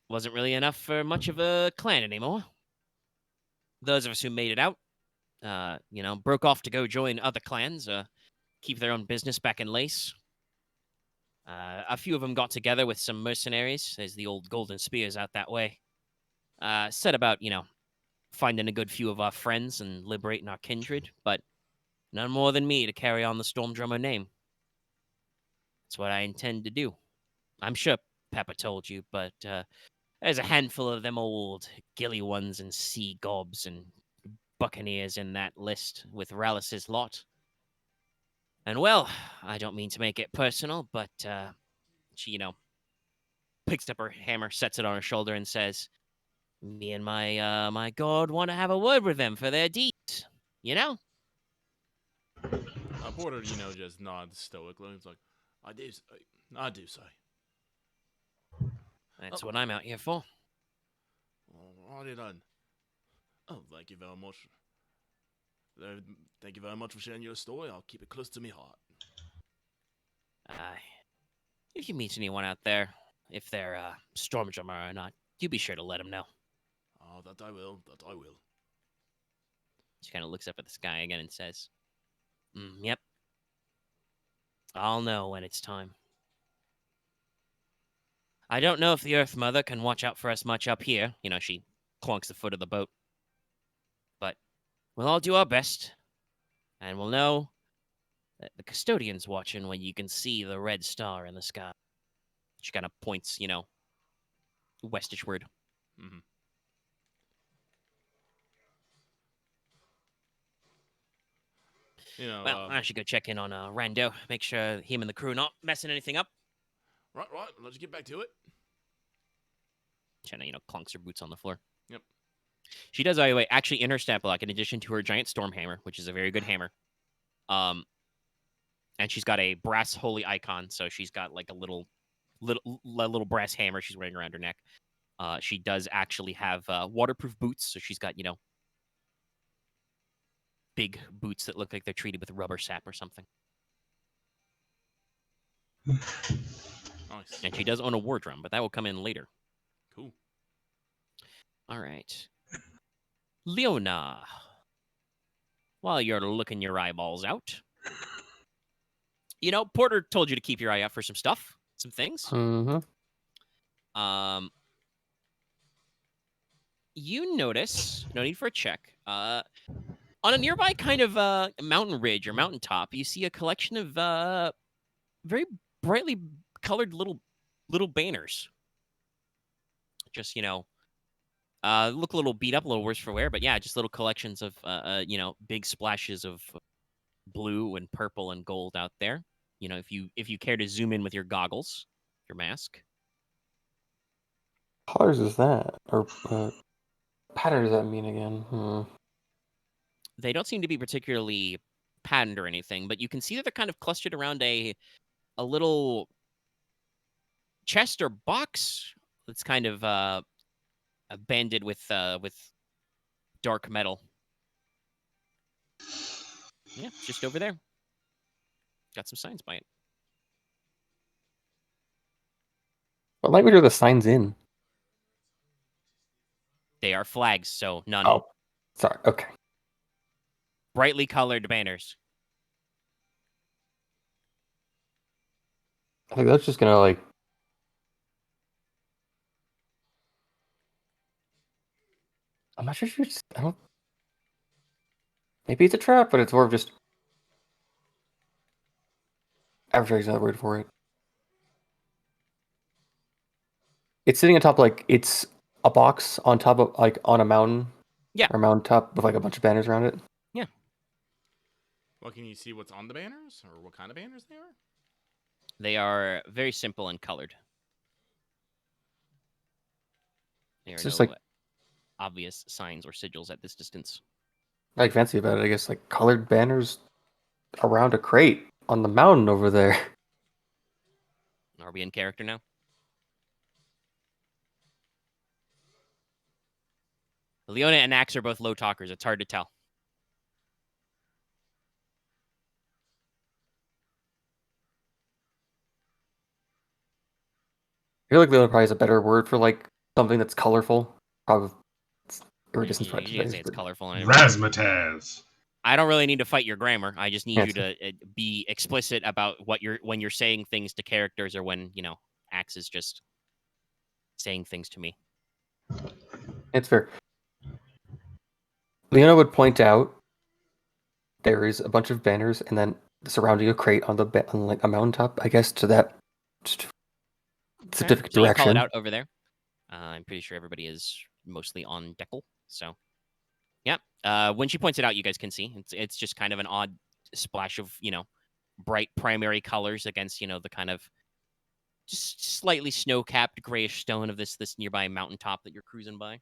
Wasn't really enough for much of a clan anymore. Those of us who made it out, broke off to go join other clans, keep their own business back in Lace. A few of them got together with some mercenaries. There's the old Golden Spears out that way. Set about, finding a good few of our friends and liberating our kindred, but none more than me to carry on the Stormdrummer name. That's what I intend to do. I'm sure Pepper told you, but there's a handful of them old gilly ones and sea gobs and buccaneers in that list with Rallus's lot. And well, I don't mean to make it personal, but she, picks up her hammer, sets it on her shoulder, and says, "Me and my god want to have a word with them for their deeds. You know?" Porter, just nods stoically. It's like, I do say. I do say. That's what I'm out here for. Alrighty then. Oh, thank you very much. Thank you very much for sharing your story. I'll keep it close to me heart. If you meet anyone out there, if they're Stormdrummer or not, you be sure to let them know. Oh, that I will. That I will. She kind of looks up at the sky again and says, "Yep. I'll know when it's time. I don't know if the Earth Mother can watch out for us much up here." She clunks the foot of the boat. "But we'll all do our best, and we'll know that the custodian's watching when you can see the red star in the sky." She kind of points, westishward. Mm-hmm. Well, I should go check in on Rando, make sure him and the crew not messing anything up. Right. Let's get back to it. Jenna, clunks her boots on the floor. Yep. She does, by the way, actually in her stat block, in addition to her giant storm hammer, which is a very good hammer, and she's got a brass holy icon, so she's got like a little brass hammer she's wearing around her neck. She does actually have waterproof boots, so she's got, big boots that look like they're treated with rubber sap or something. Nice. And she does own a war drum, but that will come in later. Cool. All right. Leona, while you're looking your eyeballs out, Porter told you to keep your eye out for some stuff, some things. Mm-hmm. You notice, no need for a check, on a nearby kind of mountain ridge or mountaintop, you see a collection of very brightly colored little banners. Just, look a little beat up, a little worse for wear, but yeah, just little collections of, big splashes of blue and purple and gold out there. If you care to zoom in with your goggles, your mask. Colors is that? Or pattern does that mean again? They don't seem to be particularly patterned or anything, but you can see that they're kind of clustered around a little chest or box that's kind of banded with dark metal. Yeah, just over there. Got some signs by it. What language are the signs in? They are flags, so none. Oh, sorry. Okay. Brightly colored banners. I think that's just gonna I'm not sure if it's. I don't. Maybe it's a trap, but it's more of just. Advertising another word for it. It's sitting on top, it's a box on top of, on a mountain. Yeah. Or a mountaintop with, a bunch of banners around it. Yeah. Well, can you see what's on the banners? Or what kind of banners they are? They are very simple and colored. There are It's just no obvious signs or sigils at this distance. Fancy about it, I guess, colored banners around a crate on the mountain over there. Are we in character now? Leona and Axe are both low talkers. It's hard to tell. I feel like Leona probably has a better word for something that's colorful. Probably You can say it's colorful. And Razzmatazz. I don't really need to fight your grammar. I just need Yes. you to be explicit about when you're saying things to characters or when, Axe is just saying things to me. It's fair. Leona would point out there is a bunch of banners and then surrounding a crate on like a mountaintop, I guess, to that specific So you call it direction. out over there. I'm pretty sure everybody is mostly on Deckle. So, yeah. When she points it out, you guys can see it's just kind of an odd splash of bright primary colors against the kind of just slightly snow-capped grayish stone of this nearby mountaintop that you're cruising by.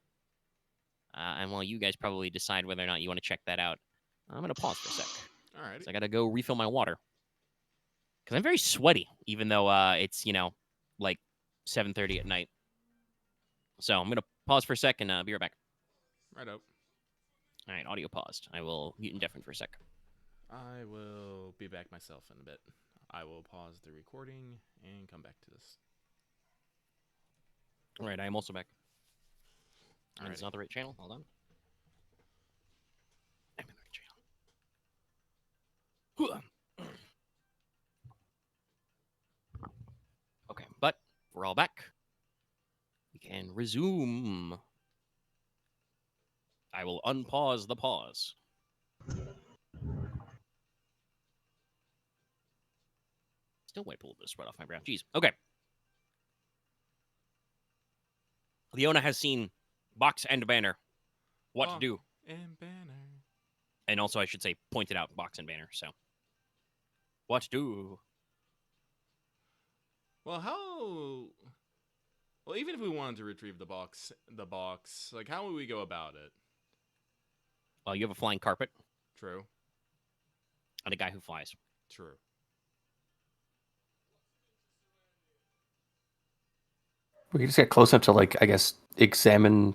And while you guys probably decide whether or not you want to check that out, I'm gonna pause for a sec. All right. So I gotta go refill my water because I'm very sweaty, even though it's like 7:30 at night. So I'm gonna pause for a sec and be right back. Right up. All right, audio paused. I will mute and deafen for a sec. I will be back myself in a bit. I will pause the recording and come back to this. All right, I am also back. Alrighty. It's not the right channel. Hold on. I'm in the right channel. Okay, but we're all back. We can resume. I will unpause the pause. Still wipe a little bit of sweat off my brow. Jeez. Okay. Leona has seen Box and Banner. What to do? And banner. And also, I should say, pointed out Box and Banner. So, what to do? Well, Well, even if we wanted to retrieve the box, like, how would we go about it? Well, you have a flying carpet True. and a guy who flies. True. We can just get close enough to, like, I guess, examine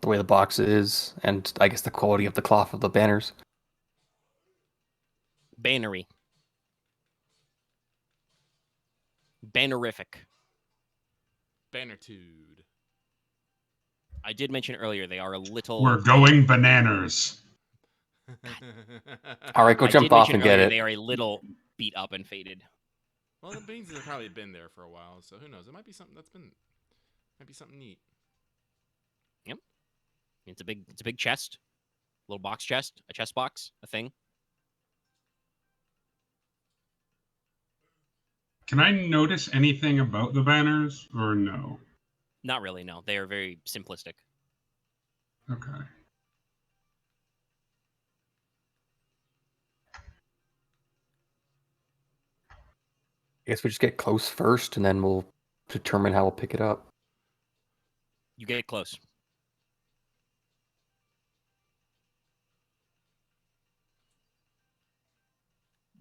the way the box is and, I guess, the quality of the cloth of the banners. Bannery. Bannerific. Bannertude. I did mention earlier they are a little. We're going bananas. All right, go I jump did off mention and get earlier it. They are a little beat up and faded. Well, the beans have probably been there for a while, so who knows? It might be something might be something neat. Yep. It's a big chest. Little box chest. A chest box. A thing. Can I notice anything about the banners or no? Not really, no. They are very simplistic. Okay. I guess we just get close first, and then we'll determine how we'll pick it up. You get close.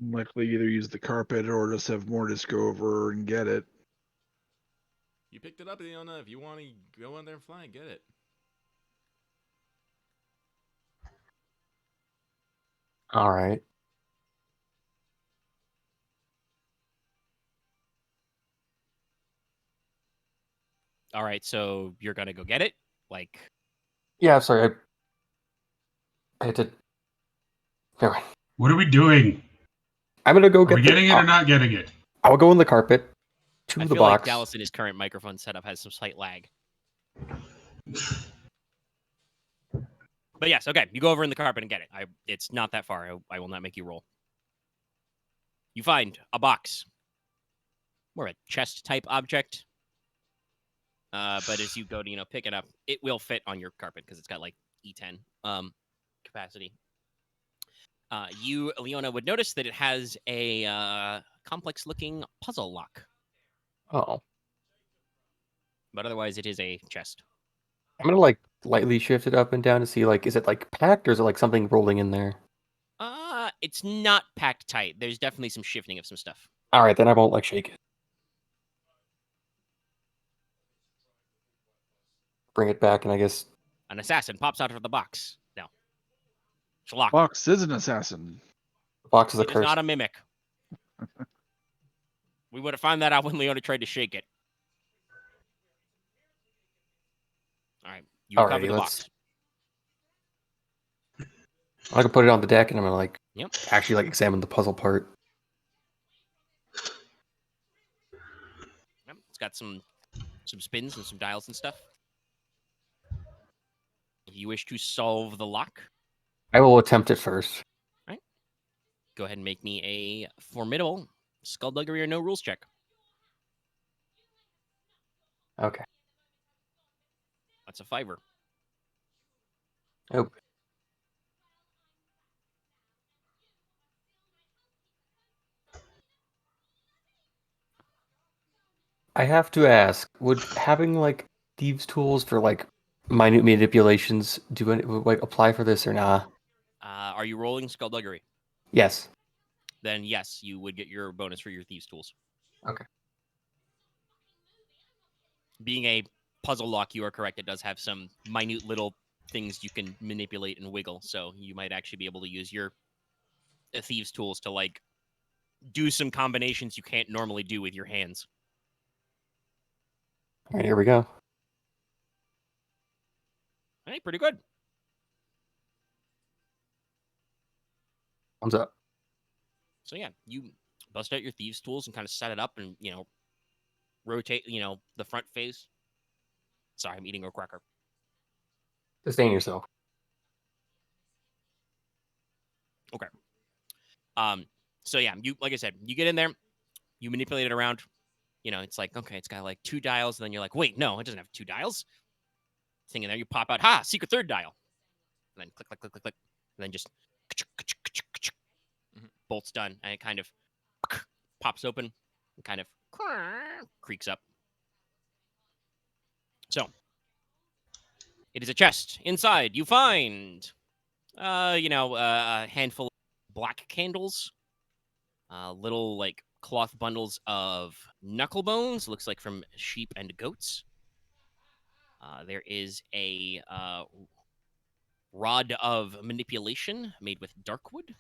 Likely either use the carpet or just have Mortis go over and get it. You picked it up, Leona. If you want to go in there and fly, get it. All right. All right, so you're gonna go get it? Like, Yeah, sorry. I had to. Never mind. What are we doing? I'm gonna go Are get we getting it or not getting it? I'll go in the carpet to I the feel like box. Dallas in his current microphone setup has some slight lag. But yes, okay. You go over in the carpet and get it. It's not that far. I will not make you roll. You find a box. More a chest type object. But as you go to pick it up, it will fit on your carpet because it's got like E10 capacity. You, Leona, would notice that it has a complex looking puzzle lock. Oh, But otherwise it is a chest. I'm gonna like lightly shift it up and down to see like is it like packed or is it like something rolling in there? It's not packed tight. There's definitely some shifting of some stuff. All right, then I won't like shake it. Bring it back, and I guess An assassin pops out of the box. No. It's locked. Box is an assassin. the box is a It is curse. not a mimic. We would have found that out when Leona tried to shake it. All right. You Alrighty, cover the let's- box. I can put it on the deck, and I'm gonna like Yep. actually like examine the puzzle part. Yep. It's got some spins and some dials and stuff. If you wish to solve the lock, I will attempt it first. go ahead and make me a formidable skullduggery or no rules check. Okay. That's a 5. Oh. I have to ask, would having like thieves' tools for like minute manipulations do any like apply for this or nah? Are you rolling skullduggery? Yes. Then yes, you would get your bonus for your thieves' tools. Okay. Being a puzzle lock, you are correct. It does have some minute little things you can manipulate and wiggle, so you might actually be able to use your thieves' tools to like do some combinations you can't normally do with your hands. All right, here we go. Hey, pretty good. Thumbs up. So yeah, you bust out your thieves' tools and kind of set it up, and rotate the front face. Sorry, I'm eating a cracker. Sustain yourself. So yeah, you like I said, you get in there, you manipulate it around. It's like, okay, it's got like 2 dials, and then you're like, wait, no, it doesn't have 2 dials. Thing in there, you pop out, secret 3rd dial, and then click, click, click, click, click, and then just bolts done, and it kind of pops open and kind of creaks up. So it is a chest. Inside, you find, a handful of black candles, little like cloth bundles of knuckle bones, looks like from sheep and goats. There is a rod of manipulation made with darkwood,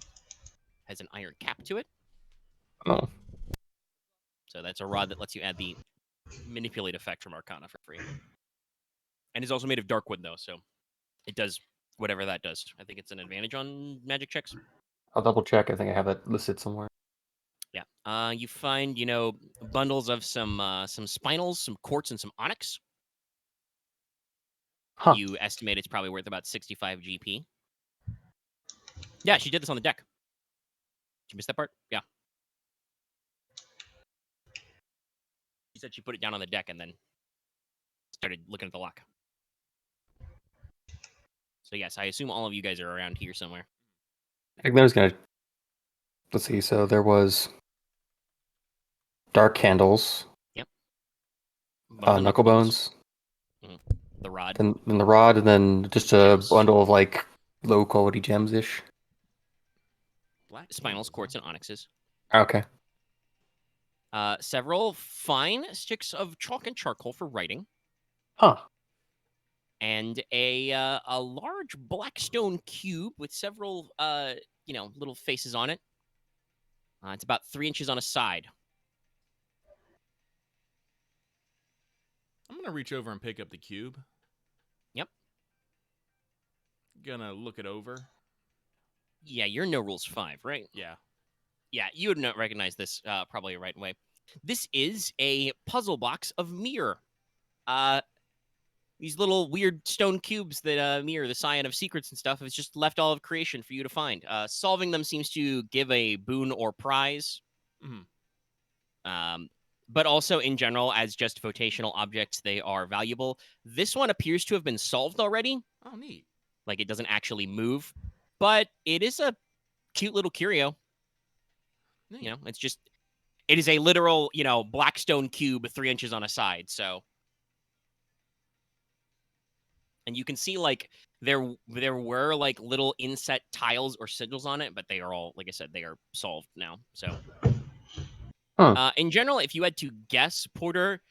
has an iron cap to it. Oh. So that's a rod that lets you add the manipulate effect from Arcana for free. And is also made of darkwood, though, so it does whatever that does. I think it's an advantage on magic checks. I'll double check. I think I have that listed somewhere. Yeah. You find, bundles of some spinels, some quartz, and some onyx. Huh. You estimate it's probably worth about 65 GP. Yeah, she did this on the deck. Did you miss that part? Yeah. She said she put it down on the deck and then started looking at the lock. So yes, I assume all of you guys are around here somewhere. I think there's gonna. Let's see. So there was dark candles. Yep. Knuckle bones. The rod. Then the rod, and then just a Gems. bundle of like low quality gems ish. Black spinels, quartz, and onyxes. Okay. Several fine sticks of chalk and charcoal for writing. Huh. And a large black stone cube with several little faces on it. It's about 3 inches on a side. I'm gonna reach over and pick up the cube. Yep. Gonna look it over. Yeah, you're no rules 5, right? Yeah. Yeah, you would not recognize this probably right away. This is a puzzle box of mirror. These little weird stone cubes that mirror the scion of secrets and stuff. It's just left all of creation for you to find. Solving them seems to give a boon or prize. Mm-hmm. But also in general, as just votational objects, they are valuable. This one appears to have been solved already. Oh, neat. Like it doesn't actually move, but it is a cute little curio. Neat. It is a literal, black stone cube 3 inches on a side. So, and you can see like there were like little inset tiles or sigils on it, but they are all, like I said, they are solved now. So, in general, if you had to guess, Porter,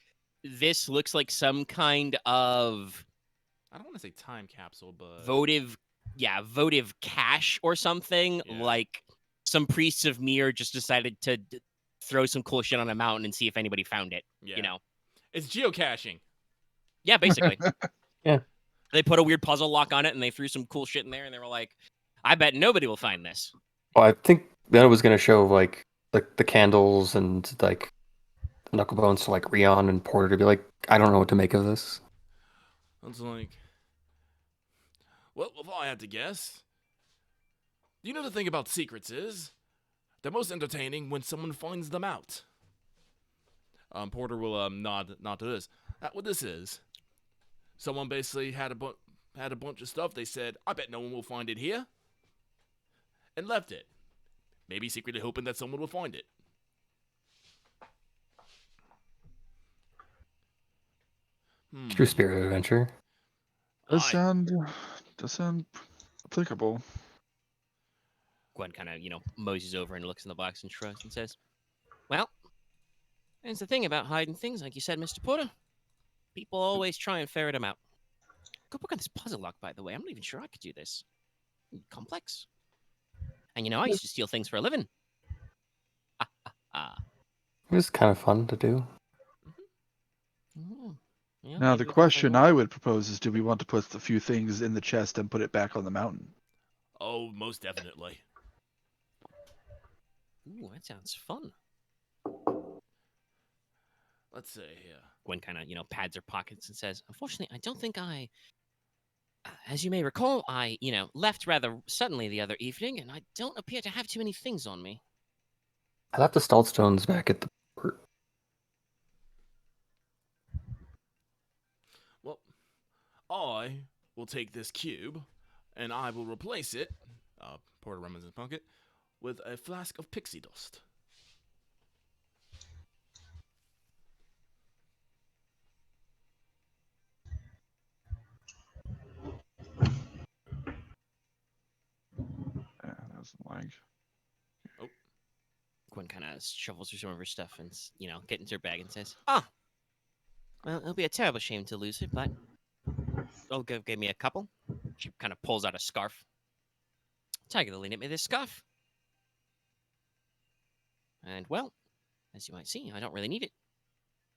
this looks like some kind of, I don't want to say time capsule, but votive cache or something. Yeah. Like some priests of Mir just decided to throw some cool shit on a mountain and see if anybody found it. yeah. It's geocaching. Yeah, basically. Yeah. They put a weird puzzle lock on it and they threw some cool shit in there and they were like, I bet nobody will find this. Well, I think Leona was gonna show like the candles and like knuckle bones to like Ryahn and Porter to be like, I don't know what to make of this. It's like, well, if I had to guess, you know the thing about secrets is, they're most entertaining when someone finds them out. Porter will nod to this. What this is, someone basically had a bunch of stuff. They said, I bet no one will find it here, and left it. Maybe secretly hoping that someone will find it. True spirit of adventure. Does Aye. sound applicable. Gwen kind of, moseys over and looks in the box and shrugs and says, well, that's the thing about hiding things, like you said, Mr. Porter. People always try and ferret them out. Good work on this puzzle lock, by the way. I'm not even sure I could do this. Complex. And, I used to steal things for a living. It was kind of fun to do. Yeah, Now, maybe the we can question find I would propose is, do we want to put the few things in the chest and put it back on the mountain? Oh, most definitely. Ooh, that sounds fun. Let's see here. Gwen kind of, pads her pockets and says, unfortunately, I don't think as you may recall, I, left rather suddenly the other evening, and I don't appear to have too many things on me. I left the Stallstones back at the port. Well, I will take this cube, and I will replace it, Porter rummaged in his pocket, with a flask of pixie dust. Yeah, that was like. Gwen kind of shuffles through some of her stuff and, gets into her bag and says, well, it'll be a terrible shame to lose it, but give me a couple. She kind of pulls out a scarf. Tiger Lily knit me this scarf. And, well, as you might see, I don't really need it.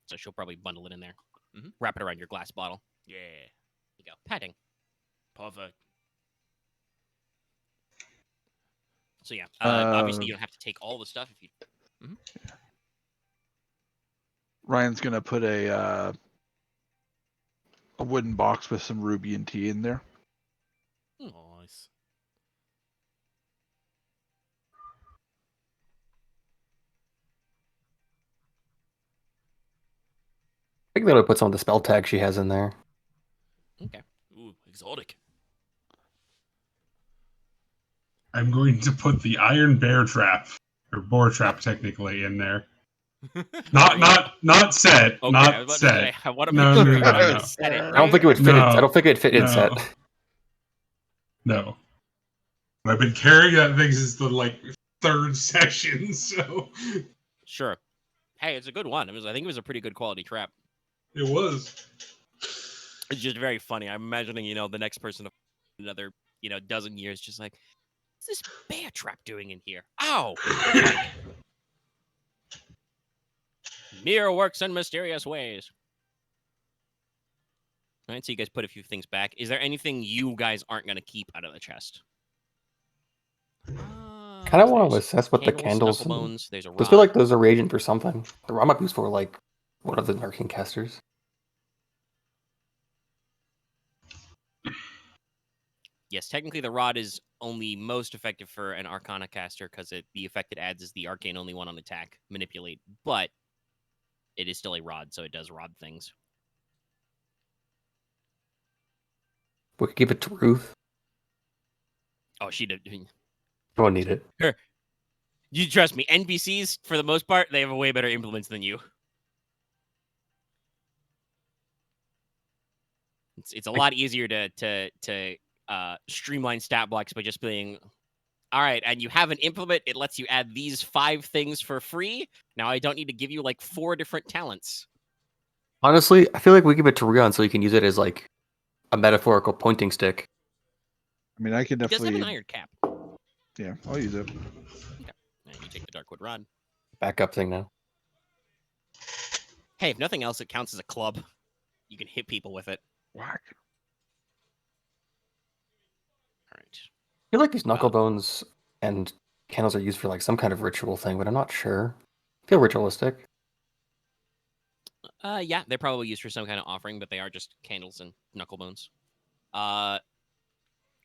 So she'll probably bundle it in there. Mhm. Wrap it around your glass bottle. Yeah. There you go. Padding. Perfect. So, yeah. Obviously, Uh, you don't have to take all the stuff if you... Ryan's gonna put a wooden box with some Rubian tea in there. Nice. I think they would put some of the spell tags she has in there. Okay. Ooh, exotic. I'm going to put the iron bear trap or boar trap technically in there. Not set. Okay, I not was about to set. say, I want to No, make no, sure no, you're not no, going no. to set it, I don't think it would fit. No. I don't think it'd fit in No. set. No. I've been carrying that thing since the third session, so Sure. Hey, it's a good one. I think it was a pretty good quality trap. it was. It's just very funny. I'm imagining, the next person another, dozen years just like, what's this bear trap doing in here? Ow! Mirror works in mysterious ways. All right, so you guys put a few things back. Is there anything you guys aren't going to keep out of the chest? Kind of want to assess what the candles. Knuckle bones. There's a Those feel rod. like those are reagent for something. The rod might be used for like one of the arcane casters. Yes, technically the rod is only most effective for an Arcana caster because the effect it adds is the arcane only one on attack, manipulate, but it is still a rod, so it does rod things. We could give it to Ruth. Oh, she did. I won't need it. You trust me, NPCs, for the most part, they have way better implements than you. It's a lot easier to streamline stat blocks by just being, all right, and you have an implement, it lets you add these 5 things for free. Now I don't need to give you 4 different talents. Honestly, I feel like we give it to Ryahn so he can use it as like a metaphorical pointing stick. I mean, I can It does have definitely. an iron cap. Yeah, I'll use it. Okay. And you take the Darkwood Rod. Backup thing now. Hey, if nothing else, it counts as a club. You can hit people with it. Whack. All right. feel like these knuckle bones and candles are used for like some kind of ritual thing, but I'm not sure. Feel ritualistic. Yeah, they're probably used for some kind of offering, but they are just candles and knuckle bones.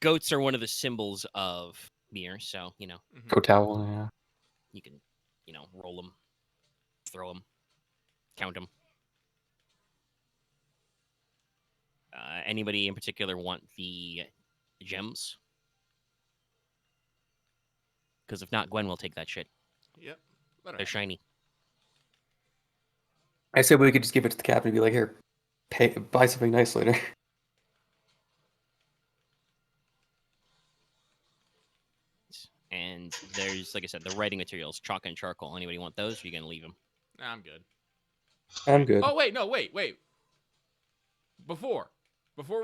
Goats are one of the symbols of Mir, so Go towel, yeah. you can, roll them, throw them, count them. Anybody in particular want the gems? Because if not, Gwen will take that shit. Yep. Let her They're have it. shiny. I said we could just give it to the captain and be like, here, buy something nice later. And there's, like I said, the writing materials, chalk and charcoal. Anybody want those? Or are you going to leave them? Nah, I'm good. I'm good. Oh wait, no, wait. Before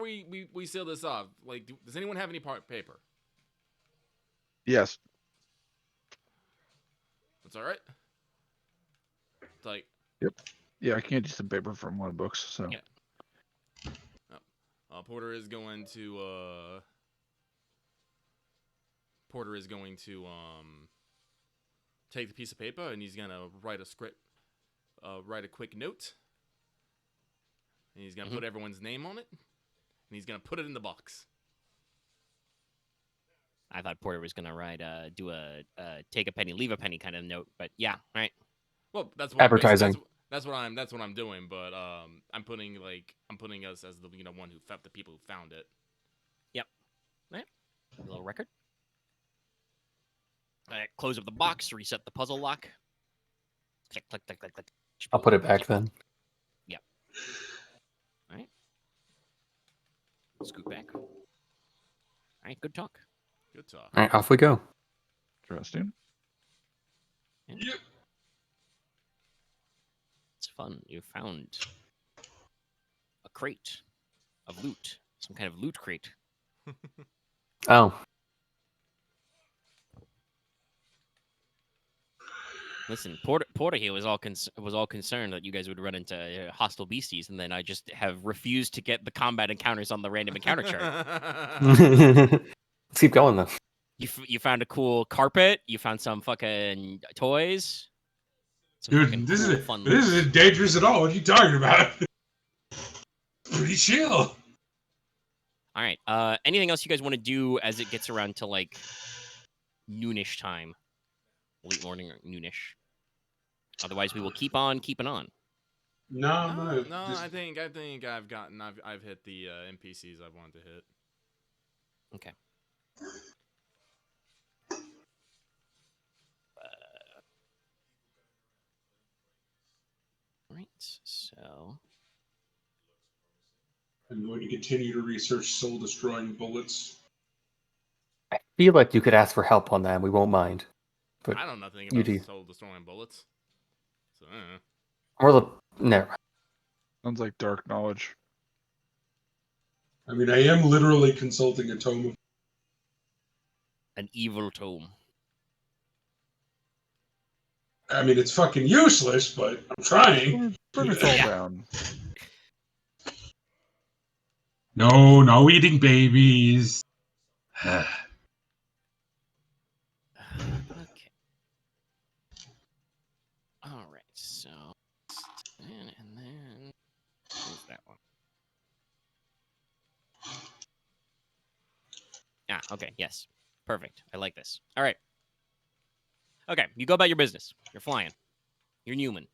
we seal this off, like, does anyone have any paper? Yes. That's all right. It's like, Yeah, I can't use some paper from one of the books. So Yeah. Porter is going to take the piece of paper and he's gonna write a script, write a quick note, and he's gonna put everyone's name on it, and he's gonna put it in the box. I thought Porter was going to do a take a penny, leave a penny kind of note, but yeah, all right. Well, that's what Advertising. That's what I'm doing, but I'm putting us as the one who the people who found it. Yep. All right. A little record. All right, close up the box, reset the puzzle lock. Click, click, click, click, click. I'll put it back then. Yep. All right. Scoot back. All right, good talk. Good talk. All right, off we go. interesting. Yep. It's fun. You found a crate of loot. Some kind of loot crate. Oh, Listen, Porter here was all concerned that you guys would run into hostile beasties, and then I just have refused to get the combat encounters on the random encounter chart. let's keep going then. You found a cool carpet. You found some fucking toys. Some fucking Dude, this cool, is fun this loot. isn't dangerous at all. What are you talking about? Pretty chill. All right. Anything else you guys want to do as it gets around to like noonish time, late morning or noonish? Otherwise, we will keep on keeping on. No, I'm No, gonna no, just- I think I've hit the NPCs I wanted to hit. Okay. All right. So I'm going to continue to research soul-destroying bullets. I feel like you could ask for help on that. We won't mind. But I don't know nothing you about do. soul destroying bullets. So, Or the no. Sounds like dark knowledge. I mean, I am literally consulting a tome of. an evil tome. I mean, it's fucking useless, but I'm trying. Burn it all Yeah. down. No eating babies. Okay. All right. So, and then where's that one? Ah, okay. Yes. Perfect. I like this. All right. Okay. You go about your business. You're flying. You're human.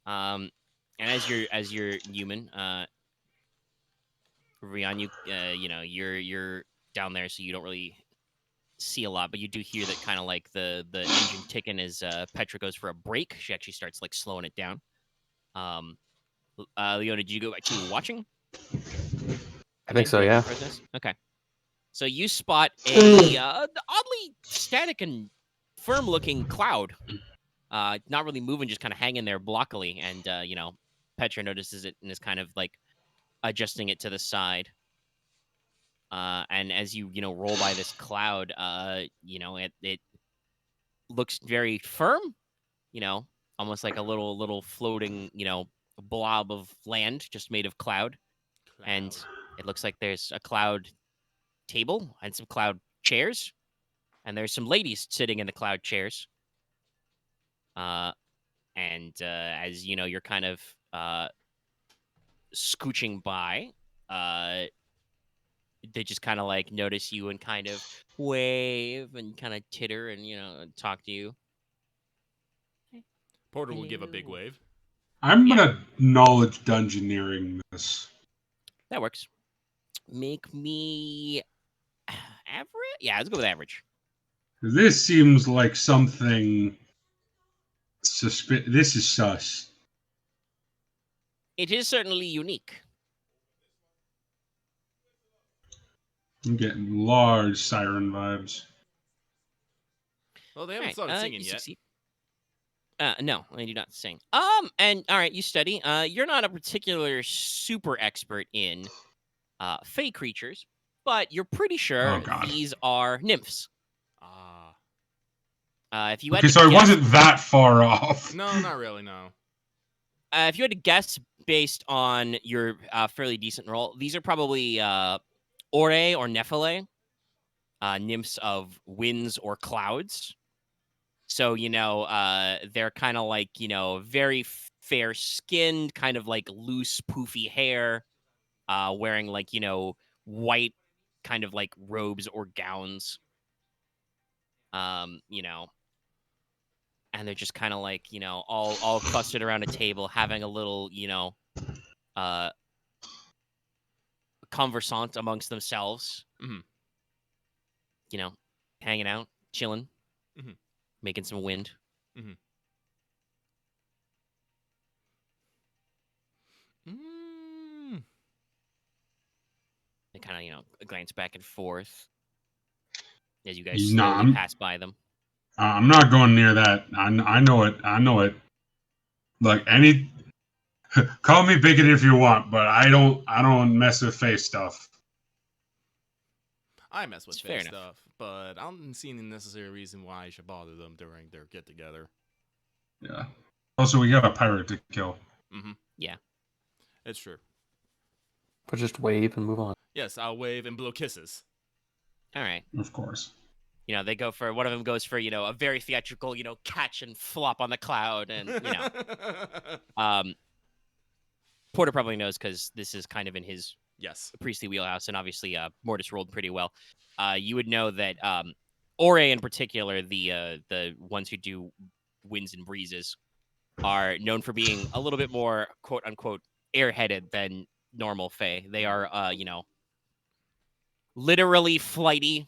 And as you're human, Ryahn, you're down there, so you don't really see a lot, but you do hear that kind of like the engine ticking as Petra goes for a break. She actually starts like slowing it down. Leona, did you go back to watching? I think so, yeah. Okay. So you spot a oddly static and firm-looking cloud. Not really moving, just kind of hanging there blockily. And, Petra notices it and is kind of like adjusting it to the side. And as you roll by this cloud, it looks very firm, almost like a little floating, blob of land just made of cloud. And it looks like there's a cloud table and some cloud chairs, and there's some ladies sitting in the cloud chairs. And as you know, you're kind of scooching by. They just kind of like notice you and kind of wave and kind of titter and talk to you. Porter will give a big Hello. wave. I'm Yeah. gonna knowledge dungeoneering this. That works. Make me average. Yeah, let's go with average. This seems like something This is sus. It is certainly unique. I'm getting large siren vibes. Well, they haven't Alright, started singing you yet. succeed. No, I do not sing. And all right, you study. You're not a particular super expert in fey creatures, but you're pretty sure Oh, God. these are nymphs. If you had Okay, to so I guess, wasn't that far off. No, not really, no. if you had to guess based on your fairly decent roll, these are probably Ore or Nephile, nymphs of winds or clouds. So, they're kind of like, very fair-skinned, kind of like loose, poofy hair, wearing like, white kind of like robes or gowns. And they're just kind of like, all clustered around a table, having a little, conversant amongst themselves. Mhm. Hanging out, chilling, Mhm. making some wind. Mm. They kind of, glance back and forth as you guys Nah, slowly pass by them. I'm not going near that. I know it. I know it. Like call me bigoted if you want, but I don't mess with face stuff. I mess with It's fair face enough. stuff, but I don't see any necessary reason why I should bother them during their get-together. Yeah. Also, we got a pirate to kill. Mm-hmm. Yeah. It's true. But just wave and move on. Yes, I'll wave and blow kisses. All right. Of course. They go for, one of them goes for, a very theatrical, catch and flop on the cloud. And, Porter probably knows because this is kind of in his Yes. priestly wheelhouse. And obviously, Mortis rolled pretty well. You would know that Ore in particular, the ones who do winds and breezes, are known for being a little bit more, quote unquote, airheaded than normal Fae. They are, literally flighty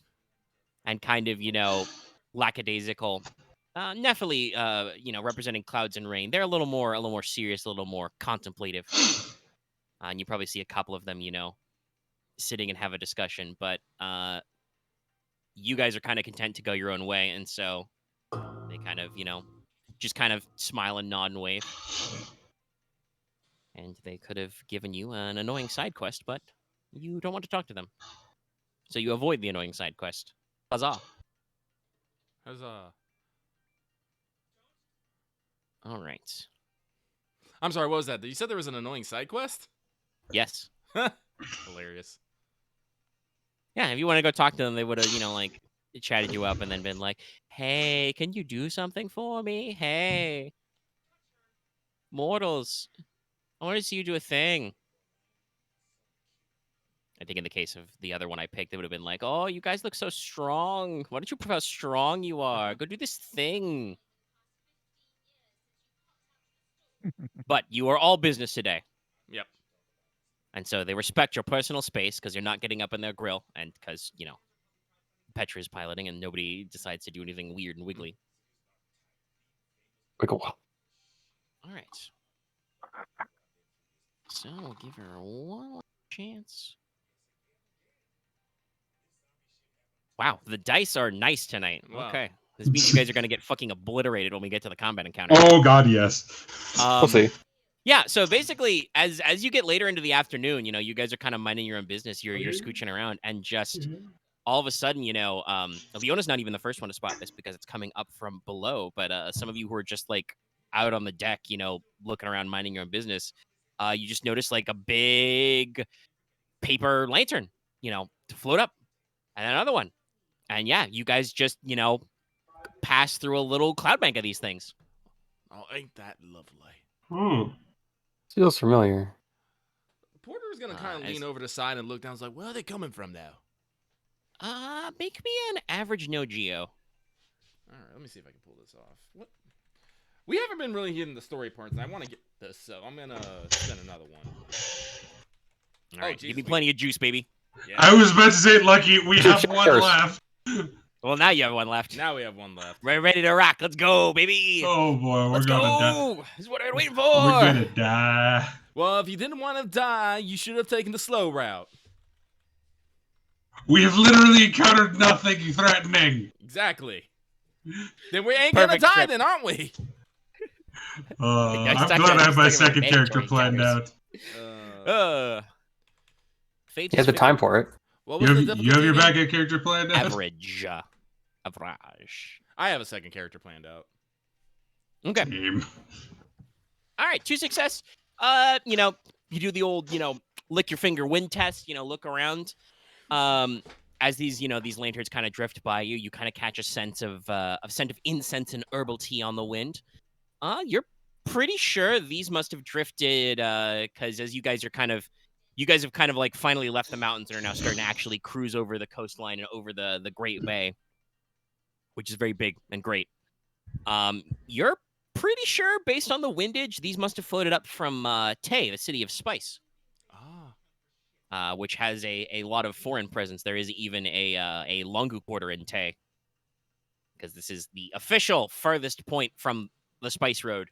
and kind of, lackadaisical. Nephili, representing clouds and rain. They're a little more serious, a little more contemplative. And you probably see a couple of them, sitting and have a discussion. But you guys are kind of content to go your own way, and so they kind of, just kind of smile and nod and wave. And they could have given you an annoying side quest, but you don't want to talk to them. So you avoid the annoying side quest. Huzzah. Huzzah. All right. I'm sorry, what was that? You said there was an annoying side quest? Yes. Hilarious. Yeah, if you want to go talk to them, they would have, chatted you up and then been like, hey, can you do something for me? Hey, mortals, I want to see you do a thing. I think in the case of the other one I picked, they would have been like, oh, you guys look so strong. Why don't you prove how strong you are? Go do this thing. But you are all business today. Yep. And so they respect your personal space because you're not getting up in their grill and because, Petra is piloting and nobody decides to do anything weird and wiggly. Wiggle. All right. So we'll give her one chance. Wow, the dice are nice tonight. Wow. Okay. This means you guys are going to get fucking obliterated when we get to the combat encounter. Oh God, yes. We'll see. Yeah, so basically, as you get later into the afternoon, you guys are kind of minding your own business. You're scooching around, and just all of a sudden, Leona's not even the first one to spot this because it's coming up from below. But some of you who are just like out on the deck, looking around, minding your own business, you just notice like a big paper lantern, to float up and another one. And yeah, you guys just, pass through a little cloud bank of these things. Oh, ain't that lovely? Feels familiar. Porter's gonna kind of as- lean over the side and look down. He's like, "Where are they coming from, though?" Make me an average no geo. All right, let me see if I can pull this off. What? We haven't been really hitting the story parts, and I want to get this, so I'm gonna spend another one. All right, Jesus, give me plenty of juice, baby. Yeah. I was about to say, Lucky, we have one Cheers. left. Well, now you have one left. Now we have one left. We're ready to rock. Let's go, baby. Oh boy, we're Let's gonna die. go. This is what I've been waiting for. We're gonna die. Well, if you didn't want to die, you should have taken the slow route. We have literally encountered nothing threatening. Exactly. Then we ain't gonna Perfect die, script. then, aren't we? I'm stuck glad in- I have my stuck in second character mandatory planned out. Fate He has the time for it. What You was have, the you have your difficulty again? backup character planned out? Average. Average. I have a second character planned out. Okay. Team. All right, 2 success. You do the old, lick your finger wind test, look around. As these, these lanterns kind of drift by you, you kind of catch a sense of incense and herbal tea on the wind. You're pretty sure these must have drifted because as you guys have kind of like finally left the mountains and are now starting to actually cruise over the coastline and over the Great Bay, which is very big and great. You're pretty sure, based on the windage, these must have floated up from Tay, the city of spice, which has a lot of foreign presence. There is even a Longu quarter in Tay, because this is the official furthest point from the spice road.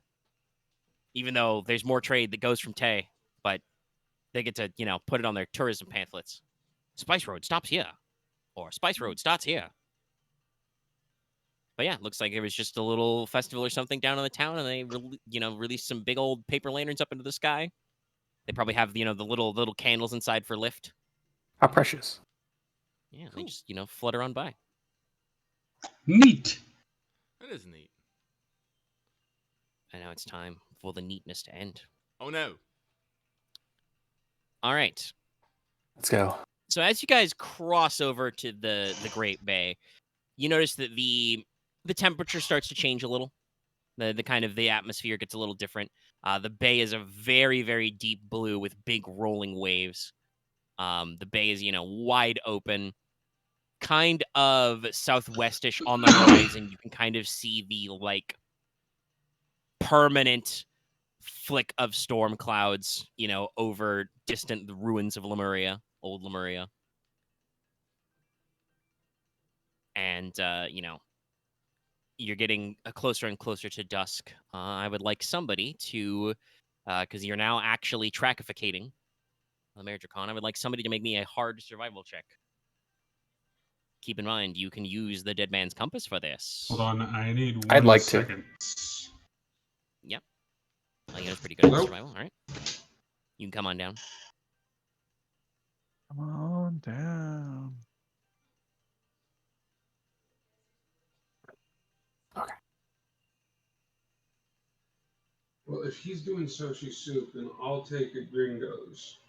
Even though there's more trade that goes from Tay, but they get to, put it on their tourism pamphlets. Spice Road stops here, or Spice Road starts here. But yeah, looks like it was just a little festival or something down in the town, and they, released some big old paper lanterns up into the sky. They probably have, the little candles inside for lift. How precious. Yeah, they just, flutter on by. Neat. That is neat. And now it's time for the neatness to end. Oh no. All right. Let's go. So as you guys cross over to the Great Bay, you notice that the temperature starts to change a little. The kind of the atmosphere gets a little different. The bay is a very, very deep blue with big rolling waves. The bay is, wide open, kind of southwestish on the horizon. You can kind of see the permanent flick of storm clouds, over the ruins of Lemuria, old Lemuria. And, you're getting closer and closer to dusk. I would like somebody to, because you're now actually trackificating the Maredracon, I would like somebody to make me a hard survival check. Keep in mind, you can use the Dead Man's Compass for this. Hold on, I need one I'd like to. second. Yep. Leona's pretty good at Hello? survival. All right. You can come on down. Come on down. Well, if he's doing sushi soup, then I'll take a gringo's.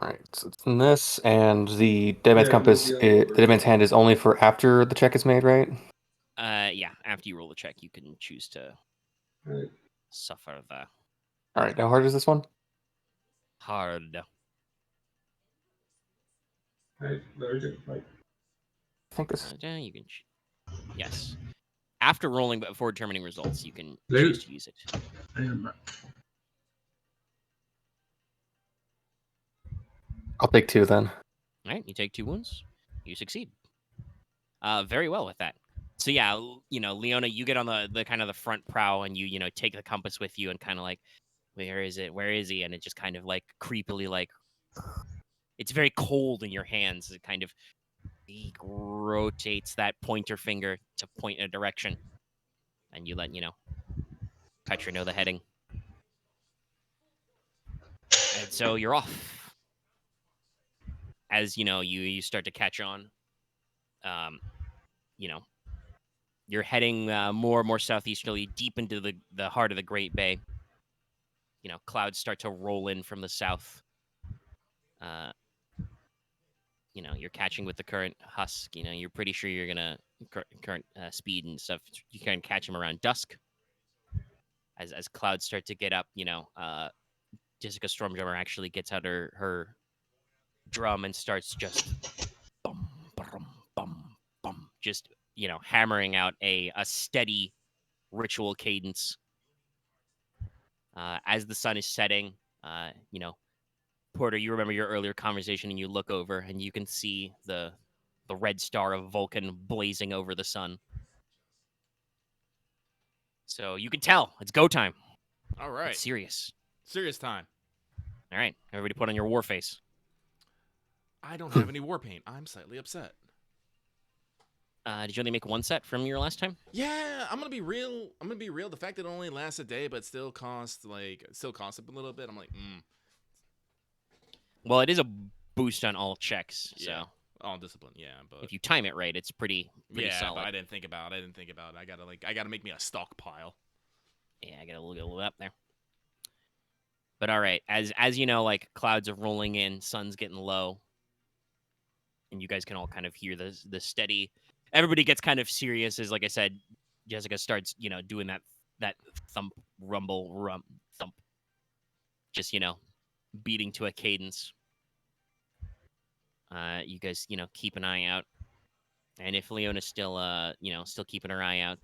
All right, so it's in this, and the Dead Man's Yeah, Compass, we'll be on the Dead Man's Hand is only for after the check is made, right? Yeah. After you roll the check, you can choose to Right. suffer the All right, how hard is this one? hard. Right, very good. Right. I think this. Yeah, you can. Yes. After rolling, but before determining results, you can There- choose to use it. I am back. I'll take 2 then. All right, you take 2 wounds. You succeed. Very well with that. So yeah, Leona, you get on the kind of the front prow, and you take the compass with you, and kind of where is it? Where is he? And it just kind of creepily it's very cold in your hands. It kind of rotates that pointer finger to point in a direction, and you let Petra know the heading, and so you're off. As you start to catch on. You're heading more and more southeasterly, deep into the heart of the Great Bay. Clouds start to roll in from the south. you're catching with the current husk. You're pretty sure you're gonna current speed and stuff. You can catch him around dusk. As clouds start to get up, Jessica Stormdrummer actually gets out her drum and starts just bum bum bum bum, just hammering out a steady ritual cadence. As the sun is setting, Porter, you remember your earlier conversation, and you look over and you can see the red star of Vulcan blazing over the sun. So you can tell it's go time. All right. It's serious. Serious time. All right, everybody, put on your war face. I don't have any war paint. I'm slightly upset. Did you only make one set from your last time? Yeah, I'm gonna be real. The fact that it only lasts a day, but still costs a little bit. I'm like, Well, it is a boost on all checks, so Yeah. All discipline, yeah. But if you time it right, it's pretty solid. but I didn't think about it. I gotta make me a stockpile. Yeah, I gotta look a little up there. But all right, as you know, like clouds are rolling in, sun's getting low, and you guys can all kind of hear the steady. Everybody gets kind of serious as, like I said, Jessica starts, doing that thump, rumble, thump, just beating to a cadence. You guys, keep an eye out, and if Leona's still, still keeping her eye out,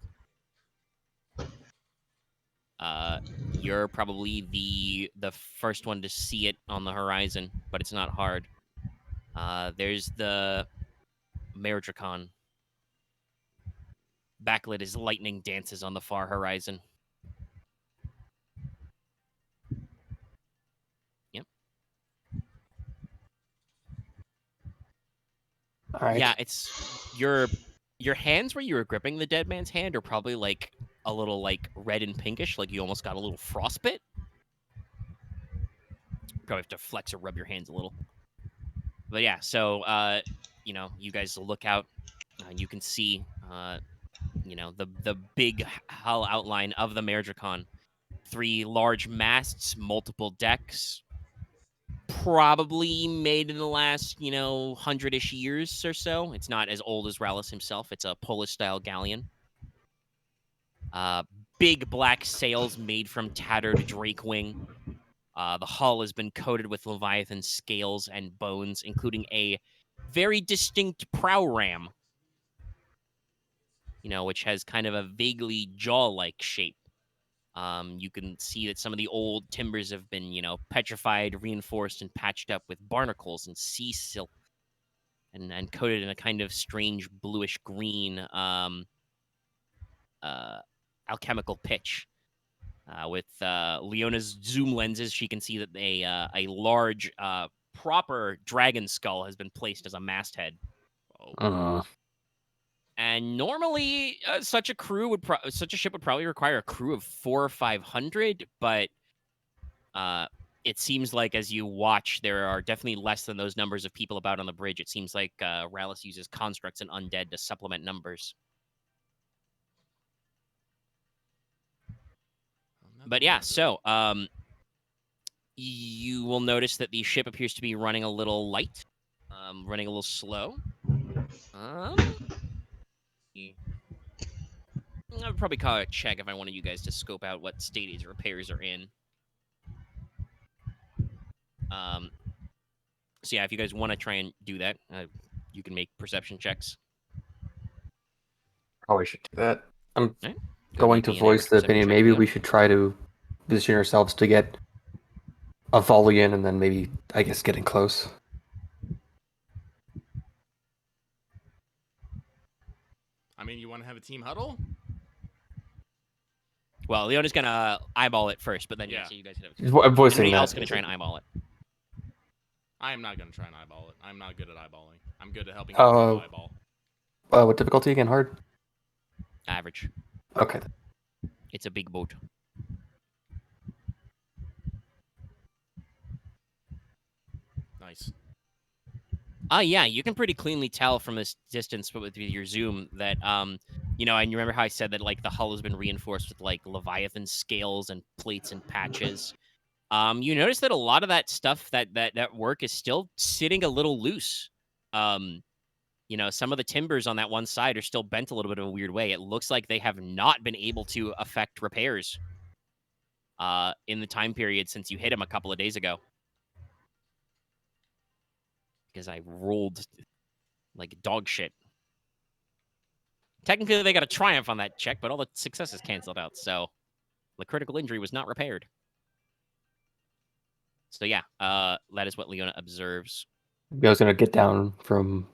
you're probably the first one to see it on the horizon, but it's not hard. There's the Maredracon. Backlit as lightning dances on the far horizon. Yep. All right. Yeah, it's your hands where you were gripping the dead man's hand are probably like a little like red and pinkish, like you almost got a little frostbite. Probably have to flex or rub your hands a little. But yeah, so you guys look out and you can see the big hull outline of the Maredracon. 3 large masts, multiple decks, probably made in the last 100-ish years or so. It's not as old as Rallus himself. It's a Polish style galleon. Big black sails made from tattered drake wing. The hull has been coated with Leviathan scales and bones, including a very distinct prow ram, which has kind of a vaguely jaw-like shape. You can see that some of the old timbers have been, petrified, reinforced, and patched up with barnacles and sea silk, and coated in a kind of strange bluish green alchemical pitch. With Leona's zoom lenses, she can see that a large, proper dragon skull has been placed as a masthead. And normally, such a ship would probably require a crew of 400 or 500, but it seems like as you watch, there are definitely less than those numbers of people about on the bridge. It seems like Rallus uses constructs and undead to supplement numbers. But yeah, so you will notice that the ship appears to be running a little light, running a little slow. I would probably call it a check if I wanted you guys to scope out what state its repairs are in. So yeah, if you guys want to try and do that, you can make perception checks. Probably should do that. I'm Right. going to voice the opinion. Maybe we should try to position ourselves to get a volley in and then maybe, I guess, getting close. I mean, you want to have a team huddle? Well, Leona's going to eyeball it first, but then Yeah. so you guys have I'm voicing anybody that. else going to try and eyeball it? I am not going to try and eyeball it. I'm not good at eyeballing. I'm good at helping people eyeball. What difficulty again? Hard? Average. Okay. It's a big boat. Nice. Yeah, you can pretty cleanly tell from this distance with your zoom that, and you remember how I said that, like, the hull has been reinforced with, like, Leviathan scales and plates and patches. You notice that a lot of that stuff, that work is still sitting a little loose. Some of the timbers on that one side are still bent a little bit of a weird way. It looks like they have not been able to affect repairs in the time period since you hit him a couple of days ago. Because I rolled like dog shit. Technically, they got a triumph on that check, but all the successes canceled out, so the critical injury was not repaired. So yeah, that is what Leona observes. I was gonna get down from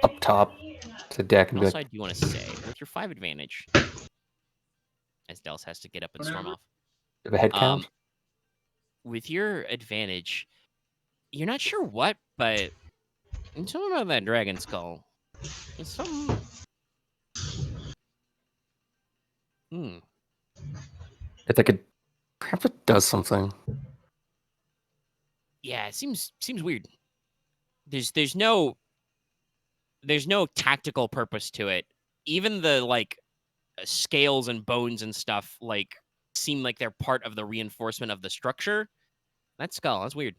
up top to deck and be Also, like, I do want to say, with your 5 advantage, as Dels has to get up and storm off. have a head count. With your advantage, you're not sure what, but something about that dragon skull. It's some. It's like perhaps it does something. Yeah, it seems weird. There's no tactical purpose to it. Even the like scales and bones and stuff like seem like they're part of the reinforcement of the structure. That skull, that's weird.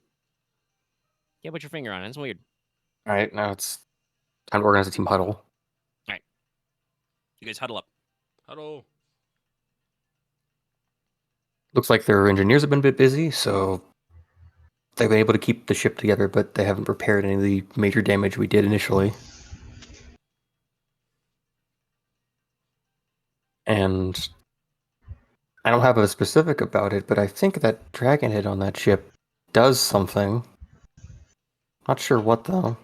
Yeah, put your finger on it. It's weird. All right, now it's time to organize a team huddle. All right, you guys huddle up. Huddle. Looks like their engineers have been a bit busy, so they've been able to keep the ship together, but they haven't repaired any of the major damage we did initially. And I don't have a specific about it, but I think that dragon head on that ship does something. Not sure what, though.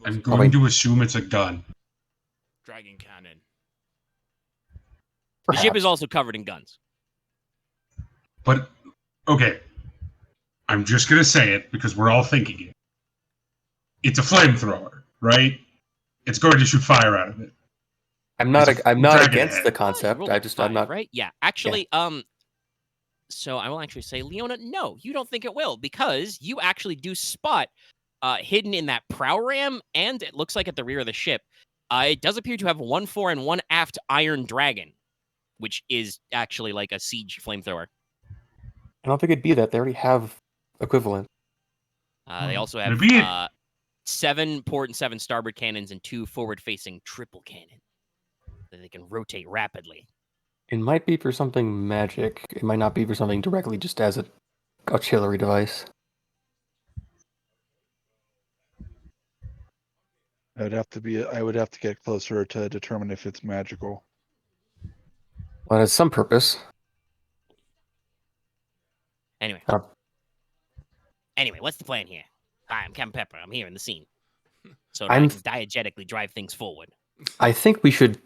I'm going to assume it's a gun. Dragon cannon. The ship is also covered in guns. But, okay. I'm just going to say it because we're all thinking it. It's a flamethrower, right? It's going to shoot fire out of it. I'm not against head. the concept. I'm not. Right? Yeah. Actually, so I will actually say, Leona, no, you don't think it will, because you actually do spot hidden in that prow ram, and it looks like at the rear of the ship, it does appear to have 1 fore and 1 aft iron dragon, which is actually like a siege flamethrower. I don't think it'd be that. They already have equivalent. They also have 7 port and 7 starboard cannons and 2 forward-facing triple cannon that they can rotate rapidly. It might be for something magic. It might not be for something directly just as an artillery device. I would have to get closer to determine if it's magical. Well, it has some purpose. Anyway, what's the plan here? Hi, I'm Captain Pepper. I'm here in the scene, so I can diegetically drive things forward. I think we should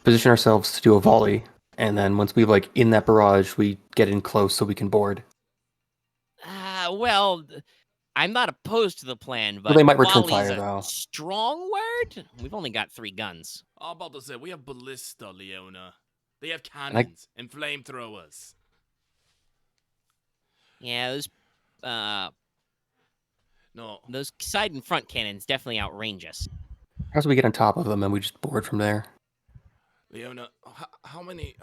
position ourselves to do a volley, and then once we're like in that barrage, we get in close so we can board. Well, I'm not opposed to the plan, but they might return volley's fire, a though. strong word. We've only got 3 guns. I'm about to say, we have ballista, Leona. They have cannons and flamethrowers. Yeah, those side and front cannons definitely outrange us. How do we get on top of them and we just board from there? Leona, how many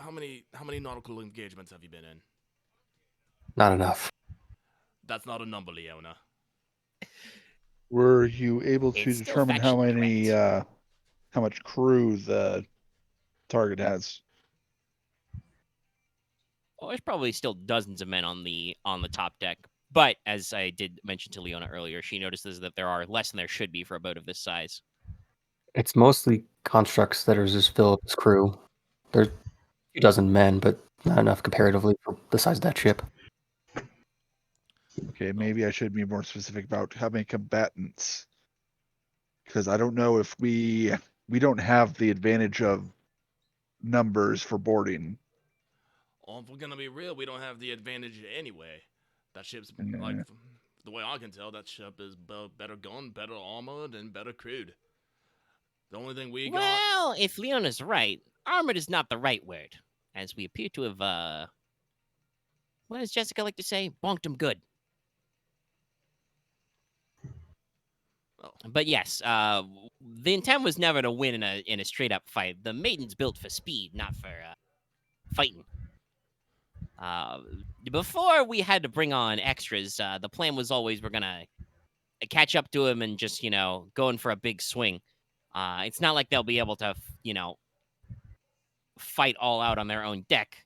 nautical engagements have you been in? Not enough. That's not a number, Leona. Were you able to It's still determine how factually many, how much crew the target has? Well, there's probably still dozens of men on the top deck. But as I did mention to Leona earlier, she notices that there are less than there should be for a boat of this size. It's mostly constructs that are just filled with crew. There's a few dozen men, but not enough comparatively for the size of that ship. Okay, maybe I should be more specific about how many combatants. Because I don't know if we don't have the advantage of numbers for boarding. Well, if we're gonna be real, we don't have the advantage anyway. That ship's like, the way I can tell, that ship is better gunned, better armored, and better crewed. The only thing we got. Well, if Leona's right, armored is not the right word, as we appear to have what does Jessica like to say? Bonked them good. Oh. But yes, the intent was never to win in a straight up fight. The Maiden's built for speed, not for fighting. Before we had to bring on extras, the plan was always we're gonna catch up to him and just, going for a big swing. It's not like they'll be able to, fight all out on their own deck.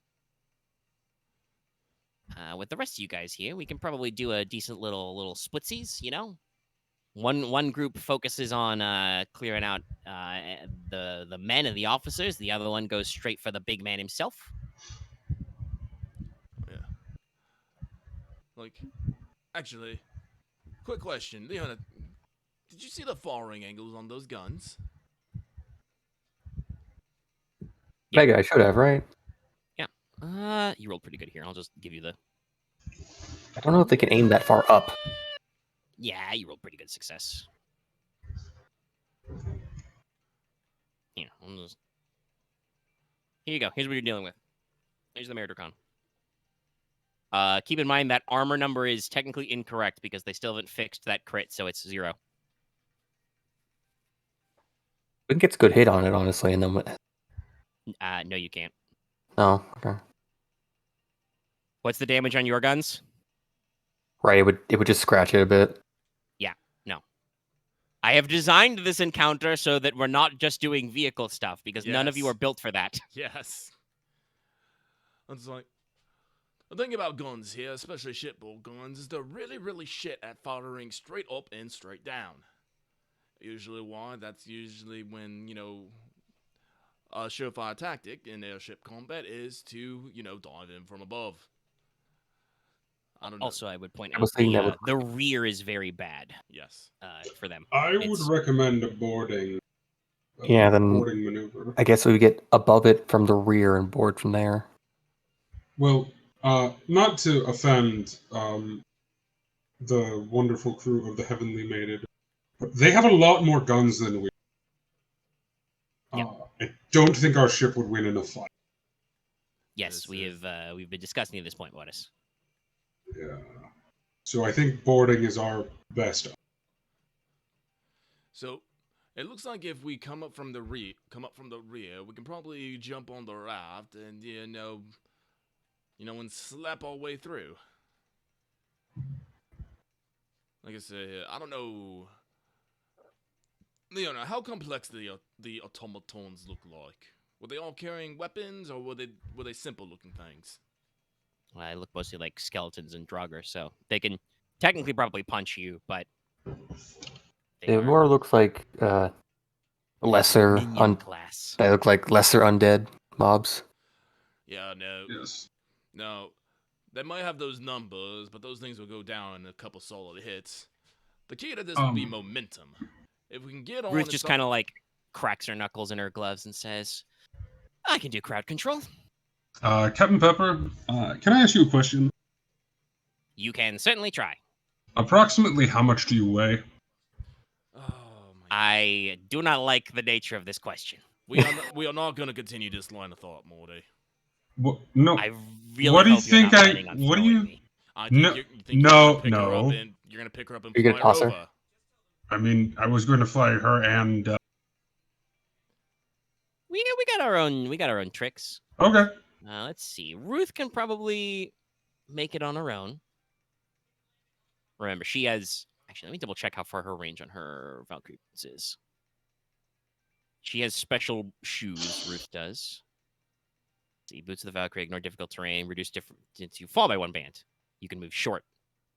With the rest of you guys here, we can probably do a decent little splitsies, One group focuses on clearing out the men and the officers. The other one goes straight for the big man himself. Yeah. Like, actually, quick question, Leona. Did you see the firing angles on those guns? Mega, I should have, right? You rolled pretty good here. I'll just give you the... I don't know if they can aim that far up. Yeah, you rolled pretty good success. Here you go. Here's what you're dealing with. Here's the Maredracon. Keep in mind that armor number is technically incorrect because they still haven't fixed that crit, so it's 0. We can get a good hit on it, honestly, and then... No, you can't. Oh, okay. What's the damage on your guns? Right, it would just scratch it a bit. Yeah, no. I have designed this encounter so that we're not just doing vehicle stuff, because none of you Yes. are built for that. Yes. It's like, the thing about guns here, especially shipboard guns, is they're really, really shit at firing straight up and straight down. Usually why? That's usually when, a surefire tactic in airship combat is to, dive in from above. I don't know. Also, I would point I out was thinking that the rear is very bad Yes. for them. I would It's- recommend a boarding. Yeah, then- boarding maneuver. I guess we would get above it from the rear and board from there. Well, not to offend the wonderful crew of the Heavenly Maiden, but they have a lot more guns than we. I don't think our ship would win in a fight. Yes, we've been discussing at this point, Mortis. Yeah. So I think boarding is our best. So, it looks like if we come up from the rear, we can probably jump on the raft and and slap our way through. Like I said, I don't know, Leona, how complex do the automatons look like? Were they all carrying weapons, or were they simple looking things? Well, I look mostly like skeletons and Draugr, so they can technically probably punch you, but It more looks like lesser minion class. They look like lesser undead mobs. Yeah, no. Yes. No. They might have those numbers, but those things will go down in a couple solid hits. The key to this will be momentum. If we can get on... Ruth just kind of like cracks her knuckles in her gloves and says, I can do crowd control. Captain Pepper, can I ask you a question? You can certainly try. Approximately how much do you weigh? Oh, my... I do not like the nature of this question. We are not going to continue this line of thought, Morty. What, no. I really What do you hope you're think not I- planning on what do throwing you- me. I think No, you're gonna no, pick her no. up and you're going to pick her up and You're fly gonna toss her her? over. I mean, I was going to fly her and... We got our own tricks. Okay. Let's see. Ruth can probably make it on her own. Remember, she has... Actually, let me double check how far her range on her Valkyrie boots is. She has special shoes, Ruth does. Let's see, boots of the Valkyrie, ignore difficult terrain, reduce different... You fall by 1 band. You can move short.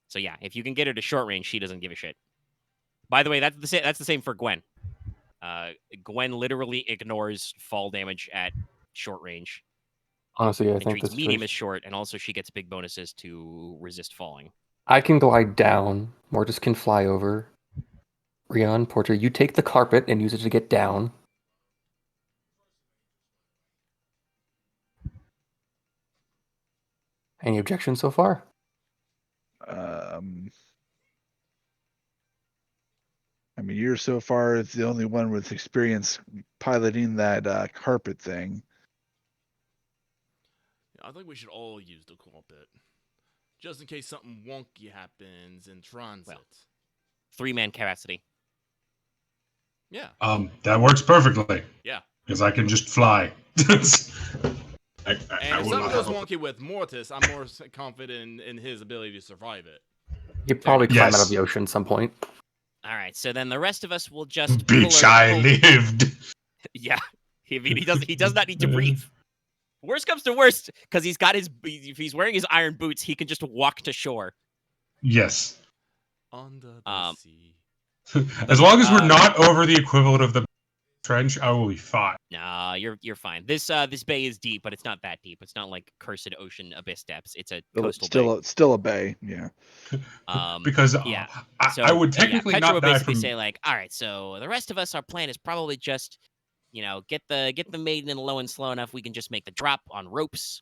So yeah, if you can get her to short range, she doesn't give a shit. By the way, that's the same for Gwen. Gwen literally ignores fall damage at short range. Honestly, I And think treats this medium is... as short, and also she gets big bonuses to resist falling. I can glide down. Mortis can fly over. Ryahn, Porter, you take the carpet and use it to get down. Any objections so far? I mean, you're so far the only one with experience piloting that carpet thing. I think we should all use the carpet. Just in case something wonky happens in transit. Well. 3-man capacity. Yeah. That works perfectly. Yeah. Because I can just fly. I And will if not something goes have a- wonky with Mortis, I'm more confident in his ability to survive it. You'd probably climb Yes. out of the ocean at some point. All right, so then the rest of us will just Bitch, pull I lived. Yeah, I mean, he does not need to breathe. Worst comes to worst, because if he's wearing his iron boots, he can just walk to shore. Yes. Under the Um, sea. As long as we're not over the equivalent of the trench, I will be fine. Nah, you're fine. This bay is deep, but it's not that deep. It's not like Cursed Ocean Abyss depths. It's a coastal bay. Still a bay. Yeah. Because Yeah. I would technically Pedro not would die basically from. say like, all right, so the rest of us, our plan is probably just, get the maiden in low and slow enough. We can just make the drop on ropes.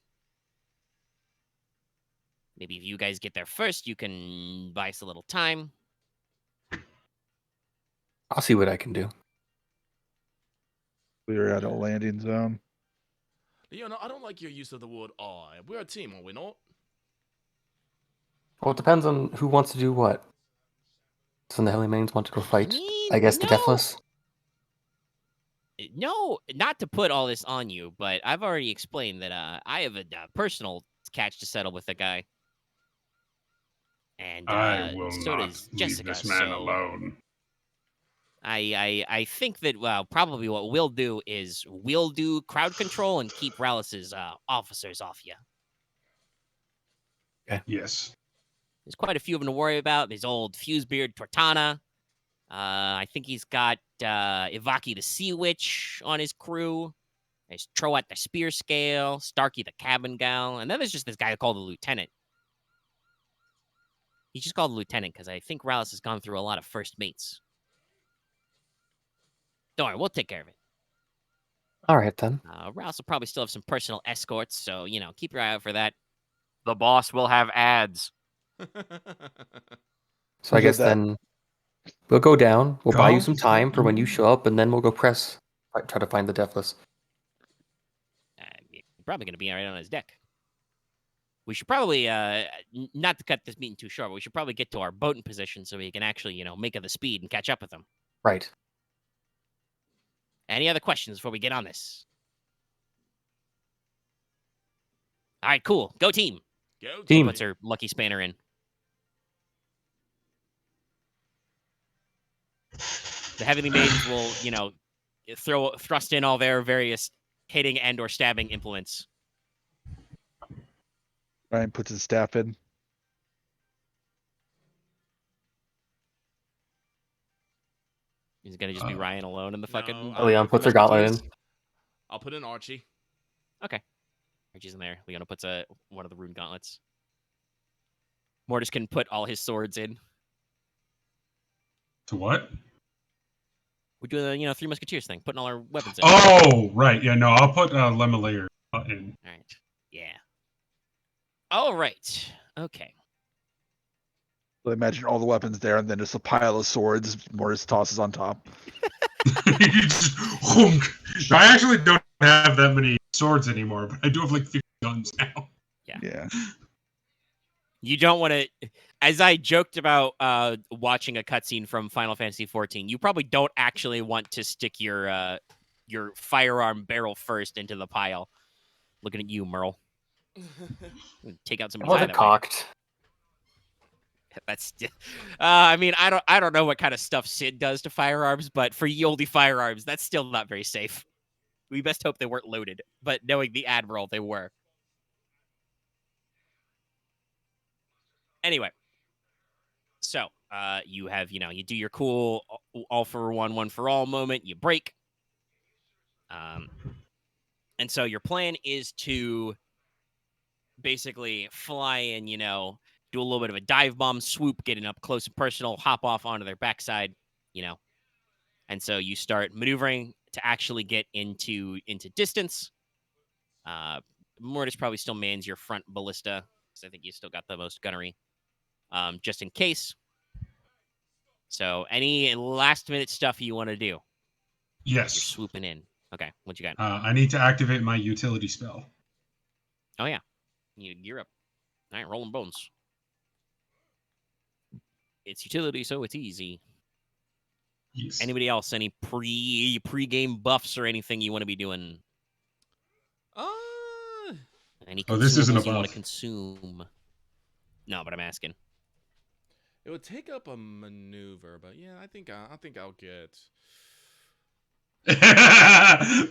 Maybe if you guys get there first, you can buy us a little time. I'll see what I can do. We're at a landing zone. Leona, I don't like your use of the word I. We're a team, are we not? Well, it depends on who wants to do what. Some of the Heavenly Maidens want to go fight. I guess the Deathless. No, not to put all this on you, but I've already explained that I have a personal catch to settle with the guy. And I will so not does leave Jessica. this man alone. I think that probably what we'll do is we'll do crowd control and keep Rallus's officers off you. Okay. Yes. There's quite a few of them to worry about. There's old Fusebeard Tortana. I think he's got Ivaki the Sea Witch on his crew. There's Troat the Spear Scale, Starkey the Cabin Gal, and then there's just this guy called the Lieutenant. He's just called the Lieutenant because I think Rallus has gone through a lot of first mates. Don't worry, we'll take care of it. All right, then. Rallus will probably still have some personal escorts, so, keep your eye out for that. The boss will have ads. So I guess then we'll go down. We'll buy you some time for when you show up, and then we'll go try to find the Deathless. You're probably going to be right on his deck. We should probably, not to cut this meeting too short, but we should probably get to our boat in position so we can actually, make the speed and catch up with them. Right. Any other questions before we get on this? All right, cool. Go team. Go team. Puts her lucky spanner in. The Heavenly Maidens will, thrust in all their various hitting and or stabbing implements. Ryan puts his staff in. Is it gonna just be Ryahn alone in the fucking? No, Leon puts her gauntlet in. I'll put in Archie. Okay. Archie's in there. Leona puts one of the rune gauntlets. Mortis can put all his swords in. To what? We're doing the Three Musketeers thing, putting all our weapons in. Oh, right. Yeah, no, I'll put Lemalayer in. All right. Yeah. All right. Okay. So imagine all the weapons there, and then just a pile of swords. Mortis tosses on top. Just, hunk. I actually don't have that many swords anymore, but I do have like 50 guns now. Yeah. You don't want to, as I joked about watching a cutscene from Final Fantasy XIV, you probably don't actually want to stick your firearm barrel first into the pile. Looking at you, Merle. Take out somebody's eye Wasn't that way. cocked. That's. I mean, I don't know what kind of stuff Sid does to firearms, but for ye olde firearms, that's still not very safe. We best hope they weren't loaded, but knowing the Admiral, they were. Anyway, so you have you do your cool all for one for all moment. You break, and so your plan is to basically fly in, do a little bit of a dive bomb swoop, getting up close and personal, hop off onto their backside, and so you start maneuvering to actually get into distance. Mortis probably still mans your front ballista because I think you still got the most gunnery. Just in case. So, any last minute stuff you want to do? You're Yes. swooping in. Okay, what you got? I need to activate my utility spell. Oh yeah, you gear up. All right, rolling bones. It's utility, so it's easy. Yes. Anybody else? Any pre-game buffs or anything you want to be doing? Any Oh, this isn't a consumables you want to buff. consume? No, but I'm asking. It would take up a maneuver, but yeah, I think I'll get.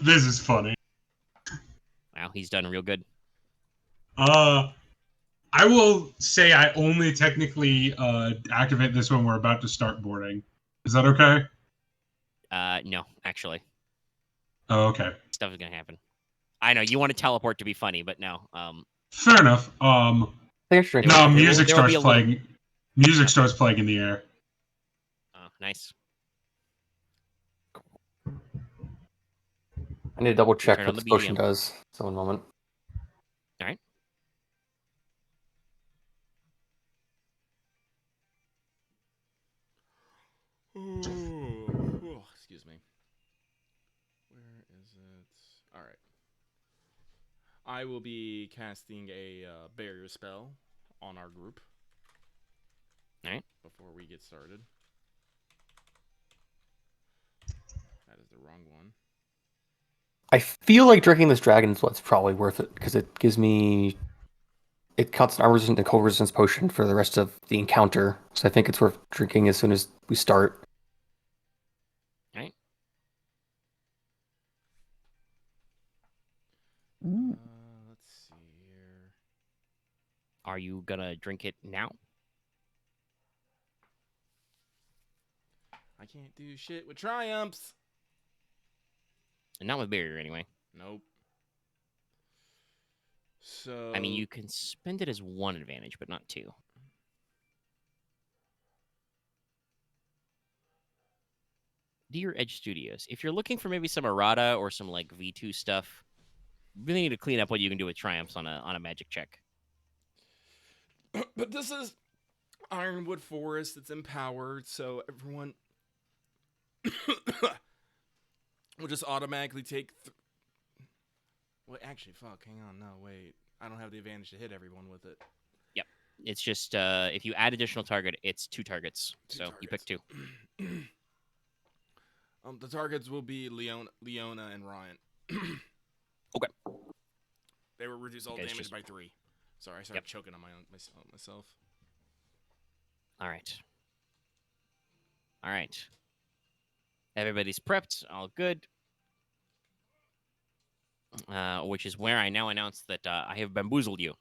This is funny. Wow, he's done real good. I will say I only technically activate this when we're about to start boarding. Is that okay? No, actually, Oh, okay. stuff is gonna happen. I know you want to teleport to be funny, but no. Fair enough. I think I should drink No, it. music there will be starts a little- playing. Music starts playing in the air. Oh, nice. I need to double check Turn what on the this potion BGM. does. So one moment. All right. Oh, excuse me. Where is it? All right. I will be casting a barrier spell on our group. All right. Before we get started. That is the wrong one. I feel like drinking this dragon's blood's probably worth it because it gives me. It counts an armor resistance and cold resistance potion for the rest of the encounter. So I think it's worth drinking as soon as we start. All right. Let's see here. Are you gonna drink it now? I can't do shit with triumphs. And not with barrier anyway. Nope. So I mean, you can spend it as one advantage, but not two. Dear Edge Studios, if you're looking for maybe some errata or some like V2 stuff, you really need to clean up what you can do with triumphs on a magic check. But this is Ironwood Forest. It's empowered, so everyone will just automatically take. Wait, actually, fuck. Hang on. No, wait. I don't have the advantage to hit everyone with it. Yep. It's just if you add additional target, it's 2 targets. So you pick 2. The targets will be Leona and Ryahn. Okay. They will reduce all Okay, it's damage just- by 3. Sorry, I started choking on myself. All right. All right. Everybody's prepped. All good. Which is where I now announce that I have bamboozled you.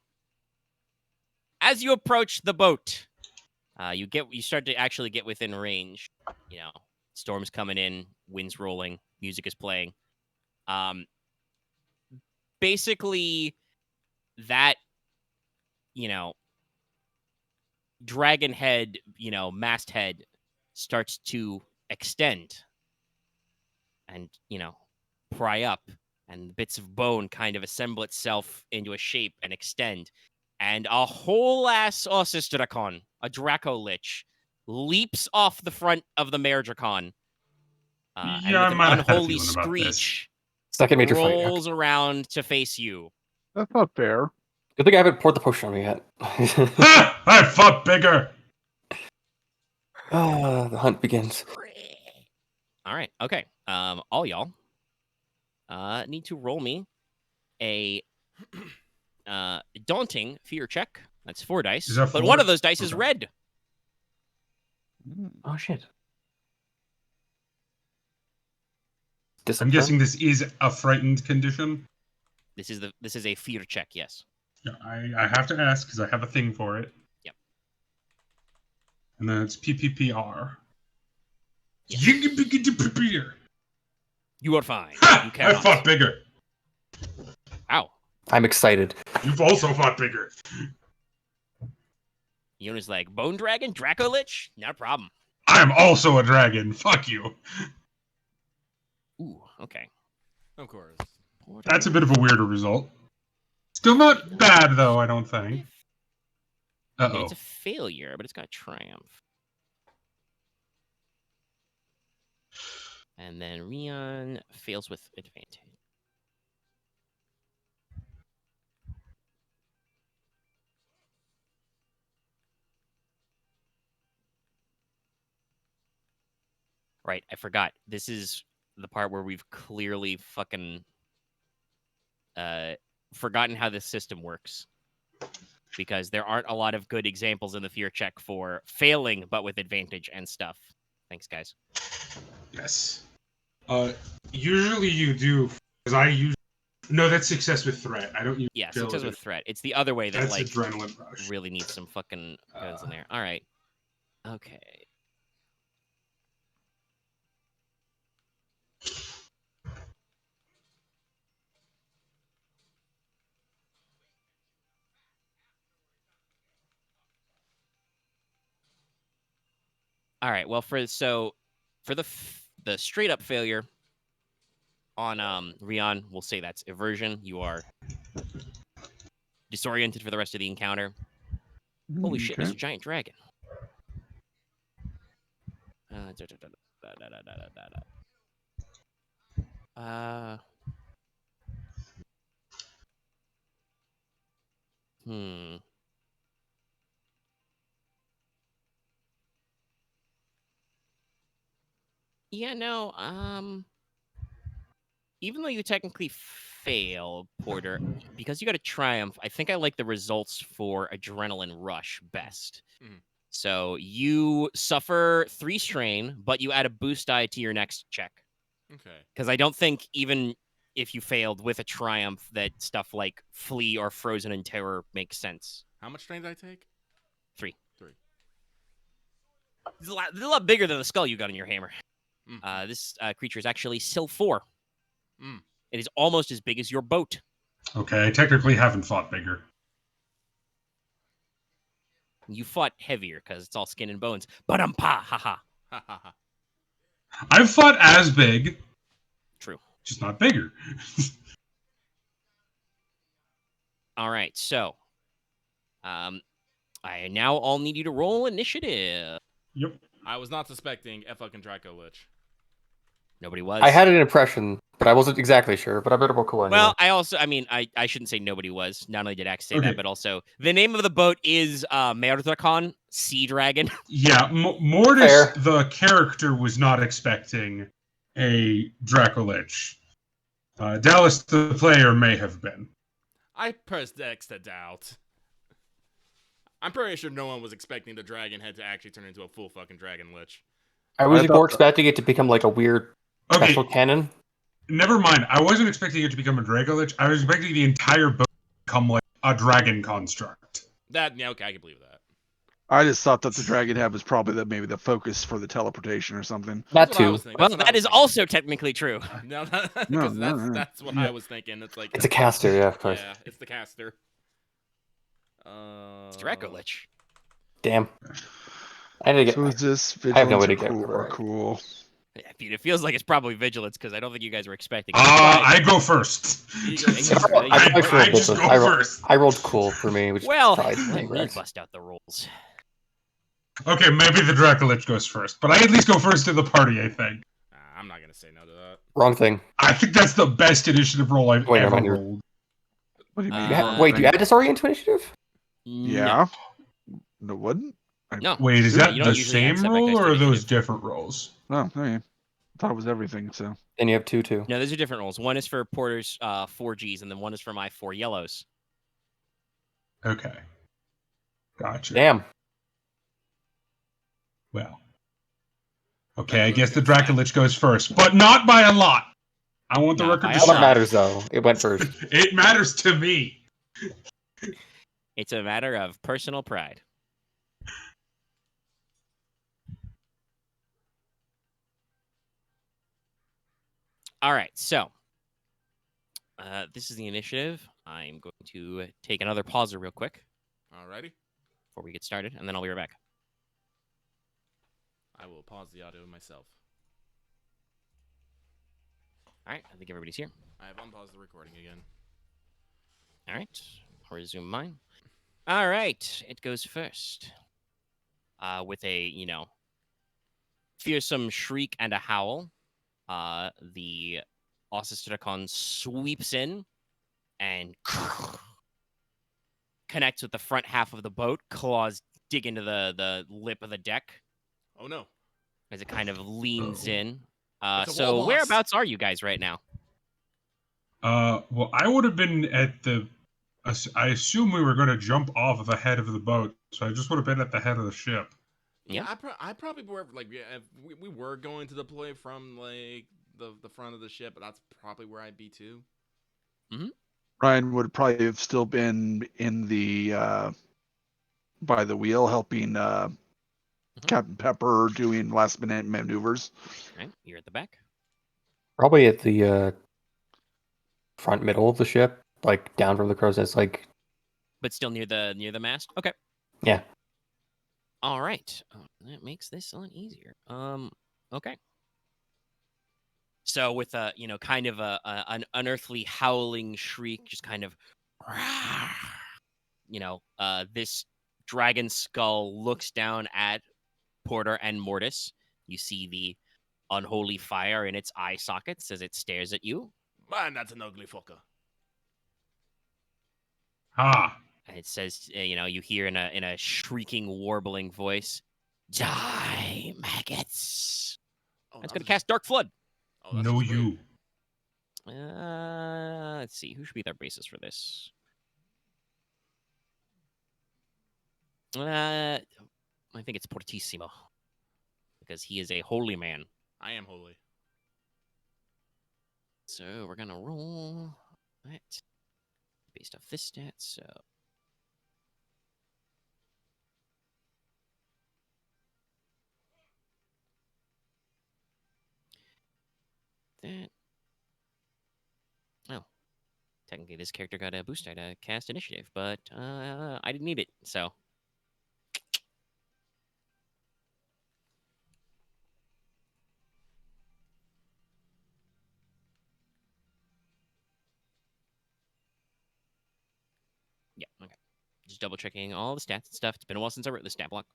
As you approach the boat, you start to actually get within range. You know, storm's coming in, wind's rolling, music is playing. Basically, that dragon head, masthead starts to extend and pry up, and bits of bone kind of assemble itself into a shape and extend, and a whole ass Dracolich, a Dracolich, leaps off the front of the Maredracon, and Yeah, I with an might have had a unholy feeling about this. screech Second major fight. Okay. rolls around to face you. That's not fair. Good thing I haven't poured the potion on me yet. I fought bigger. The hunt begins. All right, okay. All y'all need to roll me a daunting fear check. That's 4 dice, Is that but 4? one of those dice is Okay. red. Oh shit. I'm Discipline? guessing this is a frightened condition. This is a fear check. Yes. Yeah, I have to ask because I have a thing for it. Yep. And then it's PPPR. Yes. Yiggity-piggity-pippear. You are fine. Ha! You I cannot. fought bigger. Ow. I'm excited. You've also fought bigger. Yona's like, Bone Dragon? Dracolich? Not a problem. I'm also a dragon. Fuck you. Ooh, okay. Of course. That's a bit of a weirder result. Still not bad, though, I don't think. I mean, Uh-oh. it's a failure, but it's got triumph. And then Ryahn fails with advantage. Right, I forgot. This is the part where we've clearly fucking forgotten how this system works. because there aren't a lot of good examples in the fear check for failing but with advantage and stuff. Thanks, guys. Yes. Usually you do, because I usually... No, that's success with threat. I don't use Yeah, agility. success with threat. It's the other way that, That's like, adrenaline rush. really needs some fucking codes in there. All right. Okay. All right. Well, for the straight up failure on Ryahn, we'll say that's aversion. You are disoriented for the rest of the encounter. Holy shit! There's a giant dragon. Hmm. Yeah, no, even though you technically fail, Porter, because you got a triumph, I think I like the results for Adrenaline Rush best. Mhm. So you suffer 3 strain, but you add a boost die to your next check. Okay. Because I don't think even if you failed with a triumph that stuff like Flee or Frozen in Terror makes sense. How much strain did I take? 3. 3. It's a lot bigger than the skull you got in your hammer. Mm. This creature is actually still 4. Mm. It is almost as big as your boat. Okay, I technically haven't fought bigger. You fought heavier because it's all skin and bones. Ba-dum-pa, haha. Ha ha ha. I've fought as big, True. just not bigger. All right, so I now all need you to roll initiative. Yep. I was not suspecting a fucking Dracolich. Nobody was. I had an impression, but I wasn't exactly sure. But I better roll cool anyway. Well, I shouldn't say nobody was. Not only did X say Okay. that, but also the name of the boat is Maredracon, Sea Dragon. Yeah, Mortis, Fair. the character, was not expecting a Dracolich. Dallas, the player, may have been. I pressed X to doubt. I'm pretty sure no one was expecting the dragon head to actually turn into a full fucking dragon lich. I was I thought more that- expecting it to become like a weird Okay, special cannon. never mind. I wasn't expecting it to become a Dracolich. I was expecting the entire boat to become like a dragon construct. Yeah, okay, I can believe that. I just thought that the dragon head was probably maybe the focus for the teleportation or something. That That's what I too. was thinking. Well, That's what I that was is thinking. also technically true. No, No, because no. that's what I was thinking. It's like It's a caster, yeah, of course. Yeah, it's the caster. It's Dracolich. Damn. I need to get. So is this I have no way vigilance to or get cool? Or right. cool? Yeah, Pete, it feels like it's probably vigilance because I don't think you guys were expecting it. I go first. You go- I just go first. I rolled cool for me, which Well, tried. let me Congrats. bust out the rolls. Okay, maybe the Dracolich goes first, but I at least go first to the party, I think. I'm not gonna say no to that. Wrong thing. I think that's the best initiative roll I've Wait, never ever mind, you're- rolled. What do you mean? Wait, do you add disorient to initiative? Yeah. No, wouldn't? No. Wait, is Sure, that you don't the usually add same setback roll dice to or are those initiative. different rolls? No, I thought it was everything. So Then you have 2. No, those are different rolls. One is for Porter's 4 Gs, and then one is for my 4 yellows. Okay. Gotcha. Damn. Well. Okay, I guess the Dracolich goes first, but not by a lot. I want the Not record by to a All show. that matters, though, it went first. It matters to me. It's a matter of personal pride. All right, so this is the initiative. I'm going to take another pauser real quick Alrighty. before we get started, and then I'll be right back. I will pause the audio myself. All right, I think everybody's here. I have unpaused the recording again. All right, I'll resume mine. All right, it goes first. With a, fearsome shriek and a howl, the Dracolich sweeps in and connects with the front half of the boat. Claws dig into the lip of the deck Oh no. as it kind of leans in. It's a So wall boss. whereabouts are you guys right now? Well, I would have been at the I assume we were going to jump off of the head of the boat, so I just would have been at the head of the ship. Yeah. I probably were like, yeah, if we were going to deploy from like the front of the ship, but that's probably where I'd be too. Ryahn would probably have still been in the by the wheel, helping Captain Pepper doing last minute maneuvers. Right, you're at the back. Probably at the front middle of the ship, like down from the crow's nest, like. But still near the mast. Okay. Yeah. All right. That makes this a lot easier. Okay. So with kind of an unearthly howling shriek, just kind of, this dragon skull looks down at Porter and Mortis. You see the unholy fire in its eye sockets as it stares at you. Man, that's an ugly fucker. Ah. And it says, you hear in a shrieking, warbling voice, "Die, maggots!" Oh, It's going to cast Dark Flood. Oh, that's No, just weird. you. Let's see. Who should be their basis for this? I think it's Portissimo. Because he is a holy man. I am holy. So we're going to roll that based off this stat. So that. Oh, technically this character got a boost to cast initiative, but I didn't need it, so. Yeah, okay. Just double checking all the stats and stuff. It's been a while since I wrote the stat block.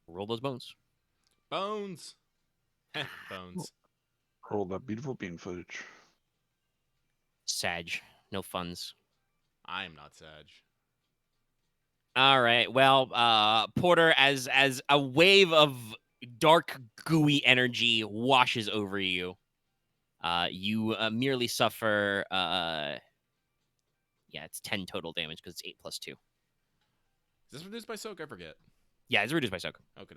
Roll those bones. Bones. Bones. Roll that beautiful bean footage. Sag. No funds. I am not Sag. All right. Well, Porter, as a wave of dark, gooey energy washes over you, you merely suffer. It's 10 total damage because it's 8 plus 2. Is this reduced by soak? I forget. Yeah, it's reduced by soak. Okay.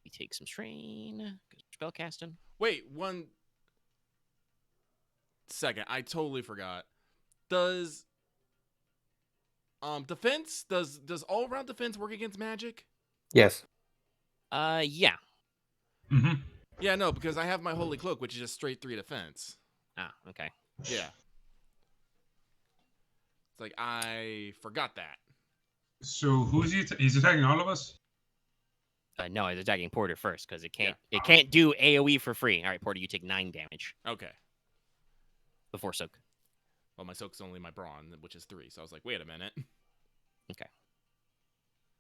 You take some strain. Spell casting. Wait, 1 second. I totally forgot. Does defense does all around defense work against magic? Yes. Yeah. Mm-hmm. Yeah, no, because I have my holy cloak, which is just straight 3 defense. Ah, okay. Yeah. It's like I forgot that. So who's he? He's attacking all of us. No, it's attacking Porter first because it can't do AOE for free. All right, Porter, you take 9 damage Okay. before soak. Well, my soak's only my brawn, which is 3. So I was like, wait a minute. Okay.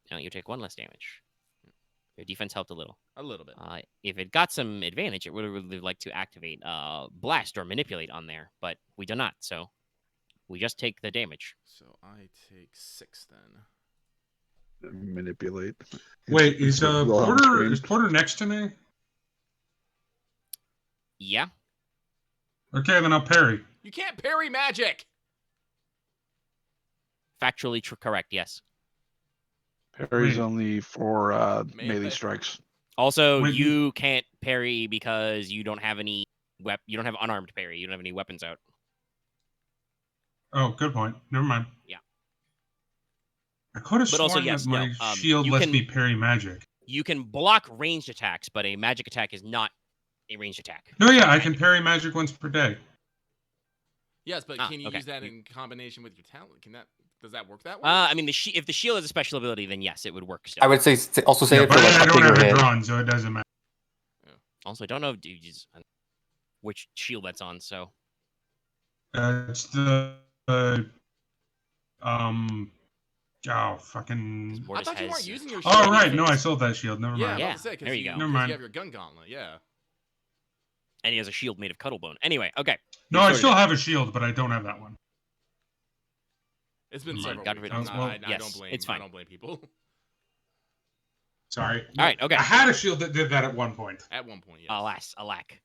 Now you take 1 less damage. Your defense helped a little. A little bit. If it got some advantage, it would have really liked to activate Blast or Manipulate on there, but we do not, so we just take the damage. So I take 6 then. Manipulate. Wait, is Wilhelm Porter trained. is Porter next to me? Yeah. Okay, then I'll parry. You can't parry magic. Factually correct, yes. Parry's Wait. only for melee Melee. strikes. Also, Wait, you can't parry because you don't have any you don't have unarmed parry. You don't have any weapons out. Oh, good point. Never mind. Yeah. I could have But sworn also, yes, that my no, shield you lets can- me parry magic. You can block ranged attacks, but a magic attack is not a ranged attack. No, yeah, I can parry magic once per day. Yes, but can you okay. use that in combination with your talent? Does that work that way? I mean, if the shield is a special ability, then yes, it would work still. I would say also say Yeah, it for but like I a don't bigger have it hit. drawn, so it doesn't matter. Also, I don't know which shield that's on, so. It's the fucking. Mortis I thought you has- weren't using your shield. Oh right, no, I sold that shield. Never Yeah, mind. I'm Yeah, about to say, 'cause there you go. Never 'cause mind. you have your gun gauntlet, yeah. And he has a shield made of cuttle bone. Anyway, okay. No, You I sorted still it. have a shield, but I don't have that one. It's been Never mind, several got weeks. rid I'm of- not- well, I yes, don't blame. it's fine. I don't blame people. Sorry. All right, okay. I had a shield that did that at one point. At one point, yes. Alas, alack.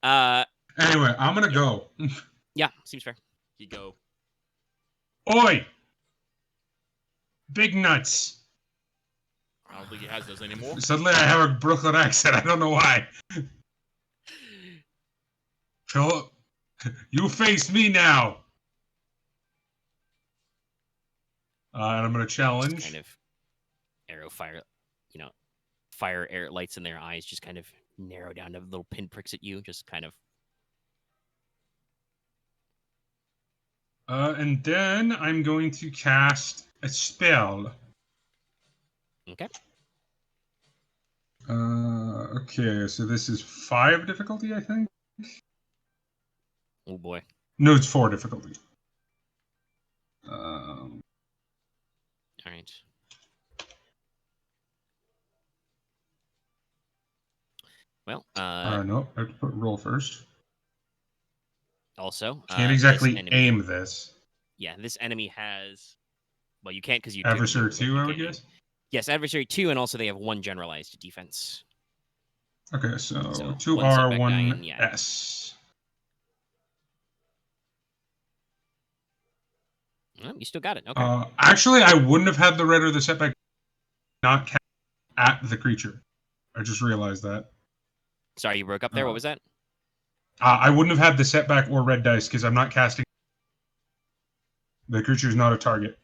Anyway, I'm gonna go. Yeah, seems fair. He go. Oi! Big nuts. I don't think he has those anymore. Suddenly I have a Brooklyn accent. I don't know why. Philip, you face me now. And I'm gonna challenge. Just kind of arrow fire, fire air lights in their eyes, just kind of narrow down to little pinpricks at you, just kind of. And then I'm going to cast a spell. Okay. Okay, so this is 5 difficulty, I think? Oh boy. No, it's 4 difficulty. All right. Well, No, I have to put roll first. also, Can't this exactly enemy, aim this. Yeah, this enemy has. Well, you can't because you Adversary do. 2, I would guess? Yes, adversary 2, and also they have 1 generalized defense. Okay, so So, 2 1 R, setback die, 1 and yeah. S. Well, you still got it. Okay. Actually, I wouldn't have had the red or the setback not cast at the creature. I just realized that. Sorry, you broke up there. What was that? I wouldn't have had the setback or red dice because I'm not casting. The creature is not a target.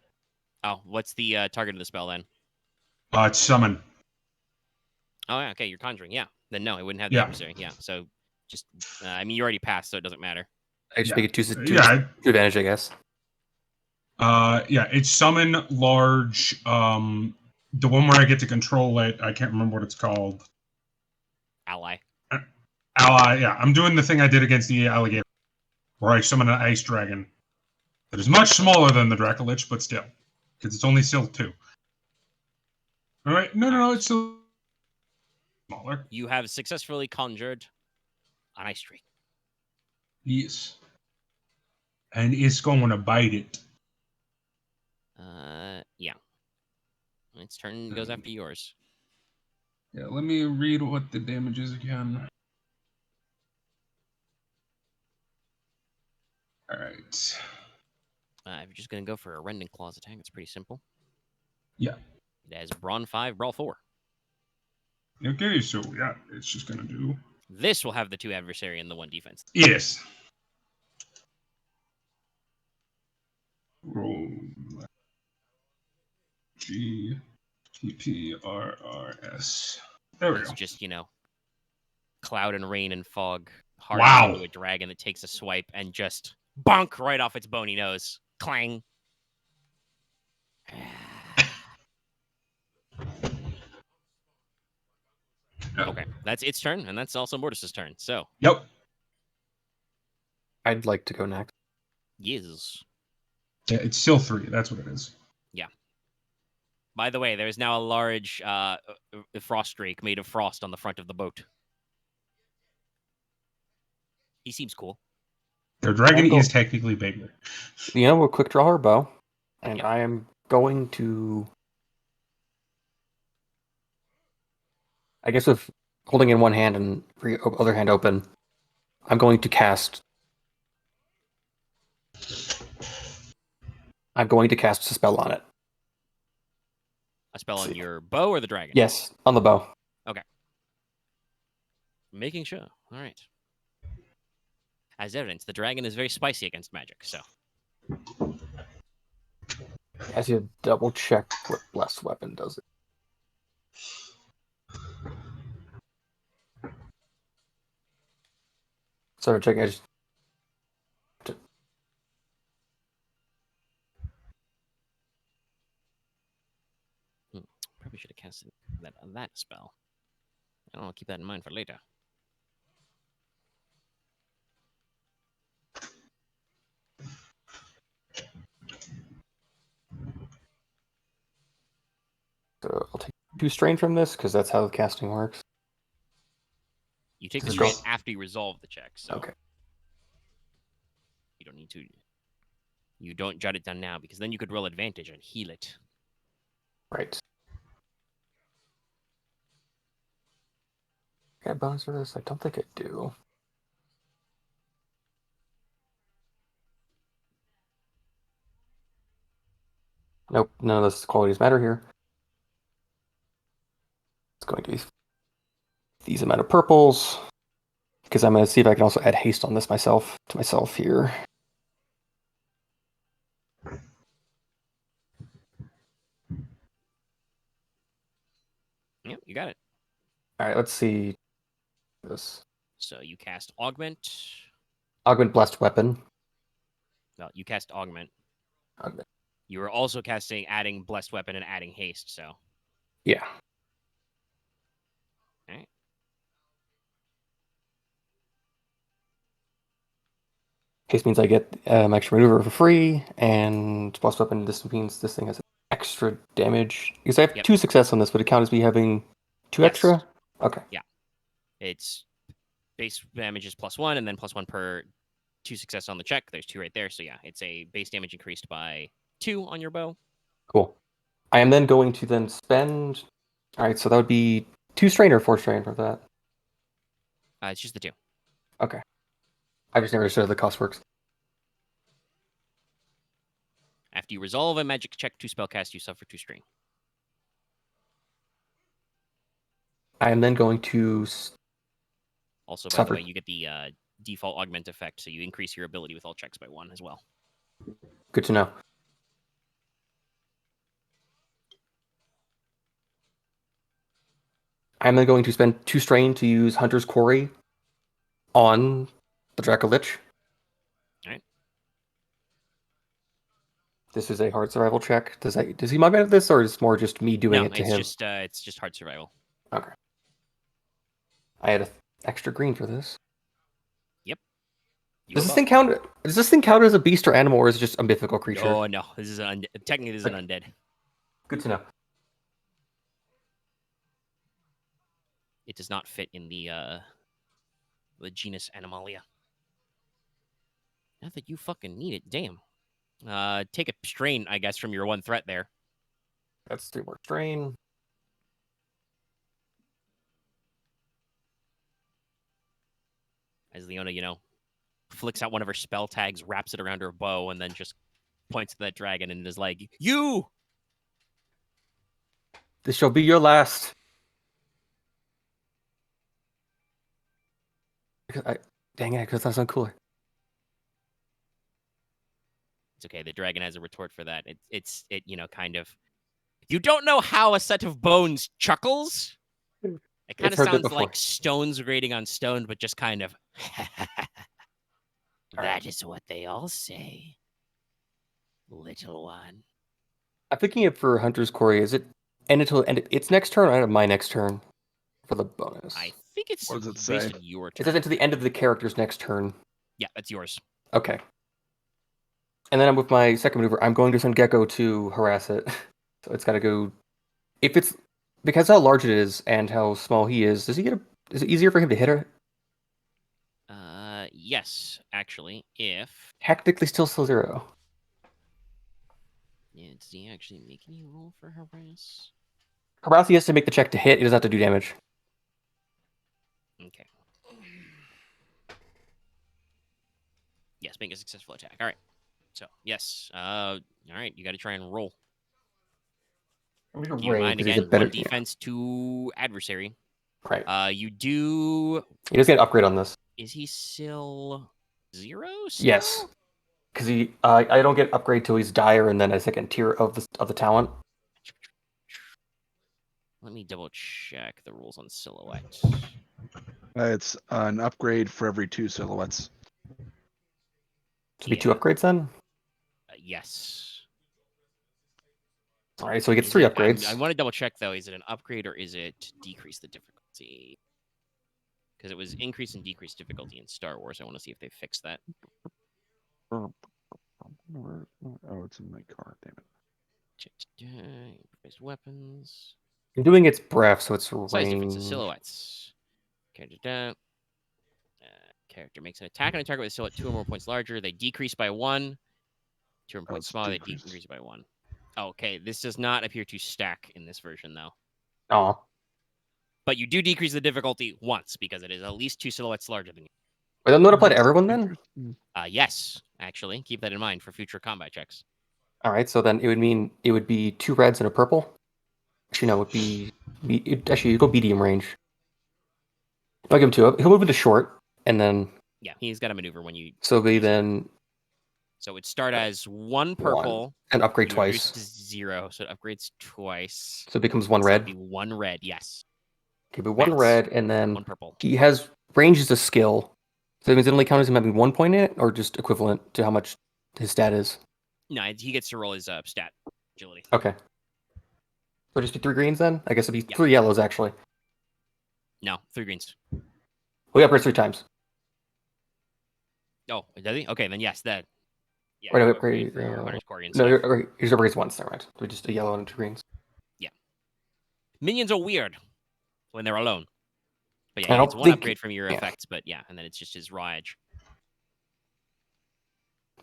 Oh, what's the target of the spell then? It's summon. Oh, yeah, okay, you're conjuring. Yeah. Then no, it wouldn't have the Yeah. adversary. Yeah. So just, you already passed, so it doesn't matter. I just Yeah. make it two Yeah. advantage, I guess. Yeah, it's summon large. The one where I get to control it, I can't remember what it's called. Ally. Ally, yeah. I'm doing the thing I did against the alligator, where I summon an ice dragon that is much smaller than the Dracolich, but still, because it's only still 2. All right, no, it's still smaller. You have successfully conjured an ice tree. Yes, and it's going to bite it. Yeah. Its turn goes after yours. Yeah, let me read what the damage is again. All right. If you're just gonna go for a rending claws attack, it's pretty simple. Yeah. It has Brawn 5, Brawl 4. Okay, so yeah, it's just gonna do. This will have the 2 adversary and the 1 defense. Yes. Roll. G T P R R S. There we It's go. just, cloud and rain and fog hard Wow. into a dragon that takes a swipe and just bonk right off its bony nose. Clang. Okay, that's its turn, and that's also Mortis's turn. So, Yep. I'd like to go next. yes. Yeah, it's still 3. That's what it is. By the way, there is now a large frost drake made of frost on the front of the boat. He seems cool. Their dragon I'll is go- technically bigger. We'll quick draw our bow, and Yep. I am going to. I guess with holding in one hand and other hand open, I'm going to cast. I'm going to cast a spell on it. A spell on your bow or the dragon? Yes, on the bow. Making sure. All right. As evidence, the dragon is very spicy against magic, so. As you double check what blessed weapon does it. Sorry, check. I just. Probably should have casted that spell. I'll keep that in mind for later. So I'll take 2 strain from this because that's how the casting works. You take the This strain is- after you resolve the check, so Okay. you don't need to. You don't jot it down now because then you could roll advantage and heal it. Right. Got bonus for this? I don't think I do. Nope, none of those qualities matter here. It's going to be these amount of purples. Because I'm going to see if I can also add haste on this to myself here. Yep, you got it. All right, let's see this. So you cast Augment. Augment Blessed Weapon. No, you cast Augment. Augment. You were also casting adding Blessed Weapon and adding Haste, so. Yeah. Alright. Haste means I get extra maneuver for free, and Blessed Weapon, this means this thing has extra damage. Because I have 2 success on this, would it count as me having 2 extra? Okay. Yeah. It's base damage is +1, and then +1 per 2 success on the check. There's 2 right there, so yeah, it's a base damage increased by 2 on your bow. Cool. I am then going to then spend... Alright, so that would be 2 strain or 4 strain for that? It's just the 2. Okay. I just never understood how the cost works. After you resolve a magic check to spellcast, you suffer 2 strain. I am then going to... Also, by suffer. the way, you get the default augment effect, so you increase your ability with all checks by 1 as well. Good to know. I'm then going to spend 2 strain to use Hunter's Quarry on the Dracolich. Alright. This is a hard survival check. Does he mug out this, or is it more just me doing it to him? It's just hard survival. Okay. I had an extra green for this. Yep. Does this thing count? Does this thing count as a beast or animal, or is it just a mythical creature? Oh no, this is technically this is an undead. Good to know. It does not fit in the genus Animalia. Not that you fucking need it. Damn. Take a strain, I guess, from your 1 threat there. That's 3 more strain. As Leona, flicks out one of her spell tags, wraps it around her bow, and then just points at that dragon and is like, "You!" This shall be your last. Dang it, because that sounds cooler. It's okay. The dragon has a retort for that. It kind of. You don't know how a set of bones chuckles. It kind of sounds like stones grating on stone, but just kind of. That is what they all say, little one. I'm thinking it for Hunter's Quarry. Is it end until its next turn, or my next turn for the bonus? I think it's what does it based say? on your turn. It says until the end of the character's next turn. Yeah, that's yours. Okay. And then with my second maneuver, I'm going to send Gecko to harass it. So it's got to go. If it's because how large it is and how small he is, is it easier for him to hit her? Yes, actually, if Technically still 0. Yeah, does he actually make any roll for harass? Harass, he has to make the check to hit. He doesn't have to do damage. Okay. Yes, make a successful attack. All right. So, yes. All right, you got to try and roll. Keep in mind, again, 1 defense, 2 adversary. Right. You do... He does get an upgrade on this. Is he still 0? Still? Yes. Because I don't get upgrade till he's dire, and then a second tier of the talent. Let me double check the rules on silhouette. It's an upgrade for every 2 silhouettes. So be 2 upgrades then? Yes. All right, so he gets 3 upgrades. I want to double check though. Is it an upgrade or is it decrease the difficulty? Because it was increase and decrease difficulty in Star Wars. I want to see if they fixed that. Oh, it's in my car. Damn it. Improvised weapons. You're doing its breath, so it's range. Size differences. Silhouettes. Character makes an attack on a target with a silhouette 2 or more points larger. They decrease by 1. 2 or more points smaller. They decrease by 1. Okay, this does not appear to stack in this version, though. Oh. But you do decrease the difficulty once, because it is at least 2 silhouettes larger than you. Wait, that not apply to everyone, then? Yes, actually. Keep that in mind for future combat checks. All right, so then it would be 2 reds and a purple. Actually, no, actually you go medium range. I'll give him 2. He'll move into short, and then Yeah, he's got a maneuver when you. so it'll be then So it would start as 1 purple. 1 and upgrade you reduce twice. it to 0, so it upgrades twice. So it becomes 1 So it'd red. be 1 red, yes. Okay, but 1 Max. red, and then 1 purple. he has range as a skill. So it means it only counts as him having 1 point in it, or just equivalent to how much his stat is. No, he gets to roll his stat agility. Okay. So just be 3 greens then? I guess it'd be Yeah. 3 yellows actually. No, 3 greens. We upgrade 3 times. Oh, does he? Okay, then yes, that. Yeah, Or no, you upgrade, for your Hunter's Quarry No, instead. he just upgrades once. Never mind. So just a yellow and 2 greens. Minions are weird when they're alone. But I yeah, don't it's 1 think- upgrade from your yeah. effects, but yeah, and then it's just his Raj.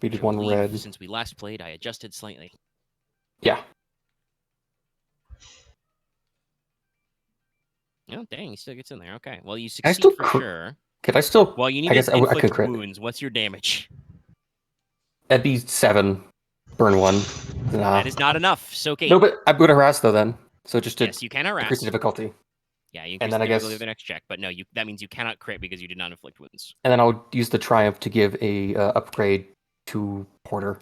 We did 1 red. Since we last played, I adjusted slightly. Yeah. Oh, dang, he still gets in there. Okay, well, you I succeed still for crit- sure. Could I still? Well, you need I guess to I could inflict crit. wounds. What's your damage? That'd be 7. Burn 1. Nah. That is not enough. So, okay. No, but I'm going to harass though then. So just to Yes, you can harass. increase the difficulty. Yeah, you increase And then the I guess- difficulty of the next check, but no, that means you cannot crit because you did not inflict wounds. And then I'll use the triumph to give a upgrade to Porter.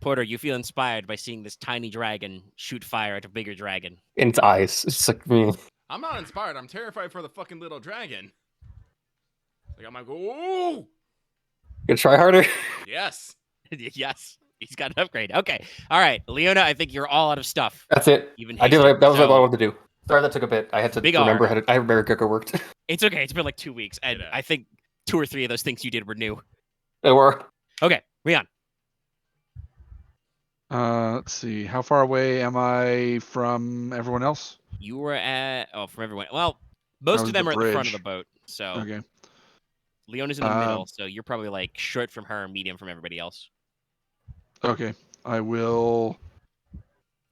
Porter, you feel inspired by seeing this tiny dragon shoot fire at a bigger dragon. In its eyes. It's like I'm not inspired. I'm terrified for the fucking little dragon. Like, I'm like, ooh! Gonna try harder. Yes. Yes, he's got an upgrade. Okay, all right, Leona, I think you're all out of stuff. That's it. Even I did. hasted, That was what I so wanted to do. Sorry, that took a bit. I had to Big remember R. how to. I have Maredracon worked. It's okay. It's been like 2 weeks, and Yeah. I think 2 or 3 of those things you did were new. They were. Okay, Ryahn. Let's see. How far away am I from everyone else? You were at from everyone. Well, most was of them the are at the front of the bridge. boat. So Okay. Leona's in the middle, so you're probably like short from her, medium from everybody else. Okay. I will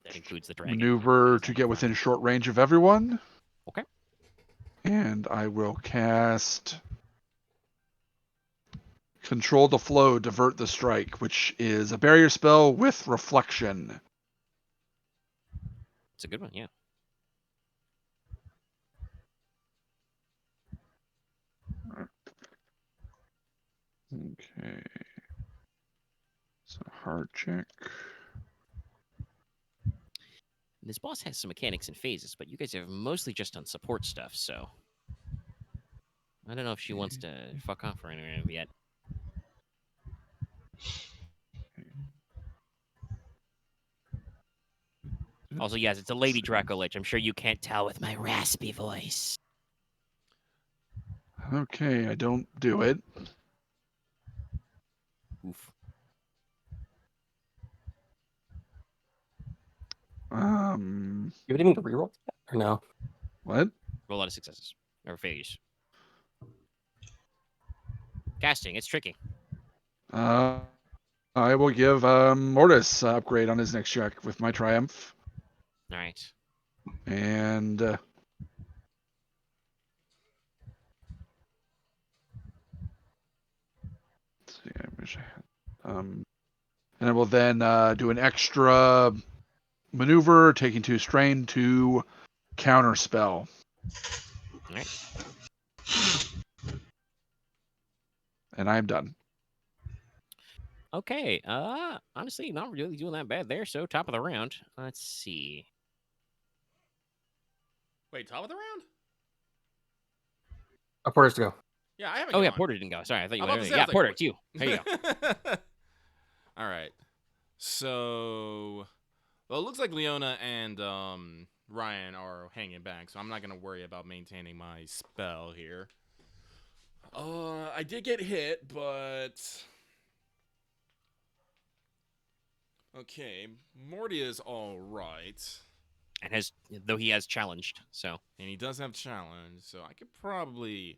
That includes the dragon. maneuver to get within short range of everyone. Okay. And I will cast Control the Flow, Divert the Strike, which is a barrier spell with reflection. It's a good one, yeah. Okay. So hard check. This boss has some mechanics and phases, but you guys have mostly just done support stuff, so I don't know if she wants to fuck off or anything yet. Also, yes, it's a lady Dracolich. I'm sure you can't tell with my raspy voice. Okay, I don't do it. Oof. You have anything to reroll or no? What? Roll a lot of successes or failures. Casting, it's tricky. I will give Mortis upgrade on his next check with my triumph. All right. And let's see, I wish I had. And I will then do an extra maneuver, taking 2 strain to counter spell. All right. And I am done. Okay. Honestly, not really doing that bad there. So top of the round. Let's see. Wait, top of the round? Porter's to go. Yeah, I haven't Oh yeah, gone. Porter didn't go. Sorry, I thought you I'm were. about to say, I Yeah, was like, Porter, what- it's you. There you go. All right. So, well, it looks like Leona and Ryahn are hanging back, so I'm not gonna worry about maintaining my spell here. I did get hit, but okay, Morty is all right, And though he has challenged, so and he does have challenge, so I could probably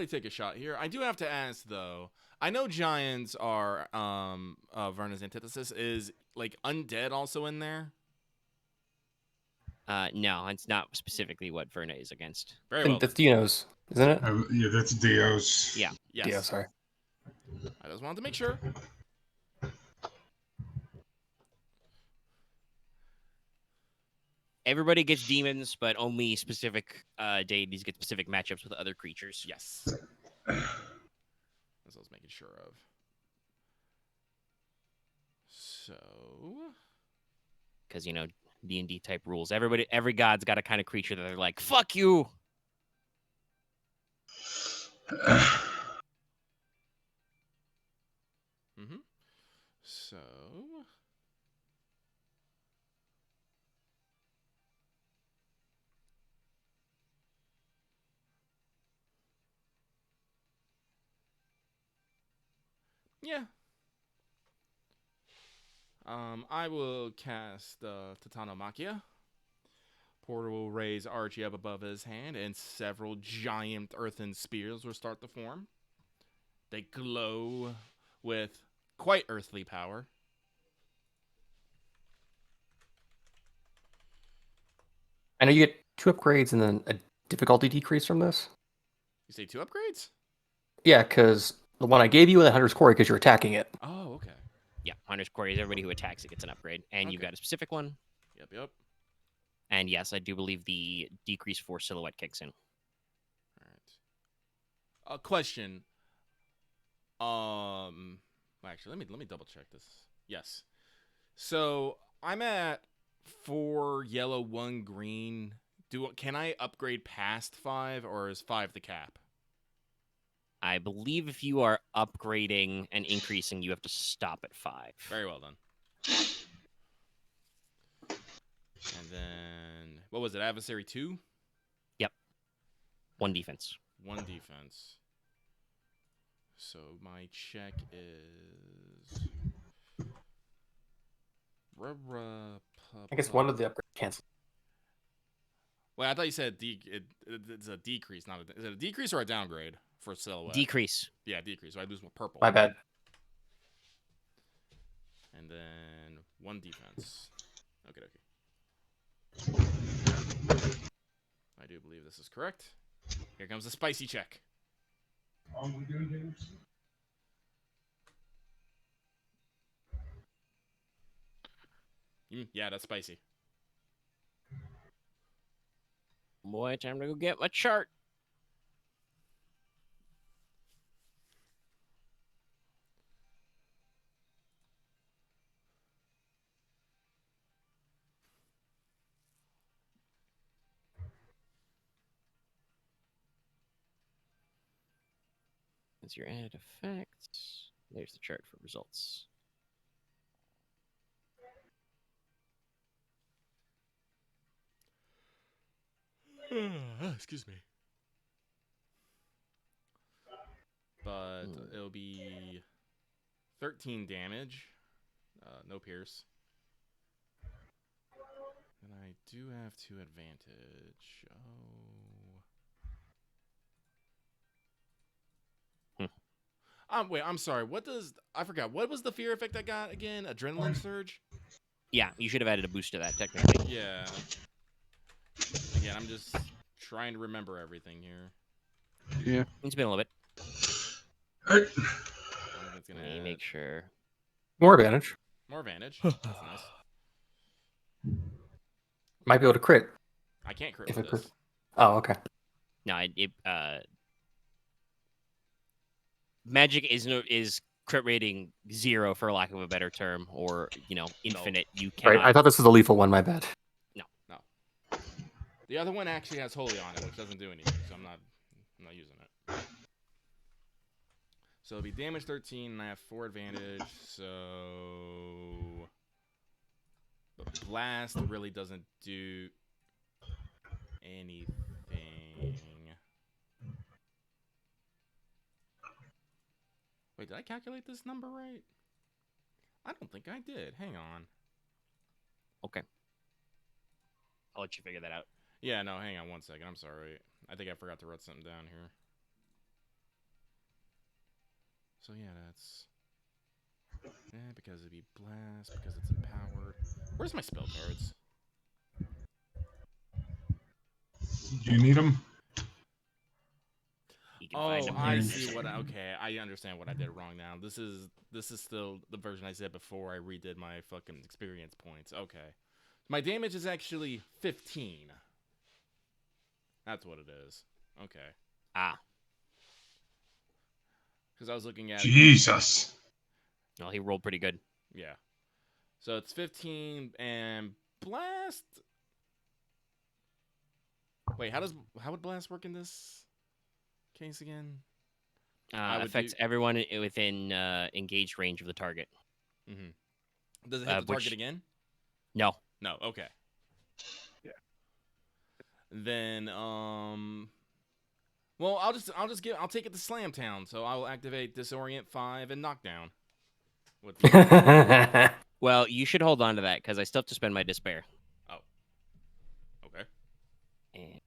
take a shot here. I do have to ask though. I know giants are Verna's antithesis. Is like undead also in there? No, it's not specifically what Verna is against. Very And well. that's Dino's, isn't it? Yeah, that's Dios. Yeah. Yes. Dio, sorry. I just wanted to make sure. Everybody gets demons, but only specific deities get specific matchups with other creatures. Yes. That's what I was making sure of. So. Because, D&D type rules. Every god's got a kind of creature that they're like, fuck you! Mm-hmm. So. Yeah. I will cast Titanomachia. Porter will raise Archie up above his hand, and several giant earthen spears will start to form. They glow with quite earthly power. I know you get 2 upgrades and then a difficulty decrease from this. You say 2 upgrades? Yeah, because the one I gave you and the Hunter's Quarry because you're attacking it. Oh, okay. Yeah, Hunter's Quarry is everybody who attacks it gets an upgrade. And you've Okay. got a specific one. Yep. And yes, I do believe the decrease for silhouette kicks in. All right. Question. Actually, let me double check this. Yes. So I'm at 4 yellow, 1 green. Can I upgrade past 5, or is 5 the cap? I believe if you are upgrading and increasing, you have to stop at 5. Very well done. And then what was it? Adversary 2? 1 defense. 1 defense. So my check is. I guess one of the upgrades cancel. Well, I thought you said it's a decrease, not a. Is it a decrease or a downgrade for silhouette? Decrease. Yeah, decrease. So I lose 1 purple. My bad. And then 1 defense. Okay. I do believe this is correct. Here comes the spicy check. Yeah, that's spicy. Boy, time to go get my chart. That's your added effects. There's the chart for results. Excuse me. But it'll be 13 damage. No pierce. And I do have 2 advantage. Wait, I'm sorry. I forgot. What was the fear effect I got again? Adrenaline surge? Yeah, you should have added a boost to that, technically. Yeah. Again, I'm just trying to remember everything here. Yeah. It's been a little bit. I think it's gonna Let me add make sure. More advantage. more advantage. That's nice. Might be able to crit. I can't crit If with it this. Oh, okay. No, magic is crit rating 0 for lack of a better term, or infinite. You cannot. Right, I thought this was a lethal one. My bad. No. The other one actually has holy on it, which doesn't do anything, so I'm not using it. So it'll be damage 13, and I have 4 advantage, so the blast really doesn't do anything. Wait, did I calculate this number right? I don't think I did. Hang on. Okay. I'll let you figure that out. Yeah, no, hang on 1 second. I'm sorry. I think I forgot to write something down here. So yeah, that's... because it'd be blast, because it's empowered. Where's my spell cards? Do you need them? You can find Oh, them I there. see what. Okay, I understand what I did wrong now. This is still the version I said before I redid my fucking experience points. Okay, my damage is actually 15. That's what it is. Okay. Ah, Because I was looking at Jesus. well, he rolled pretty good. yeah. So it's 15 and blast. Wait, how would blast work in this case again? I would Affects everyone within engaged range of the target. Mm-hmm. Does it hit the target again? No. No. Okay. Yeah. Then well, I'll take it to Slam Town. So I will activate Disorient 5 and Knockdown. With the, Well, you should hold on to that because I still have to spend my despair. oh. Okay. And,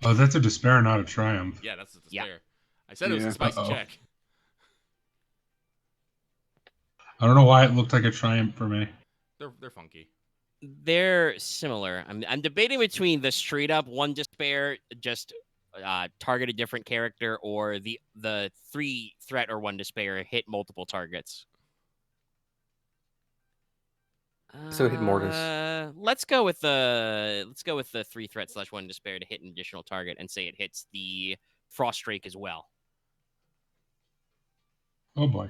Oh, that's a despair, not a triumph. Yeah, that's the Yeah. despair. I said it was Yeah. a spicy Uh-oh. check. I don't know why it looked like a triumph for me. They're funky. they're similar. I'm debating between the straight up one despair, just target a different character, or the 3 threat or 1 despair hit multiple targets. So hit Mortis. Let's go with the 3 threat / 1 despair to hit an additional target, and say it hits the Frost Drake as well. Oh boy.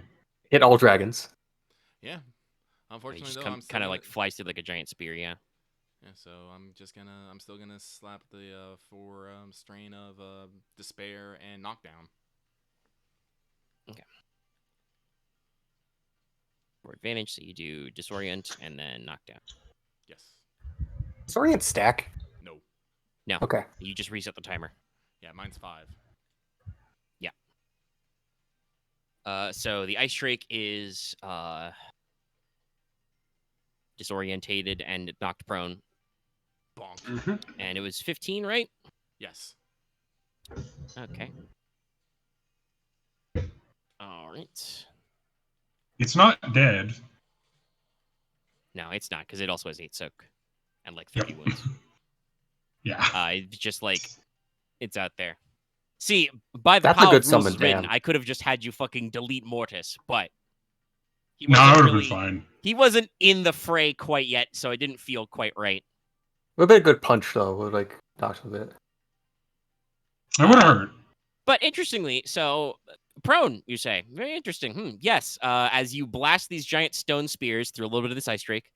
Hit all dragons. Yeah. He Unfortunately, just though, I'm kind of like flies through like a giant spear. Yeah. Yeah, so I'm still gonna slap the 4 strain of despair and knockdown. For advantage, so you do disorient and then knockdown. Yes. Disorient stack. No. No. Okay. You just reset the timer. Yeah, mine's 5. So the Ice Drake is disorientated and knocked prone, Bonk. and it was 15, right? Yes. Okay. All right. It's not dead. No, it's not, because it also has 8 soak and like 30 Yep. wounds. Yeah. It's just like it's out there. See, by the That's a power good of rules summon, is written, damn. I could have just had you fucking delete Mortis, but he No, wasn't I would have really, been fine. he wasn't in the fray quite yet, so it didn't feel quite right. Would have been a good punch though. Would like knocked a bit. It would have hurt. But interestingly, so prone, you say. Very interesting. Yes, as you blast these giant stone spears through a little bit of this Ice Drake,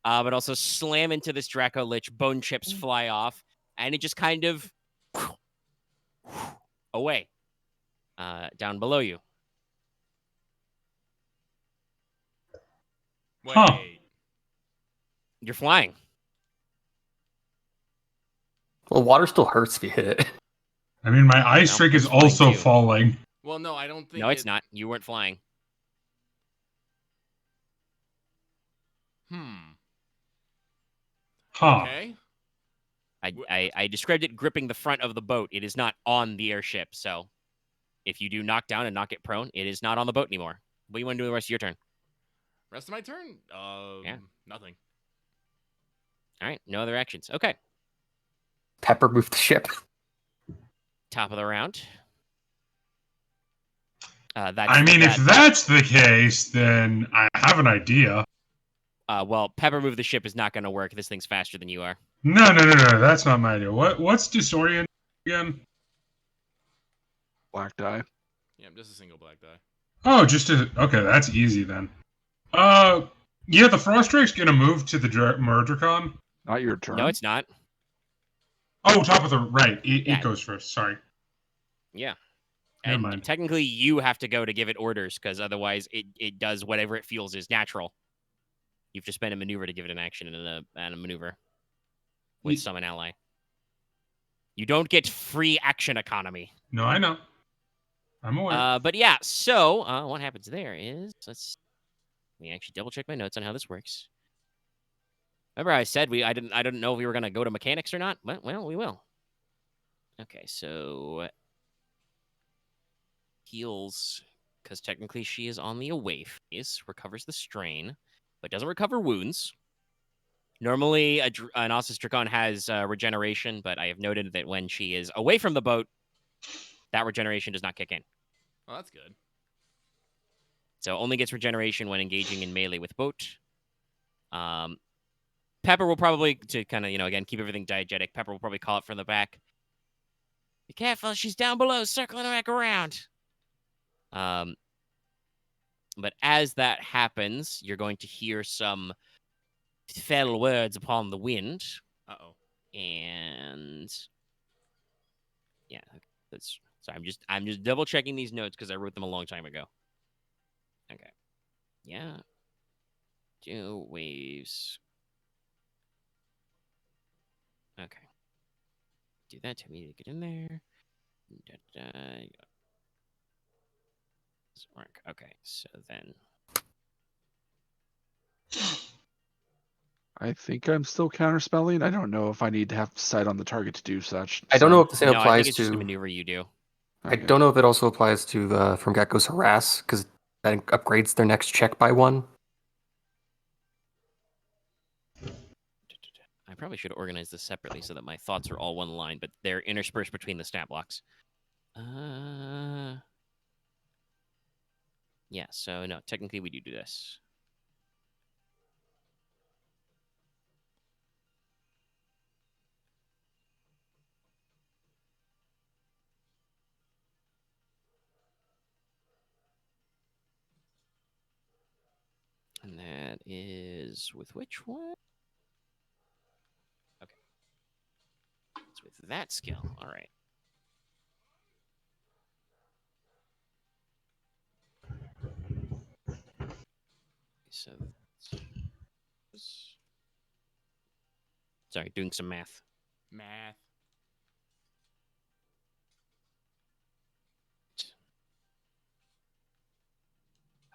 but also slam into this Dracolich, bone chips fly off, and it just kind of away, down below you. Wait. Huh. You're flying. Well, water still hurts if you hit it. I mean, my ice No, trick is it's fine, also too. falling. Well, no, I don't think. No, it's not. You weren't flying. Huh. Okay. I described it gripping the front of the boat. It is not on the airship, so if you do knock down and knock it prone, it is not on the boat anymore. What do you want to do the rest of your turn? Rest of my turn. Yeah. Nothing. All right, no other actions. Okay, Pepper moved the ship. top of the round. That's I mean, if that's the case, then I have an idea. well, Pepper move the ship is not going to work. This thing's faster than you are. No, that's not my idea. What's disorient again? Black die. Yeah, just a single black die. Oh, okay, that's easy then. Yeah, the Frost Drake's gonna move to the Maredracon. Not your turn. No, it's not. Oh, top of the right. Yeah. It goes first. Sorry. Yeah. Never And mind. technically, you have to go to give it orders, because otherwise it does whatever it feels is natural. You have to spend a maneuver to give it an action and a maneuver with summon ally. You don't get free action economy. No, I know. I'm aware. But yeah, so what happens there is let me actually double check my notes on how this works. Remember, I said I didn't know if we were gonna go to mechanics or not. Well, we will. Okay, so heals, because technically she is on the away phase, recovers the strain, but doesn't recover wounds. Normally, an Ossus Dracon has regeneration, but I have noted that when she is away from the boat, that regeneration does not kick in. Oh, that's good. So only gets regeneration when engaging in melee with boat. Pepper will probably, to kind of, again, keep everything diegetic, Pepper will probably call it from the back. Be careful, she's down below, circling back around. But as that happens, you're going to hear some fell words upon the wind. Uh-oh. And yeah, that's so I'm just double checking these notes because I wrote them a long time ago. Okay. Yeah. 2 waves. Okay. Do that to me to get in there. Okay, so then I think I'm still counterspelling. I don't know if I need to have sight on the target to do such. I don't know if the same no, I think applies it's just a to. maneuver you do. I don't know if it also applies to the From Gecko's Harass, because that upgrades their next check by 1. I probably should organize this separately so that my thoughts are all one line, but they're interspersed between the stat blocks. Yeah, so no, technically we do this. And that is with which one? Okay. It's with that skill. All right. So, sorry, doing some math. Math.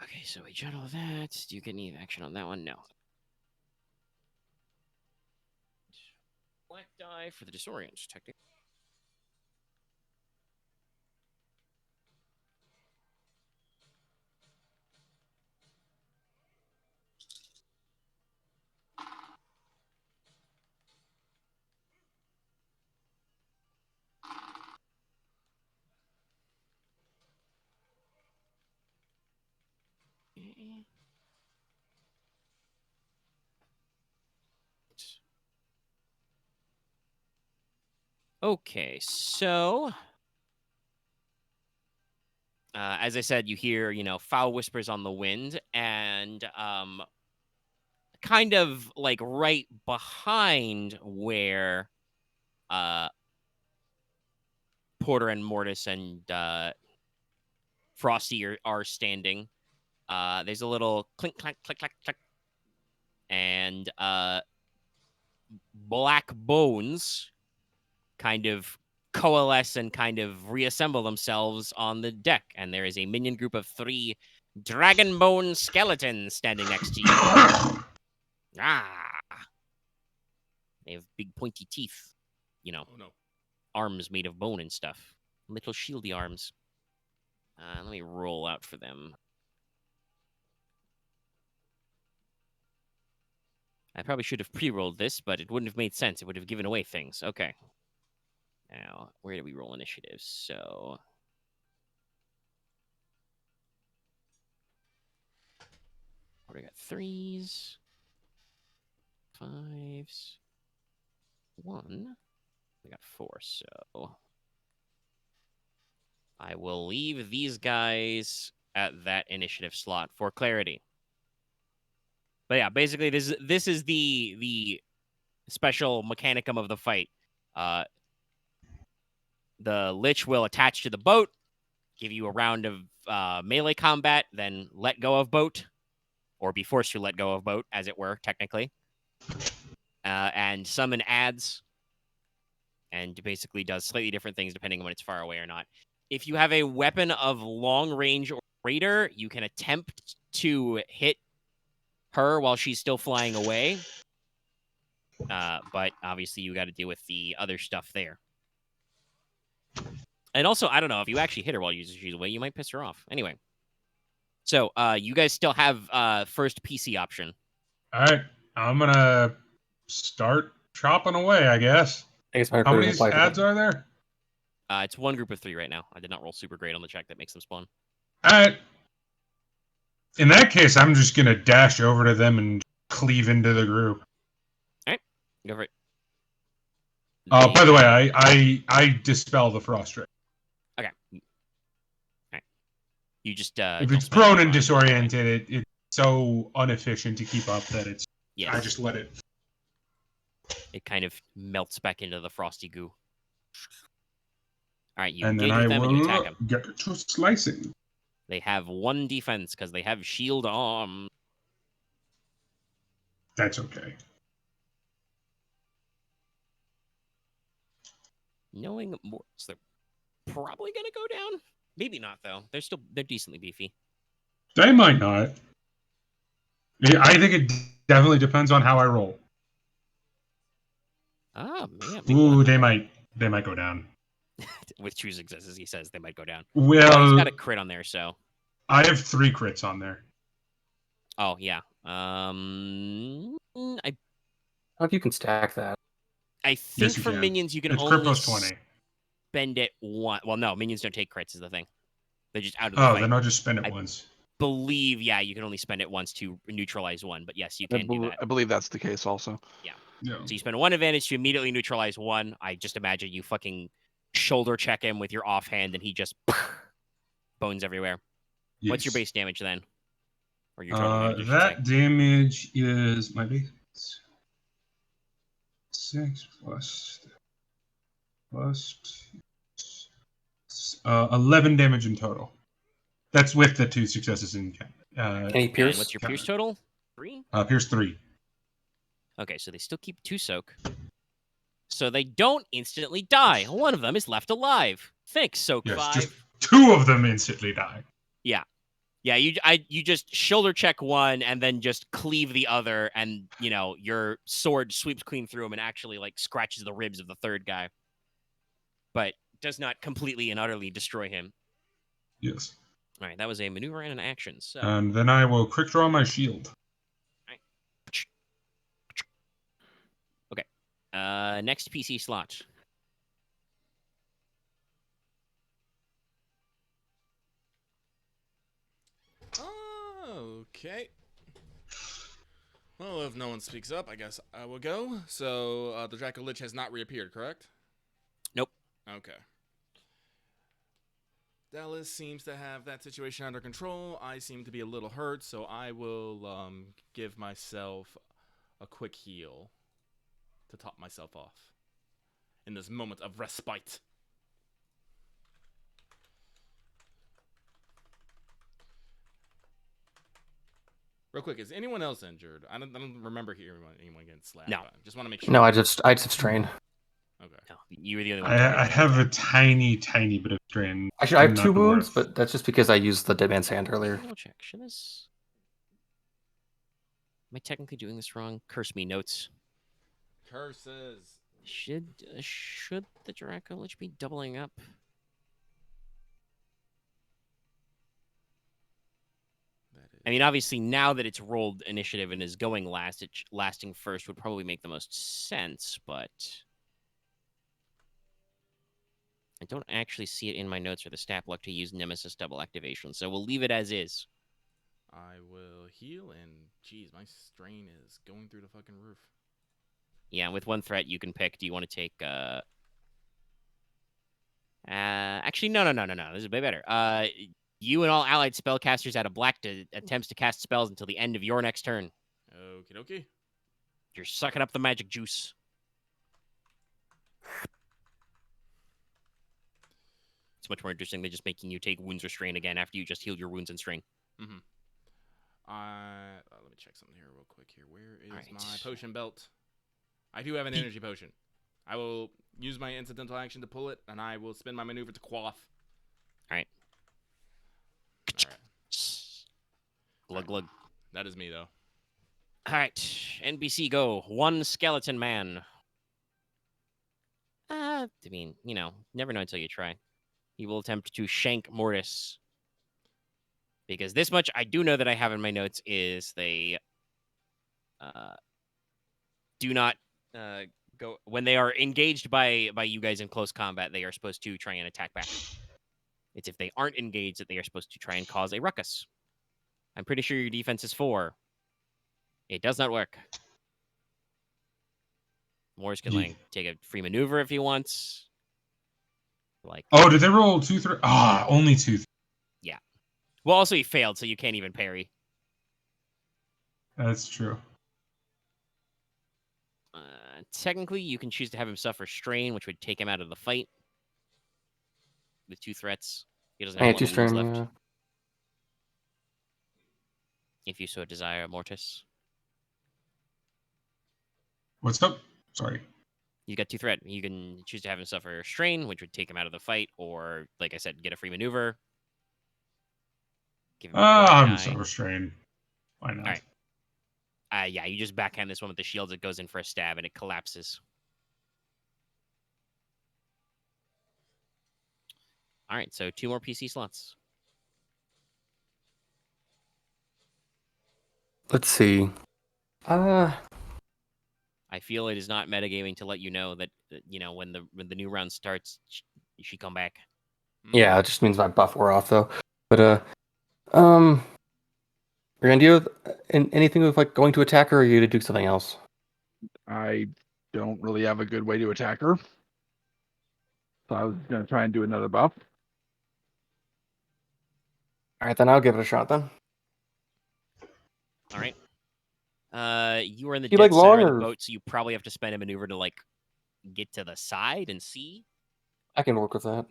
Okay, so we juggle that. Do you get any action on that one? No. Black die for the disorient, technically. Okay, so as I said, you hear, foul whispers on the wind, and kind of like right behind where Porter and Mortis and Frosty are standing. There's a little clink, clank, click, clack, click, and black bones kind of coalesce and kind of reassemble themselves on the deck. And there is a minion group of 3 dragon bone skeletons standing next to you. They have big pointy teeth, Oh, no. arms made of bone and stuff. Little shieldy arms. Let me roll out for them. I probably should have pre-rolled this, but it wouldn't have made sense. It would have given away things. Okay. Now, where do we roll initiatives? So... we got 3s, 5s, 1. We got 4, so... I will leave these guys at that initiative slot for clarity. But yeah, basically, this is the special mechanicum of the fight. The Lich will attach to the boat, give you a round of melee combat, then let go of boat, or be forced to let go of boat, as it were, technically. And summon adds, and basically does slightly different things depending on when it's far away or not. If you have a weapon of long range or greater, you can attempt to hit her while she's still flying away. But obviously you got to deal with the other stuff there. And also, I don't know, if you actually hit her while she's away, you might piss her off. Anyway. So, you guys still have first PC option. All right. I'm going to start chopping away, I guess. I guess my How many apply for ads that. are there? It's one group of 3 right now. I did not roll super great on the check that makes them spawn. Alright. In that case, I'm just gonna dash over to them and cleave into the group. Go for it. By the way, I dispel the frost ray. Okay. All right. You just If don't it's spend prone any and time. disoriented, it's so inefficient to keep up that it's. Yes. I just let it. It kind of melts back into the frosty goo. All right, you And then engage I with them and you attack will them. get to slicing. They have 1 defense because they have shield arm. That's okay. Knowing Mortis, they're probably gonna go down. Maybe not though. They're decently beefy. They might not. I think it definitely depends on how I roll. Ah, man. Maybe Ooh, not. they might go down. With 2 successes, he says they might go down. Well, He's got a crit on there, so. I have 3 crits on there. Oh yeah. I don't know if you can stack that. I think Yes, you for can. minions you can It's only crit plus 20. spend it one. Well, no, minions don't take crits is the thing. They're just out of the Oh, fight. then I'll just spend it I once. believe, yeah, you can only spend it once to neutralize 1. But yes, you can do that. I believe that's the case also. Yeah. So you spend 1 advantage to immediately neutralize 1. I just imagine you fucking shoulder check him with your offhand, and he just bones everywhere. Yes. What's your base damage then? Or your total damage? I should say. That damage is my base. 6 plus 11 damage in total. That's with the 2 successes in Can he And pierce? what's your pierce total? 3? Pierce 3. Okay, so they still keep 2 soak. So they don't instantly die. One of them is left alive. Thanks, soak Yes, 5. just 2 of them instantly die. Yeah, you just shoulder check 1 and then just cleave the other, and your sword sweeps clean through him and actually like scratches the ribs of the 3rd guy, but does not completely and utterly destroy him. Yes. All right, that was a maneuver and an action. So And then I will quick draw my shield. next PC slot. Okay. Well, if no one speaks up, I guess I will go. So, the Dracolich has not reappeared, correct? Nope. Okay. Dallas seems to have that situation under control. I seem to be a little hurt, so I will give myself a quick heal to top myself off in this moment of respite. Real quick, is anyone else injured? I don't remember hearing anyone getting slapped. No. Just want to make sure. No, I just have strain. Okay. No, you were the only one. I have a tiny bit of strain. Actually, I have Not 2 wounds, worth. but that's just because I used the Dead Man's Hand earlier. Double check. Should this? Am I technically doing this wrong? Curse me, notes. Curses. Should the Dracolich be doubling up? I mean, obviously, now that it's rolled initiative and is going last, lasting first would probably make the most sense, but I don't actually see it in my notes for the stat block to use Nemesis double activation, so we'll leave it as is. I will heal, and geez, my strain is going through the fucking roof. Yeah, with 1 threat you can pick. Do you want to take? Actually, no. This is way better. You and all allied spellcasters add a black to attempts to cast spells until the end of your next turn. Okie dokie. You're sucking up the magic juice. It's much more interesting than just making you take wounds or strain again after you just healed your wounds and strain. Mm-hmm. Let me check something here real quick here. Where is my potion belt? I do have an energy potion. I will use my incidental action to pull it, and I will spin my maneuver to quaff. All right. Glug glug. That is me, though. All right. NBC go. 1 skeleton man. I mean, never know until you try. He will attempt to shank Mortis. Because this much I do know that I have in my notes is they do not go when they are engaged by you guys in close combat. They are supposed to try and attack back. It's if they aren't engaged that they are supposed to try and cause a ruckus. I'm pretty sure your defense is 4. It does not work. Morris can like take a free maneuver if he wants. Like, Oh, did they roll 2, 3? Ah, only 2. yeah. Well, also he failed, so you can't even parry. That's true. Technically, you can choose to have him suffer strain, which would take him out of the fight. With 2 threats, he doesn't have a lot 2 of wounds strain, left. yeah. If you so desire, Mortis. What's up? Sorry. You got 2 threat. You can choose to have him suffer strain, which would take him out of the fight, or, like I said, get a free maneuver. Give him a black I'm die. so restrained. Why not? All right. Yeah, you just backhand this one with the shields. It goes in for a stab, and it collapses. All right, so 2 more PC slots. Let's see. I feel it is not metagaming to let you know that when the new round starts, you should come back. Yeah, it just means my buff wore off though. But Ryan, do you have anything with like going to attack her, or are you to do something else? I don't really have a good way to attack her. So I was going to try and do another buff. All right, then I'll give it a shot then. All right. You are in the You dead like center long of the or- boat, so you probably have to spend a maneuver to like get to the side and see. I can work with that.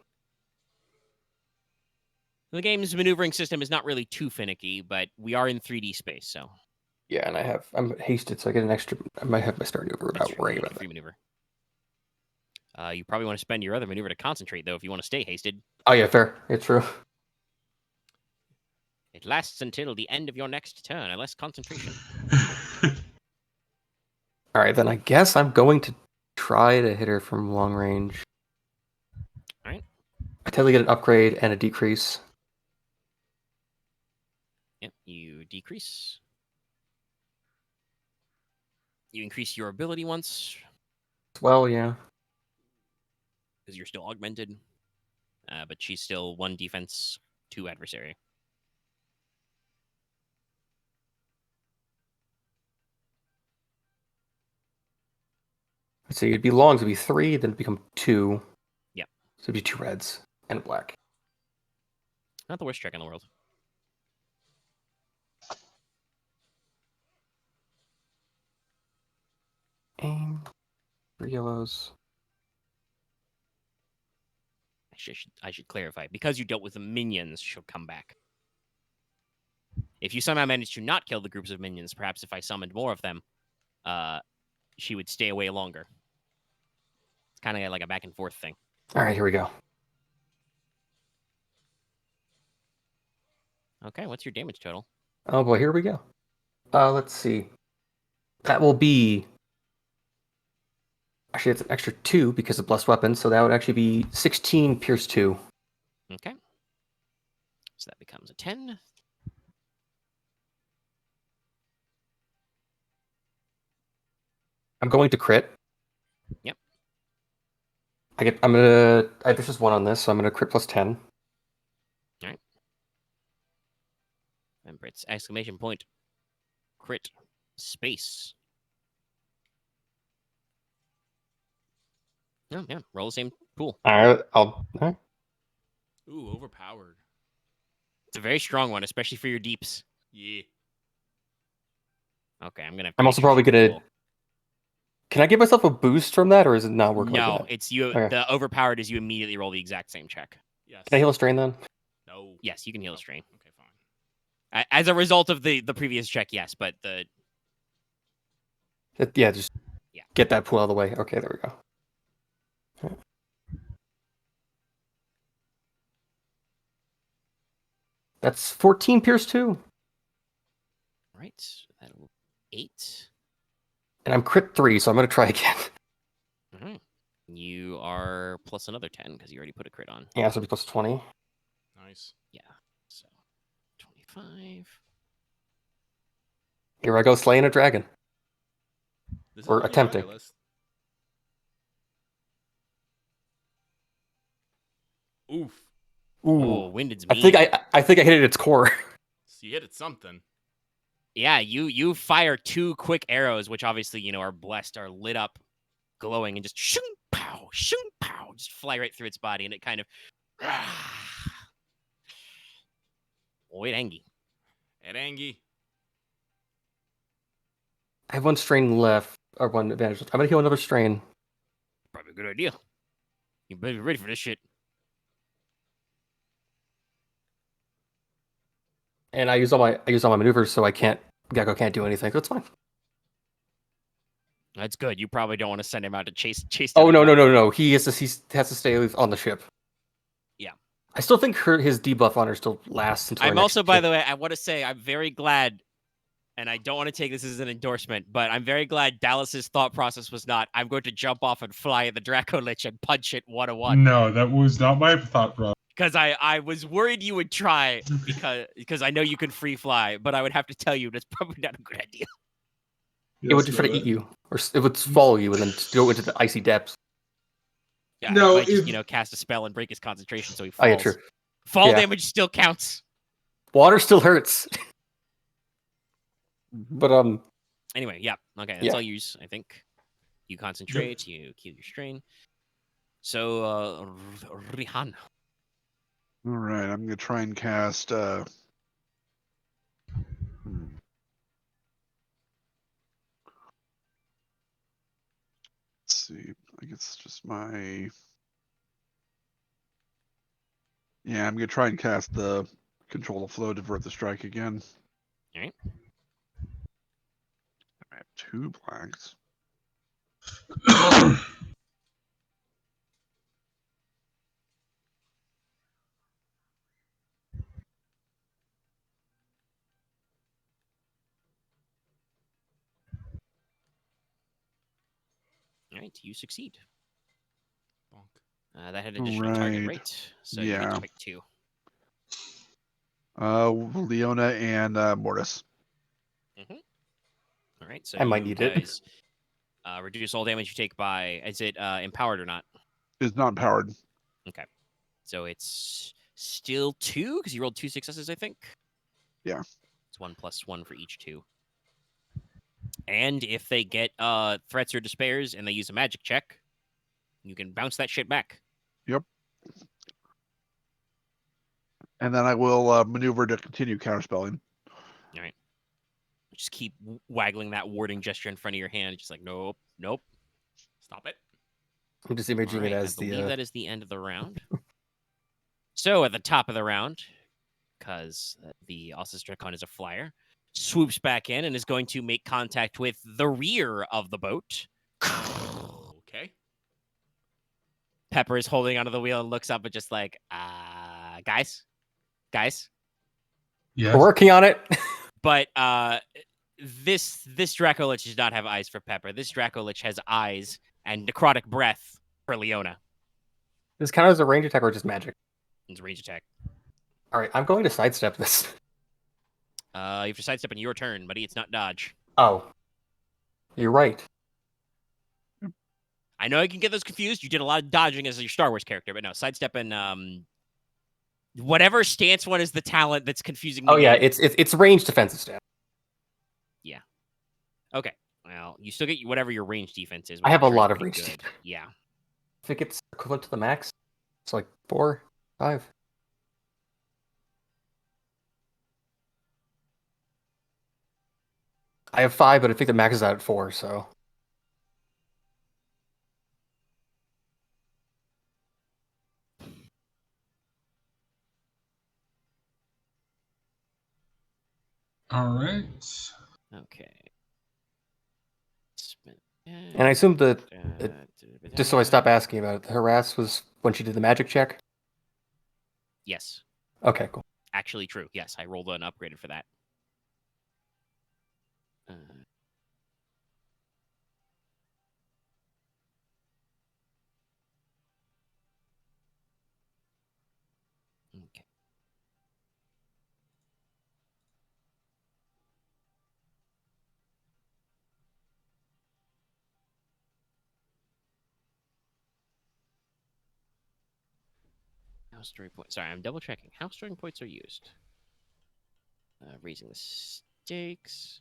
The game's maneuvering system is not really too finicky, but we are in 3D space, so Yeah, and I'm hasted, so I get an extra. I might have my start maneuver that's without true. worrying You get about a free that. maneuver. You probably want to spend your other maneuver to concentrate, though, if you want to stay hasted. Oh yeah, fair. It's true. It lasts until the end of your next turn, unless concentration. All right, then I guess I'm going to try to hit her from long range. All right. I totally get an upgrade and a decrease. Yep, you decrease. You increase your ability once, Well, yeah. because you're still augmented. But she's still 1 defense, 2 adversary. So it'd be longs, it'd be 3, then it'd become 2. Yep. So it'd be 2 reds and a black. Not the worst check in the world. Aim. 3 yellows. I should clarify. Because you dealt with the minions, she'll come back. If you somehow manage to not kill the groups of minions, perhaps if I summoned more of them, she would stay away longer. It's kind of like a back and forth thing. All right, here we go. Okay, what's your damage total? Oh boy, here we go. Let's see. That will be... Actually, it's an extra 2 because of blessed weapons, so that would actually be 16 pierce 2. Okay. So that becomes a 10. I'm going to crit. Yep. There's just 1 on this, so I'm gonna crit plus 10. Remember, it's exclamation point. Crit. Space. Oh, yeah. Roll the same pool. All right. Ooh, overpowered. It's a very strong one, especially for your deeps. Yeah. Okay, I'm gonna. I'm also probably gonna. Can I give myself a boost from that, or is it not work No, like that? it's you. Okay. The overpowered is you immediately roll the exact same check. Yes. Can I heal a strain then? No. Yes, you can heal a strain. Okay, fine. As a result of the previous check, yes, but the Just Yeah. get that pool out of the way. Okay, there we go. Okay. That's 14 pierce 2. right, that'll 8. And I'm crit 3, so I'm going to try again. All right, you are plus another 10 because you already put a crit on. Yeah, so it'll be plus 20. Nice. Yeah, so 25. Here I go slaying a dragon. This Or is on attempting. your list. Oof. Oh, Ooh. Winded's I mean. think I think I hit it at its core. So you hit it something. Yeah, you fire 2 quick arrows, which obviously, are blessed, are lit up, glowing, and just shoom, pow, just fly right through its body, and it kind of... Wait, Angie. Erangi. I have 1 strain left, or 1 advantage. I'm gonna heal another strain. Probably a good idea. You better be ready for this shit. And I use all my maneuvers, so Gecko can't do anything. That's fine. That's good. You probably don't want to send him out to chase Oh down a no. He has to stay on the ship. Yeah. I still think his debuff on her still lasts until. I'm also, by the way, I want to say I'm very glad, and I don't want to take this as an endorsement, but I'm very glad Dallas's thought process was not, I'm going to jump off and fly at the Dracolich and punch it 1-1. No, that was not my thought, bro. Because I was worried you would try, because I know you can free fly, but I would have to tell you that's probably not a good idea. It would just try to eat you, or it would swallow you and then just go into the icy depths. Yeah, No, it might just, cast a spell and break his concentration so he falls. Oh yeah, true. Fall Yeah. damage still counts. Water still hurts. But Anyway, yeah. Okay, that's Yeah. all you use, I think. You concentrate, you keep your strain. So, Ryahn. All right, I'm gonna try and cast. Let's see. I guess it's just my. Yeah, I'm gonna try and cast the control the flow, divert the strike again. All right. I have 2 blacks. All right, you succeed. Bonk. That had additional target, Right. right? So you get Yeah. to pick 2. Leona and Mortis. All right, so I might you need it. guys reduce all damage you take by... Is it empowered or not? Is not powered. Okay. So it's still 2, because you rolled 2 successes, I think? Yeah. It's 1 + 1 for each 2. And if they get threats or despairs and they use a magic check, you can bounce that shit back. Yep. And then I will maneuver to continue counterspelling. All right. Just keep waggling that warding gesture in front of your hand. Just like, nope. Stop it. I'm just All imagining right, it as I believe the. that is the end of the round. So at the top of the round, because the Dracon is a flyer, swoops back in and is going to make contact with the rear of the boat. Okay. Pepper is holding onto the wheel and looks up and just like, guys. Yes. We're working on it. But this Dracolich does not have eyes for Pepper. This Dracolich has eyes and necrotic breath for Leona. This count as a range attack or just magic? It's a range attack. All right, I'm going to sidestep this. You have to sidestep in your turn, buddy. It's not dodge. Oh, you're right. I know I can get those confused. You did a lot of dodging as your Star Wars character, but no, sidestep and whatever stance one is the talent that's confusing me. Oh yeah, it's range defensive stat. Yeah. Okay. Well, you still get whatever your range defense is. I which have I'm a sure lot is of pretty range good. Yeah. I think it's equivalent to the max. It's like 4, 5. I have 5, but I think the max is out at 4, so. All right. Okay. And I assume that, just so I stop asking about it, the harass was when she did the magic check? Yes. Okay, cool. Actually true. Yes, I rolled an upgraded for that. Okay. story points. Sorry, I'm double checking. How story points are used? Raising the stakes.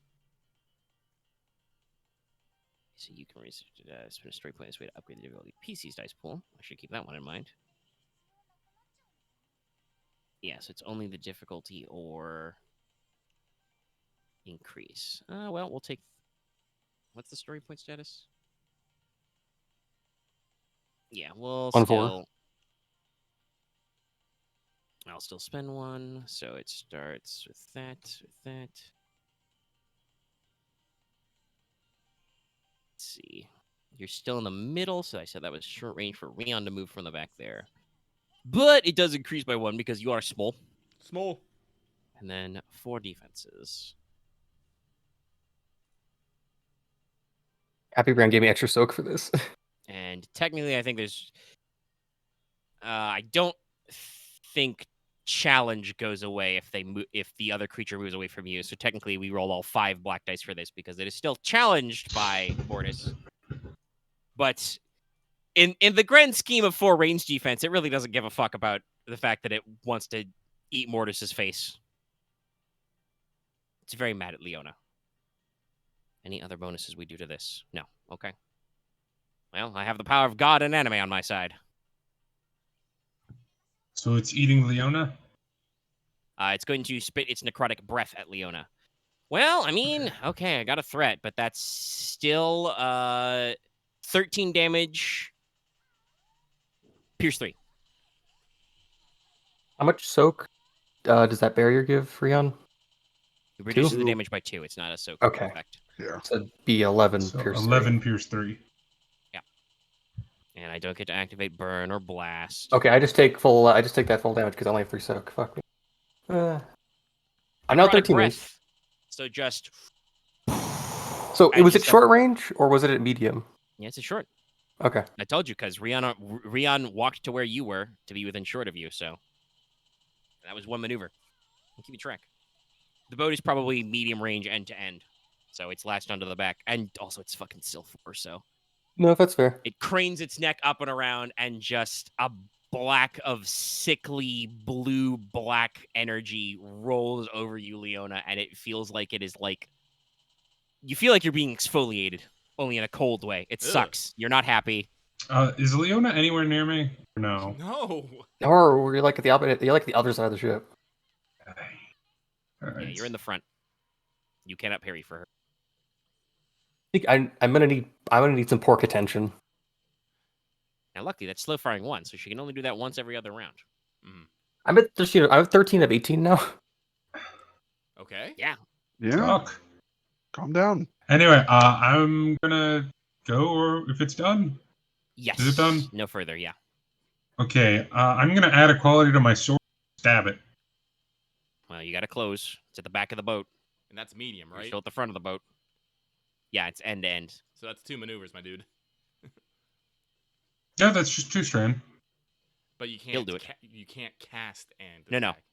So you can spend a story point this way to upgrade the difficulty PC's dice pool. I should keep that one in mind. Yeah, so it's only the difficulty or increase. Well, we'll take... What's the story point status? Yeah, we'll 1-4. still... I'll still spend one, so it starts with that, Let's see. You're still in the middle, so I said that was short range for Ryahn to move from the back there. But it does increase by 1 because you are small. Small. And then 4 defenses. Happy Brand gave me extra soak for this. And technically, I think there's... I don't think challenge goes away if the other creature moves away from you. So technically, we roll all 5 black dice for this because it is still challenged by Mortis. But in the grand scheme of 4 range defense, it really doesn't give a fuck about the fact that it wants to eat Mortis's face. It's very mad at Leona. Any other bonuses we do to this? No. Okay. Well, I have the power of God and anime on my side. So it's eating Leona? It's going to spit its necrotic breath at Leona. Well, I mean, okay, I got a threat, but that's still 13 damage. Pierce 3. How much soak does that barrier give, Ryahn? It reduces 2? the damage by 2. It's not a soak Okay. effect. Yeah. So it'd be 11 So pierce 11 pierce 3. And I don't get to activate burn or blast. Okay, I just take that full damage because I only have 3 soak. Fuck me. I'm now Necrotic 13 range. breath. So just... So I was it just short range or was it at medium? Yeah, it's a short. Okay. I told you, because Ryahn walked to where you were to be within short of you, so... That was one maneuver. I'll keep you track. The boat is probably medium range end to end. So it's latched onto the back. And also it's fucking still 4, so... No, that's fair. It cranes its neck up and around, and just a black of sickly blue-black energy rolls over you, Leona, and it feels like it is like... You feel like you're being exfoliated, only in a cold way. It sucks. You're not happy. Is Leona anywhere near me? No. No. Or we're like at the opposite. You're like the other side of the ship. All Yeah, right. you're in the front. You cannot parry for her. I think I'm gonna need some Porq attention. Now, luckily, that's slow firing 1, so she can only do that once every other round. I'm at I have 13 of 18 now. Okay. Yeah. Yeah. Fuck. Calm down. Anyway, I'm gonna go, or if it's done. Yes. Is it done? No further, yeah. Okay, I'm gonna add a quality to my sword. Stab it. Well, you got to close. It's at the back of the boat. And that's medium, You're right? still at the front of the boat. Yeah, it's end to end. So that's 2 maneuvers, my dude. Yeah, that's just 2 strand. But you can't. He'll do it. You can't cast and. No. attack.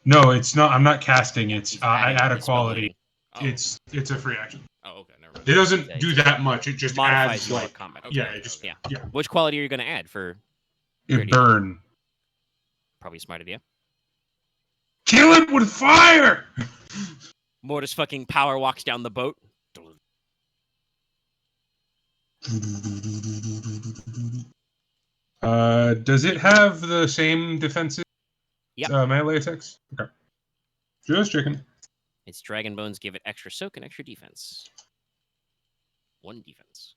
No, it's not. I'm not casting. It's He's I adding add a his spell quality. loading. Oh. It's a free action. Oh, okay. Never mind. It doesn't Yeah, do that much. It just Modifies adds your like combat. Okay, yeah, okay, it just okay. Yeah. Which quality are you going to add for? it burn. Probably a smart idea. Kill it with fire. Mortis fucking power walks down the boat. Does it have the same defensive Yep. melee attacks? Okay. Just checking. Its dragon bones give it extra soak and extra defense. 1 defense.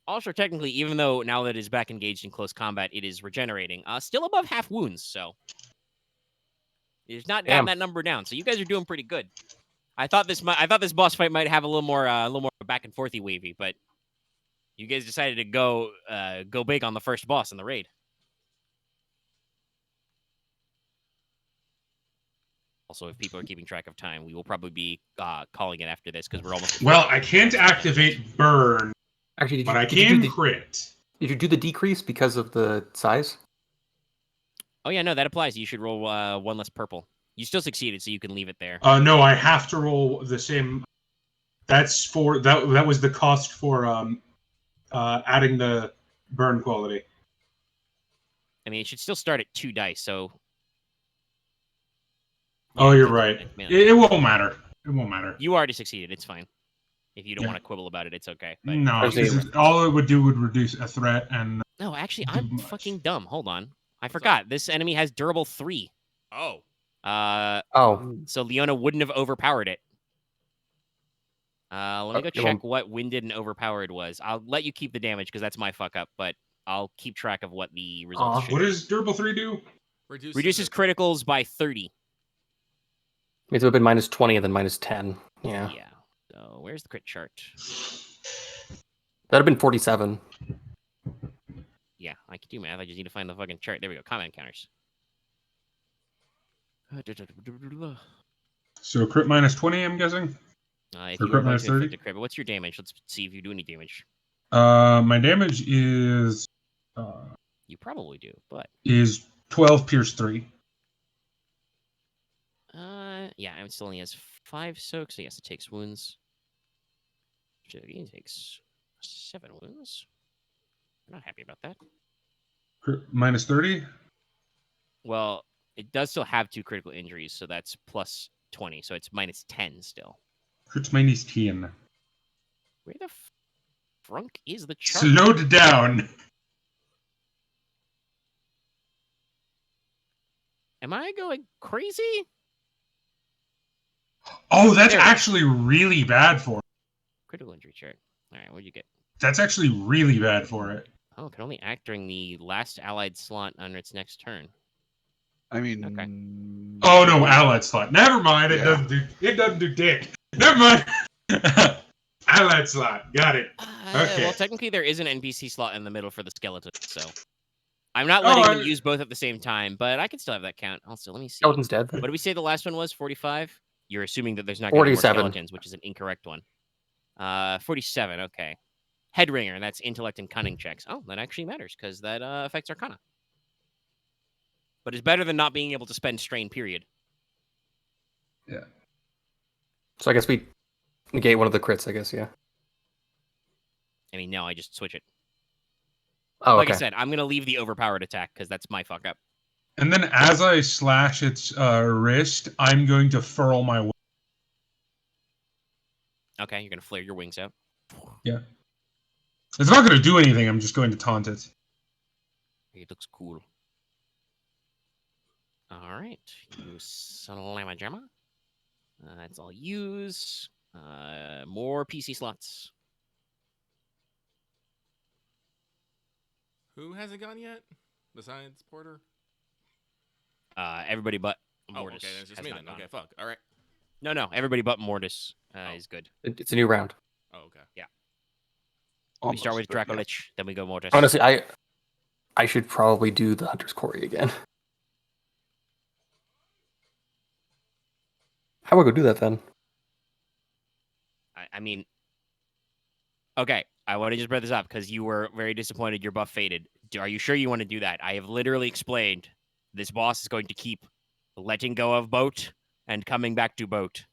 Also, technically, even though now that it is back engaged in close combat, it is regenerating. Still above half wounds, so it's not gotten Damn. that number down. So you guys are doing pretty good. I thought this boss fight might have a little more back and forthy wavy, but you guys decided to go big on the first boss in the raid. Also, if people are keeping track of time, we will probably be calling it after this because we're almost. Well, I can't activate burn, Actually, but I did you can do the, crit. did you do the decrease because of the size? Oh yeah, no, that applies. You should roll 1 less purple. You still succeeded, so you can leave it there. No, I have to roll the same. That's for that was the cost for adding the burn quality. I mean, it should still start at 2 dice, so... Oh, Yeah, you're it's right. like, man, It won't matter. It won't matter. You already succeeded. It's fine. If you don't Yeah. want to quibble about it, it's okay. But No, There's the- because all it would do would reduce a threat and no, actually, do I'm much. fucking dumb. Hold on. I forgot. This enemy has durable 3. Oh. Oh, So Leona wouldn't have overpowered it. Let me go you check won't- what winded and overpowered was. I'll let you keep the damage because that's my fuck up, but I'll keep track of what the results should What be. does durable 3 do? Reduces criticals by 30. it would have been minus 20 and then minus 10. Yeah. Yeah. So where's the crit chart? That'd have been 47. Yeah, I can do math. I just need to find the fucking chart. There we go. Combat counters. So crit minus 20, I'm guessing. If Or you crit are going minus to 30? inflict a crit, but what's your damage? Let's see if you do any damage. My damage is You probably do, but 12 pierce 3. yeah, it still only has 5 soaks, so yes, it takes wounds. So he takes 7 wounds. I'm not happy about that. Crit minus 30. Well, it does still have 2 critical injuries, so that's plus 20, so it's minus 10 still. Crit minus 10. Where the frunk is the chart? Slowed down. Am I going crazy? Oh, that's There. actually really bad for it. Critical injury chart. All right, what'd you get? That's actually really bad for it. Oh, it can only act during the last allied slot under its next turn. I mean, Oh no, allied slot. Never mind. It Yeah. doesn't do dick. Never mind. Allied slot. Got it. Okay. Well, technically there is an NPC slot in the middle for the skeleton, so I'm not Oh, letting them I- use both at the same time, but I can still have that count. Also, let me see. Skeleton's dead. What did we say the last one was? 45? You're assuming that there's not going to be more 47. skeletons, which is an incorrect one. 47, okay. Headringer, that's intellect and cunning checks. Oh, that actually matters, because that affects Arcana. But it's better than not being able to spend strain, period. So I guess we negate one of the crits, I guess, yeah. I mean, no, I just switch it. Oh, Like okay. I said, I'm going to leave the overpowered attack, because that's my fuck up. And then as I slash its wrist, I'm going to furl my way. Okay, you're going to flare your wings out. Yeah. It's not going to do anything. I'm just going to taunt it. It looks cool. All right, use Slamma Jamma. That's all use. More PC slots. Who hasn't gone yet? Besides Porter? Everybody but Oh, Mortis. okay, that's just has me not then. gone. Okay, fuck. All right. No, everybody but Mortis is good. It's a new round. Oh, okay. We start with almost, but yeah. Dracolich, then we go Mortis. Honestly, I should probably do the Hunter's Quarry again. How would I go do that then? I mean, okay, I want to just bring this up because you were very disappointed your buff faded. Are you sure you want to do that? I have literally explained this boss is going to keep letting go of boat and coming back to boat.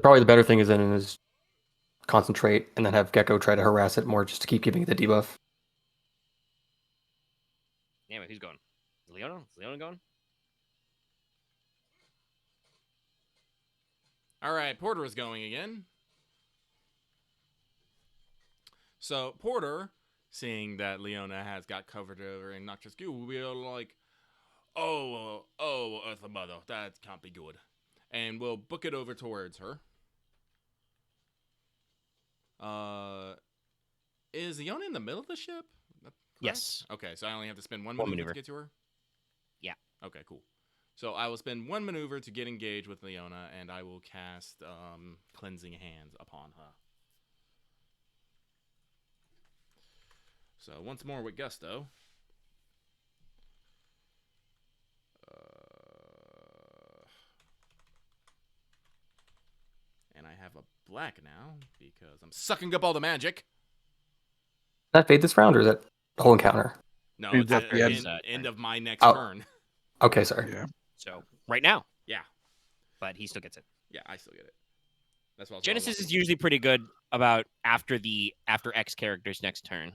Probably the better thing is then is concentrate and then have Gecko try to harass it more just to keep giving it the debuff. Anyway, who's going? Is Leona? Is Leona going? All right, Porter is going again. So Porter, seeing that Leona has got covered over in Noxious Goo, will be like, oh, Earth Mother, that can't be good. And we'll book it over towards her. Is Leona in the middle of the ship? Correct? Yes. Okay, so I only have to spend one One maneuver maneuver. to get to her? Yeah. Okay, cool. So I will spend one maneuver to get engaged with Leona, and I will cast Cleansing Hands upon her. So once more with Gusto. And I have a black now, because I'm sucking up all the magic. That fade this round, or is that the whole encounter? No, It's it's at the the end, end. end of my next Oh. turn. Okay, sorry. Yeah. So, right now. Yeah. But he still gets it. Yeah, I still get it. That's what GeneSys is usually pretty good about after X character's next turn.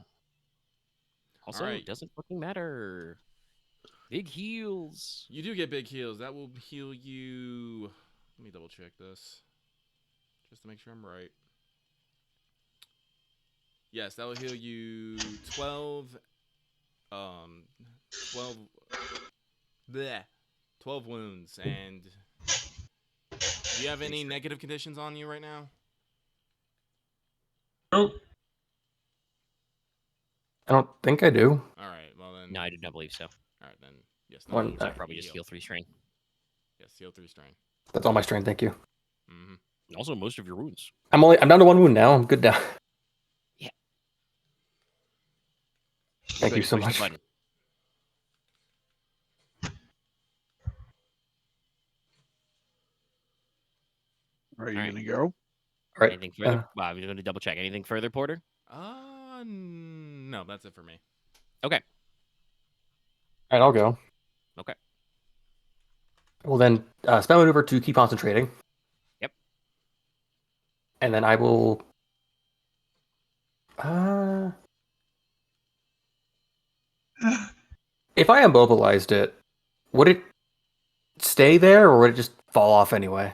Also, Alright. it doesn't fucking matter. Big heals. You do get big heals. That will heal you. Let me double check this. Just to make sure I'm right. Yes, that will heal you 12 12 bleh, 12 wounds. And do you have any negative conditions on you right now? Nope. I don't think I do. Alright, well then. No, I do not believe so. Alright, then. Yes, One- wounds. So Uh, probably just heal 3 strain. Yes, heal 3 strain. That's all my strain. Thank you. Mm-hmm. Also, most of your wounds. I'm down to 1 wound now. I'm good now. Yeah. Thank Good, you so push the much. button. Are you All right. gonna go? All right. Anything further? Wow, I'm going to double check. Anything further, Porter? No, that's it for me. Okay. All right, I'll go. Okay. Well, then spell it over to keep concentrating. Yep. And then I will. If I immobilized it, would it stay there or would it just fall off anyway?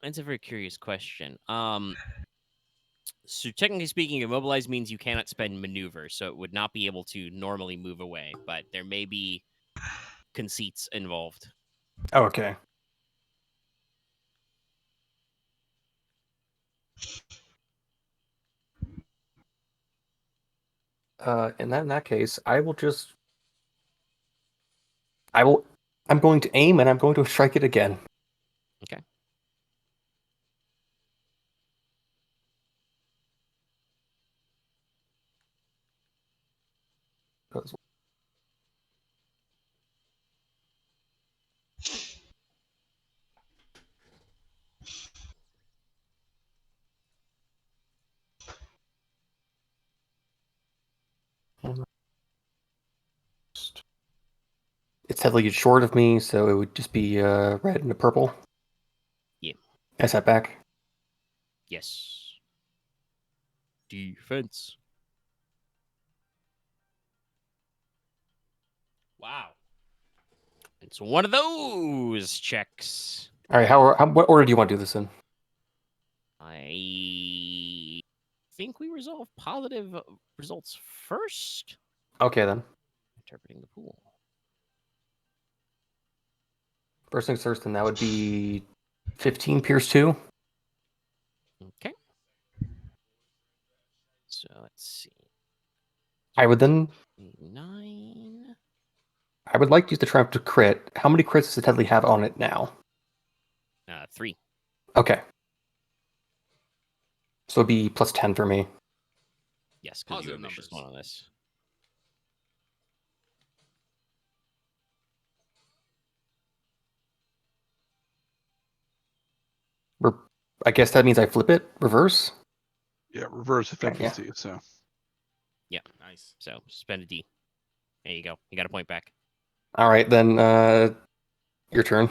That's a very curious question. So technically speaking, immobilized means you cannot spend maneuver, so it would not be able to normally move away, but there may be conceits involved. Oh, okay. In that case, I'm going to aim and I'm going to strike it again. Okay. It's heavily short of me, so it would just be red and a purple. Yeah. I sat back. Yes. Defense. Wow. It's one of those checks. All right, what order do you want to do this in? I think we resolve positive results first. Okay, then. Interpreting the pool. First things first, then that would be 15 Pierce 2. Okay. So let's see. I would then. 9. I would like to use the triumph to crit. How many crits does the Tedley have on it now? 3. Okay. So it'd be plus 10 for me. Yes, because you Positive have vicious numbers. one on this. I guess that means I flip it, reverse. Yeah, reverse Okay, yeah. efficiency. So Nice. So spend a D. There you go. You got a point back. All right, then your turn.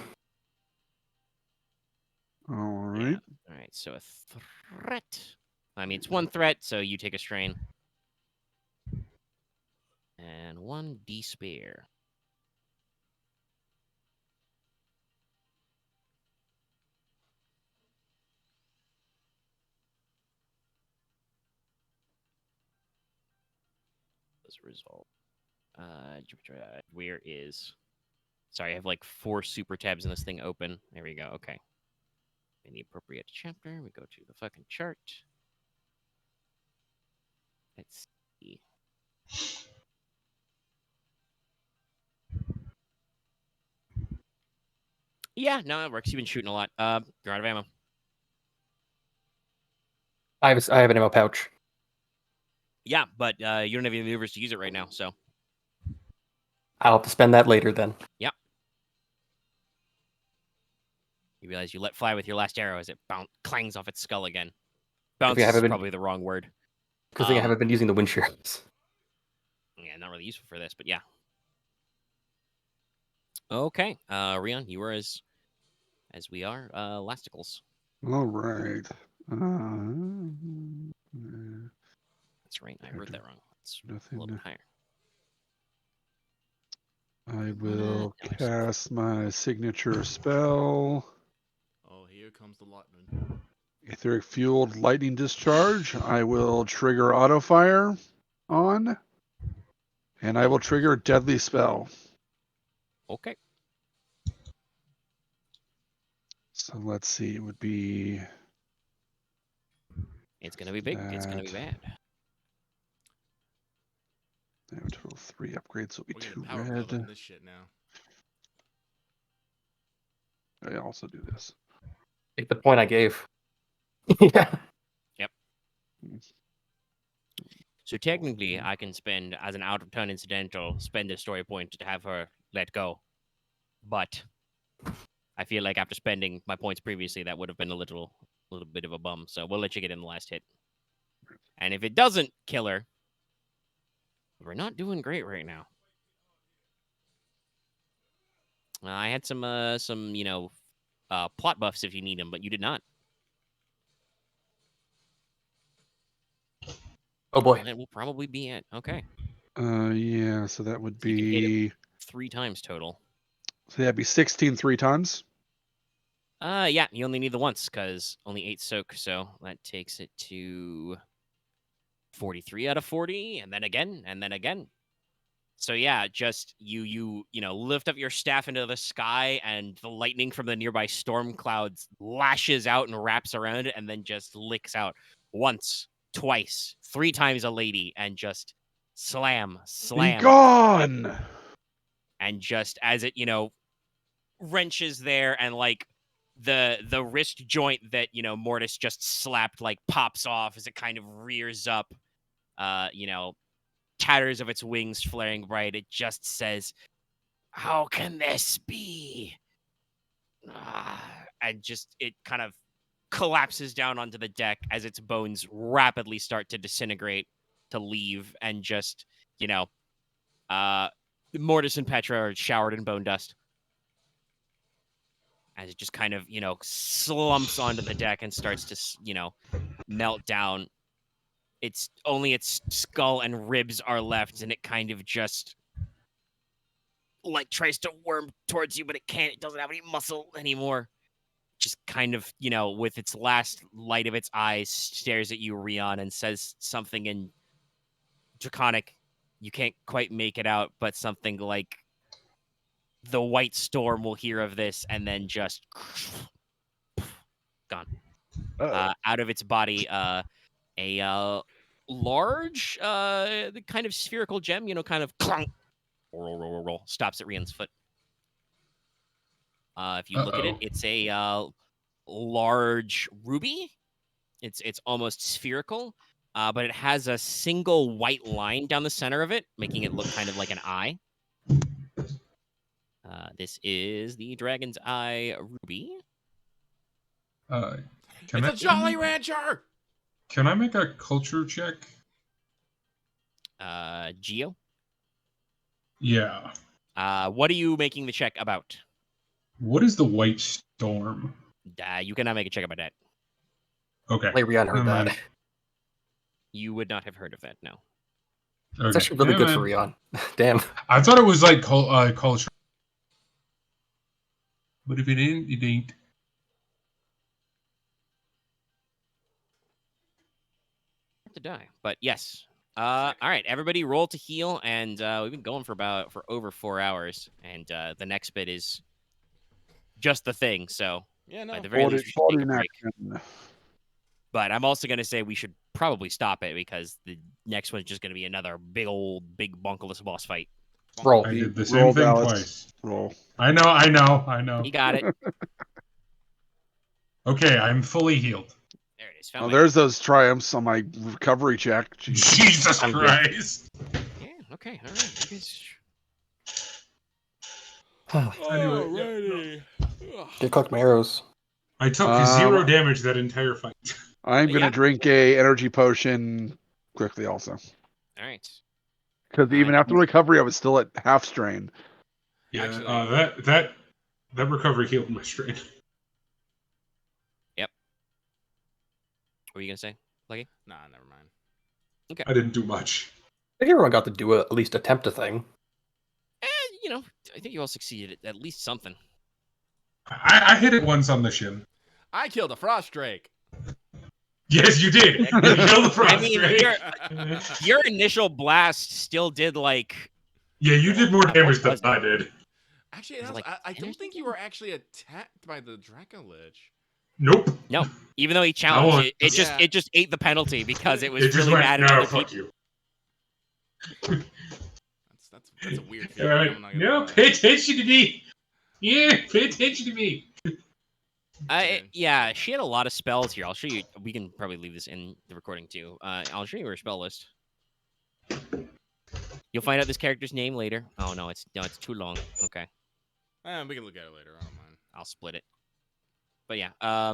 all right. Yeah. All right. So a threat. I mean, it's 1 threat, so you take a strain. And 1 despair. This result. Where is? Sorry, I have like 4 super tabs in this thing open. There we go. Okay. In the appropriate chapter, we go to the fucking chart. Let's see. Yeah, no, it works. You've been shooting a lot. You're out of ammo. I have an ammo pouch. Yeah, but you don't have any maneuvers to use it right now, so. I'll have to spend that later then. You realize you let fly with your last arrow as it clangs off its skull again. Bounce haven't is been- probably the wrong word. Because I haven't been using the wind shears. Yeah, not really useful for this, but yeah. Okay, Ryahn, you are as as we are lasticles. All right. That's right. I wrote that wrong. It's a Nothing. little bit higher. I will cast my signature spell. Oh, here comes the lightning. Etheric Fueled Lightning Discharge. I will trigger Auto Fire on. And I will trigger Deadly Spell. Okay. So let's see. It would be... It's going to be big. It's going to be bad. I have a total of 3 upgrades. So it'll be We're 2 getting power red. covered this shit now. I also do this. Take the point I gave. Yeah. Yep. So technically, I can spend, as an out-of-turn incidental, spend a story point to have her let go. But I feel like after spending my points previously, that would have been a little bit of a bum. So we'll let you get in the last hit. And if it doesn't kill her, we're not doing great right now. I had some plot buffs if you need them, but you did not. Oh boy. And we'll probably be at okay. Yeah, so that would You can hit be... 3 times total. So that'd be 16 3 times. Yeah, you only need the once because only 8 soak, so that takes it to 43 out of 40, and then again, and then again. So yeah, just you lift up your staff into the sky, and the lightning from the nearby storm clouds lashes out and wraps around it, and then just licks out once, twice, 3 times a lady, and just slam. Be gone! And just as it wrenches there, and like the wrist joint that Mortis just slapped like pops off as it kind of rears up, tatters of its wings flaring bright. It just says, "How can this be?" And just it kind of collapses down onto the deck as its bones rapidly start to disintegrate to leave, and just Mortis and Petra are showered in bone dust as it just kind of slumps onto the deck and starts to melt down. It's only its skull and ribs are left, and it kind of just like tries to worm towards you, but it can't. It doesn't have any muscle anymore. Just kind of, with its last light of its eyes, stares at you, Ryahn, and says something in Draconic. You can't quite make it out, but something like, "The White Storm will hear of this," and then just gone. Out of its body, a large, the kind of spherical gem, kind of clunk, roll, stops at Ryahn's foot. If you look at it, it's a large ruby. It's almost spherical, but it has a single white line down the center of it, making it look kind of like an eye. This is the Dragon's Eye Ruby. It's a Jolly Rancher! Can I make a culture check? Geo? Yeah. What are you making the check about? What is the White Storm? You cannot make a check about that. Okay. Ryahn heard that. You would not have heard of that, no. Okay. It's actually really good for Ryahn. Damn. I thought it was like culture. But if it ain't, it ain't. To die, but yes. All right, everybody, roll to heal, and we've been going for over 4 hours, and the next bit is just the thing. So Yeah, no. at the very least, we should take a break. Action. But I'm also going to say we should probably stop it because the next one's just going to be another big bunkless boss fight. Roll. I did the same thing twice. Roll. I know. You got it. Okay, I'm fully healed. There it is. Oh, there's those triumphs on my recovery check. Jeez. Jesus Christ. Yeah, okay, all right. Alrighty. Did collect my arrows. I took 0 damage that entire fight. I'm going to drink a energy potion quickly also. All right. Because even after recovery, I was still at half strain. Yeah, Actually- that recovery healed my strain. What were you gonna say, Lucky? Nah, never mind. I didn't do much. I think everyone got to do at least attempt a thing. You know, I think you all succeeded at least something. I hit it once on the shin. I killed a frost drake. Yes, you did. You killed the frost I mean, drake. your initial blast still did like. Yeah, you did more damage than I did. Actually, Was it like I 10 or don't think you were actually attacked by the Dracolich. Nope. No, even though he challenged No, it, it yeah. just ate the penalty because it was It just really went, mad at no, other fuck people. you. That's a weird And feeling. I I'm went, not gonna no, lie. pay attention to me. Yeah, pay attention to me. Yeah, she had a lot of spells here. I'll show you. We can probably leave this in the recording too. I'll show you her spell list. You'll find out this character's name later. Oh no, it's too long. Okay, We can look at it later. I don't mind. I'll split it. But yeah,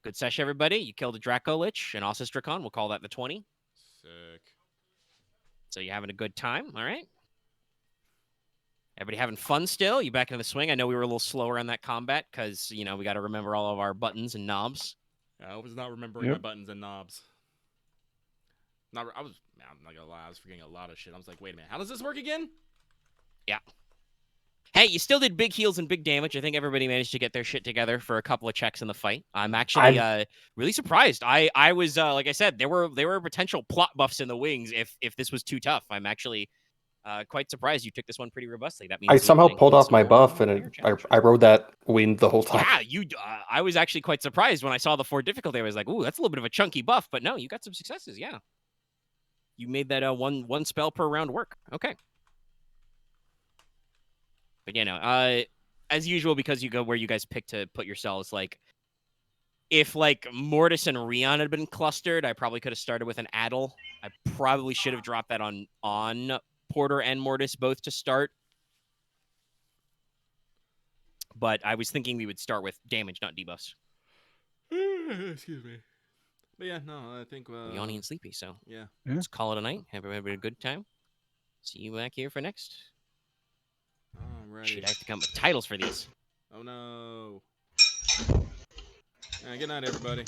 good sesh, everybody. You killed a Dracolich, an Dracolich. We'll call that the 20. Sick. So you're having a good time, all right? Everybody having fun still? You back into the swing? I know we were a little slower on that combat because, you know, we got to remember all of our buttons and knobs. I was not remembering my buttons and knobs. I'm not gonna lie, I was forgetting a lot of shit. I was like, wait a minute, how does this work again? Yeah. Hey, you still did big heals and big damage. I think everybody managed to get their shit together for a couple of checks in the fight. I'm actually really surprised. I was like I said, there were potential plot buffs in the wings if this was too tough. I'm actually quite surprised you took this one pretty robustly. That means I we somehow can pulled include off some my more buff, higher and challenges. I rode that wind the whole time. Yeah, you. I was actually quite surprised when I saw the 4 difficulty. I was like, "Ooh, that's a little bit of a chunky buff." But no, you got some successes. Yeah, you made that one spell per round work. Okay, but you know, as usual, because you go where you guys pick to put yourselves, like if like Mortis and Ryahn had been clustered, I probably could have started with an Addle. I probably should have dropped that on Porter and Mortis both to start. But I was thinking we would start with damage, not debuffs. Excuse me. But yeah, no, I think Yawny and sleepy, so yeah. let's call it a night. Have everybody a good time. See you back here for next. Alrighty. Shit, I have to come up with titles for these. Oh no. Good night, everybody.